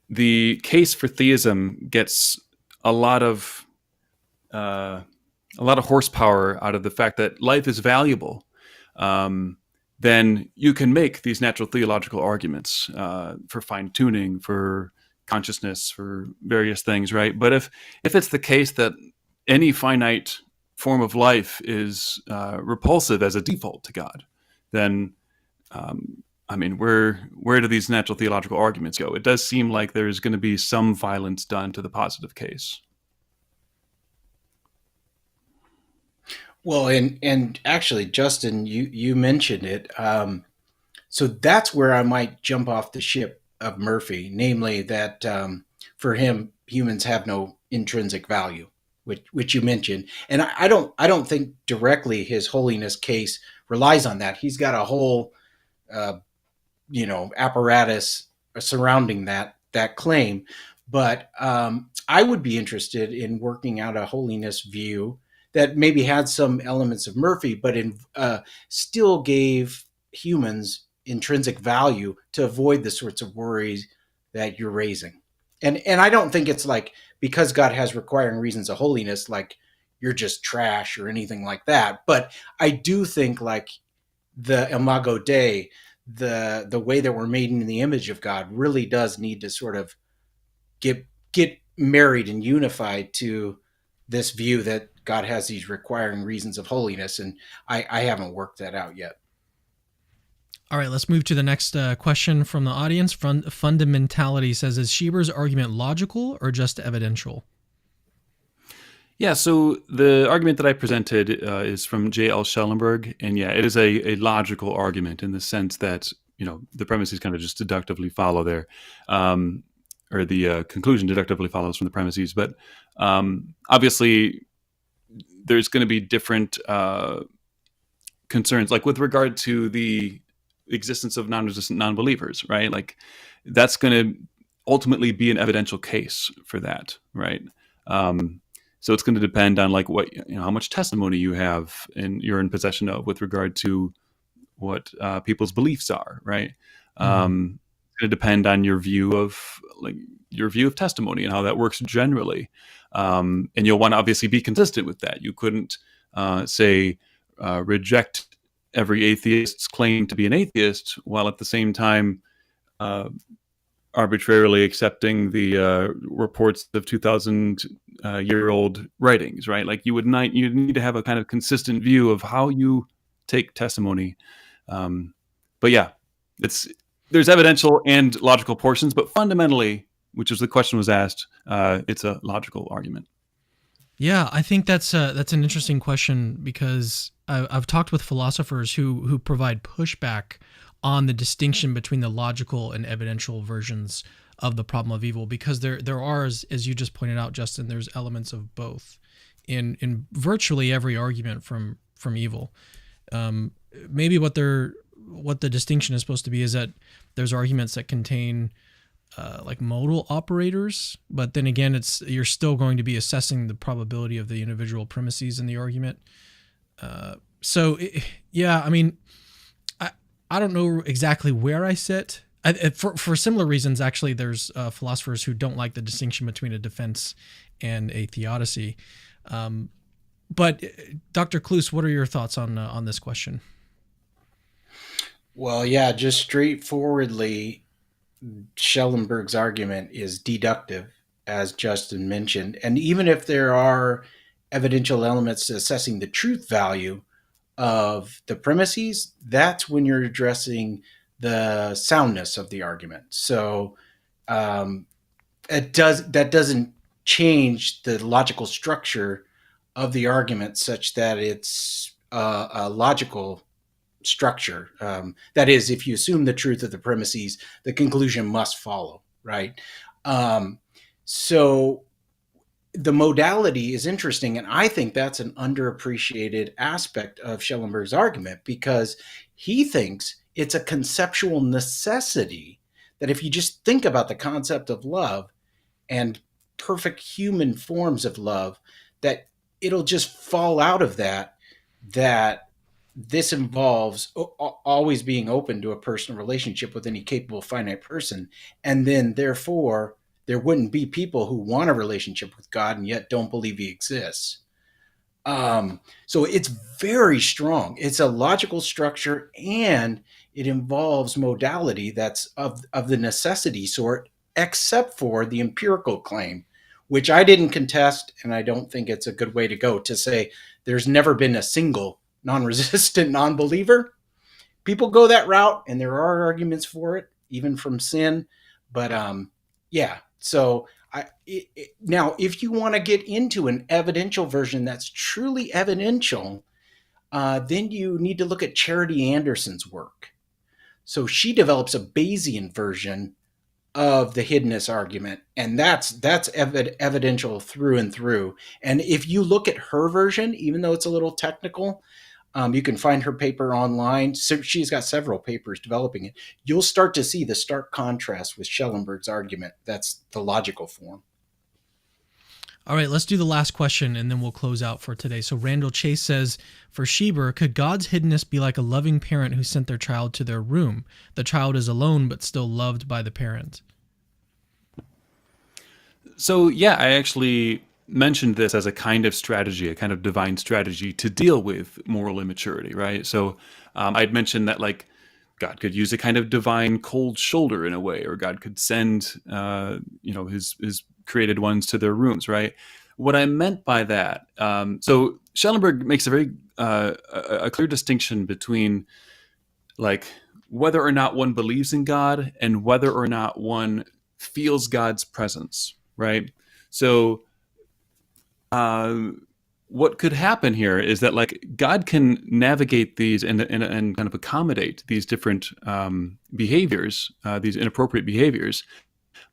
the case for theism gets a lot of horsepower out of the fact that life is valuable, then you can make these natural theological arguments for fine tuning, for consciousness, for various things, right? But if it's the case that any finite form of life is repulsive as a default to God, then where do these natural theological arguments go? It does seem like there's going to be some violence done to the positive case. Well, and actually, Justin, you mentioned it. So that's where I might jump off the ship of Murphy, namely that for him, humans have no intrinsic value, which you mentioned, and I don't think directly his holiness case relies on that. He's got a whole apparatus surrounding that claim, but I would be interested in working out a holiness view that maybe had some elements of Murphy, but still gave humans intrinsic value to avoid the sorts of worries that you're raising. And I don't think it's like, because God has requiring reasons of holiness, like you're just trash or anything like that. But I do think like the Imago Dei, the way that we're made in the image of God, really does need to sort of get married and unified to this view that God has these requiring reasons of holiness. And I haven't worked that out yet. All right, let's move to the next question from the audience. Fundamentality says, is Schieber's argument logical or just evidential? Yeah, so the argument that I presented is from J.L. Schellenberg, and yeah, it is a logical argument in the sense that, the premises kind of just deductively follow there, or the conclusion deductively follows from the premises. But obviously, there's going to be different concerns, like with regard to the existence of non-resistant non-believers, right? Like that's going to ultimately be an evidential case for that, right? So it's going to depend on like what, how much testimony you have and you're in possession of with regard to what people's beliefs are, right? It's going to depend on your view of testimony and how that works generally. And you'll want to obviously be consistent with that. You couldn't reject every atheist's claim to be an atheist while at the same time arbitrarily accepting the reports of 2,000-year-old writings, right? Like you need to have a kind of consistent view of how you take testimony. But yeah, there's evidential and logical portions, but fundamentally, which is the question was asked, it's a logical argument. Yeah, I think that's an interesting question, because I've talked with philosophers who provide pushback on the distinction between the logical and evidential versions of the problem of evil, because there are, as you just pointed out, Justin, there's elements of both in virtually every argument from evil. Maybe what the distinction is supposed to be is that there's arguments that contain like modal operators, but then again, you're still going to be assessing the probability of the individual premises in the argument. I don't know exactly where I sit. For similar reasons, actually, there's philosophers who don't like the distinction between a defense and a theodicy. But Dr. Cloos, what are your thoughts on this question? Well, yeah, just straightforwardly, Schellenberg's argument is deductive, as Justin mentioned. And even if there are evidential elements to assessing the truth value of the premises, that's when you're addressing the soundness of the argument. So, that doesn't change the logical structure of the argument such that it's a logical structure. That is, if you assume the truth of the premises, the conclusion must follow, right? Um, so the modality is interesting, and I think that's an underappreciated aspect of Schellenberg's argument, because he thinks it's a conceptual necessity that if you just think about the concept of love and perfect human forms of love, that it'll just fall out of that this involves always being open to a personal relationship with any capable finite person, and then therefore there wouldn't be people who want a relationship with God and yet don't believe he exists. So it's very strong. It's a logical structure, and it involves modality that's of the necessity sort, except for the empirical claim, which I didn't contest, and I don't think it's a good way to go, to say there's never been a single non-resistant non-believer. People go that route, and there are arguments for it, even from sin. But yeah, so now, if you want to get into an evidential version that's truly evidential, then you need to look at Charity Anderson's work. So she develops a Bayesian version of the hiddenness argument, and that's evidential through and through. And if you look at her version, even though it's a little technical, you can find her paper online. So she's got several papers developing it. You'll start to see the stark contrast with Schellenberg's argument. That's the logical form. All right, let's do the last question and then we'll close out for today. So Randall Chase says, for Schieber, could God's hiddenness be like a loving parent who sent their child to their room? The child is alone but still loved by the parent. So yeah, I actually mentioned this as a kind of strategy, a kind of divine strategy to deal with moral immaturity, right? So I'd mentioned that like God could use a kind of divine cold shoulder in a way, or God could send his created ones to their rooms, right? What I meant by that, so Schellenberg makes a very a clear distinction between like whether or not one believes in God and whether or not one feels God's presence, right? So what could happen here is that like God can navigate these and kind of accommodate these different behaviors, these inappropriate behaviors,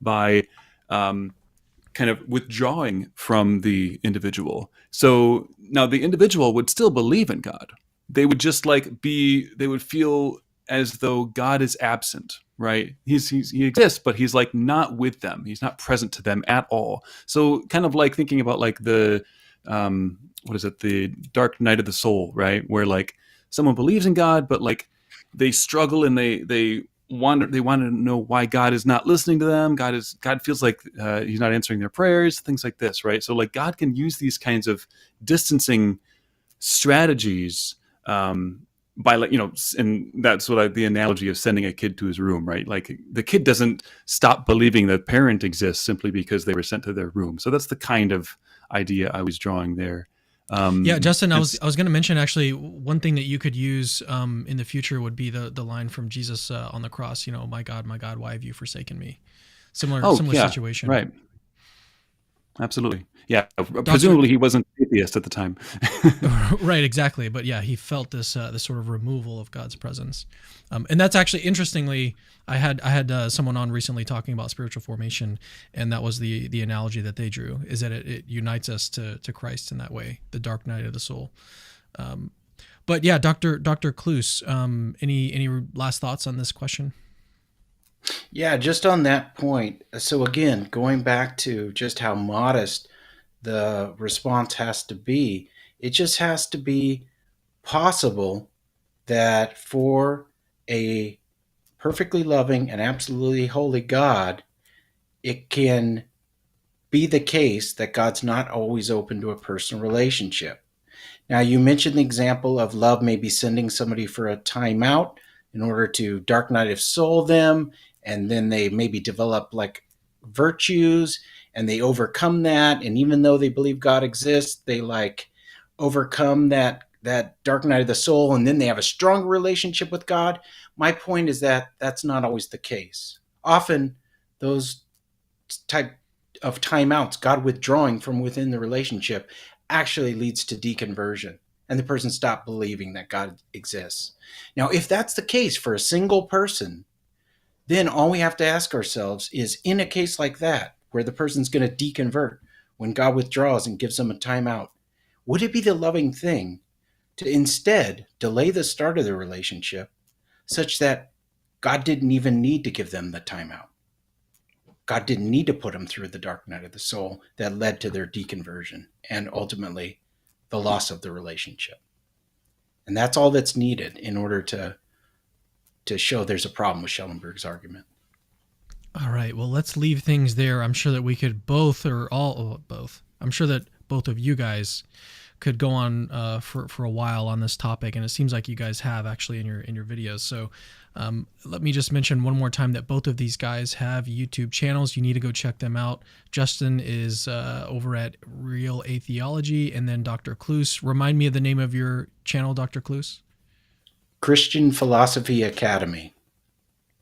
by kind of withdrawing from the individual. So now the individual would still believe in God. They would just like they would feel as though God is absent, right? He exists, but he's like not with them. He's not present to them at all. So kind of like thinking about like the, what is it? The dark night of the soul, right? Where like someone believes in God, but like they struggle and they want to know why God is not listening to them. God feels like he's not answering their prayers, things like this, right? So like God can use these kinds of distancing strategies by like, and that's what the analogy of sending a kid to his room, right? Like the kid doesn't stop believing that parent exists simply because they were sent to their room. So that's the kind of idea I was drawing there. Yeah, Justin, I was going to mention actually one thing that you could use in the future would be the line from Jesus on the cross. My God, why have you forsaken me? Similar situation, right? Absolutely, yeah. Presumably, he wasn't atheist at the time, right? Exactly, but yeah, he felt this sort of removal of God's presence, and that's actually interestingly. I had someone on recently talking about spiritual formation, and that was the analogy that they drew, is that it unites us to Christ in that way, the dark night of the soul. But yeah, Dr. Cloos, any last thoughts on this question? Yeah, just on that point. So again, going back to just how modest the response has to be, it just has to be possible that for a perfectly loving and absolutely holy God, it can be the case that God's not always open to a personal relationship. Now, you mentioned the example of love maybe sending somebody for a timeout in order to dark night of soul them, and then they maybe develop like virtues and they overcome that. And even though they believe God exists, they like overcome that dark night of the soul, and then they have a stronger relationship with God. My point is that that's not always the case. Often those type of timeouts, God withdrawing from within the relationship, actually leads to deconversion, and the person stopped believing that God exists. Now, if that's the case for a single person, then all we have to ask ourselves is, in a case like that, where the person's going to deconvert, when God withdraws and gives them a timeout, would it be the loving thing to instead delay the start of the relationship such that God didn't even need to give them the timeout? God didn't need to put them through the dark night of the soul that led to their deconversion and ultimately the loss of the relationship. And that's all that's needed in order to show there's a problem with Schellenberg's argument. All right. Well, let's leave things there. I'm sure that we could both, or all, both. I'm sure that both of you guys could go on for a while on this topic, and it seems like you guys have actually in your videos. So let me just mention one more time that both of these guys have YouTube channels. You need to go check them out. Justin is over at Real Atheology, and then Dr. Cloos. Remind me of the name of your channel, Dr. Cloos. Christian Philosophy Academy.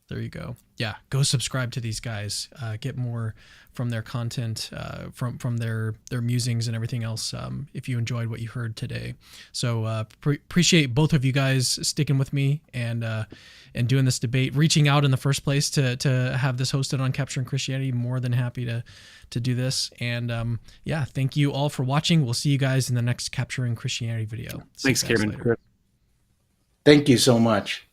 There you go. Yeah, go subscribe to these guys. Get more from their content, from their musings and everything else. If you enjoyed what you heard today, so appreciate both of you guys sticking with me and doing this debate, reaching out in the first place to have this hosted on Capturing Christianity. More than happy to do this. And yeah, thank you all for watching. We'll see you guys in the next Capturing Christianity video. Thanks, Cameron. Thank you so much.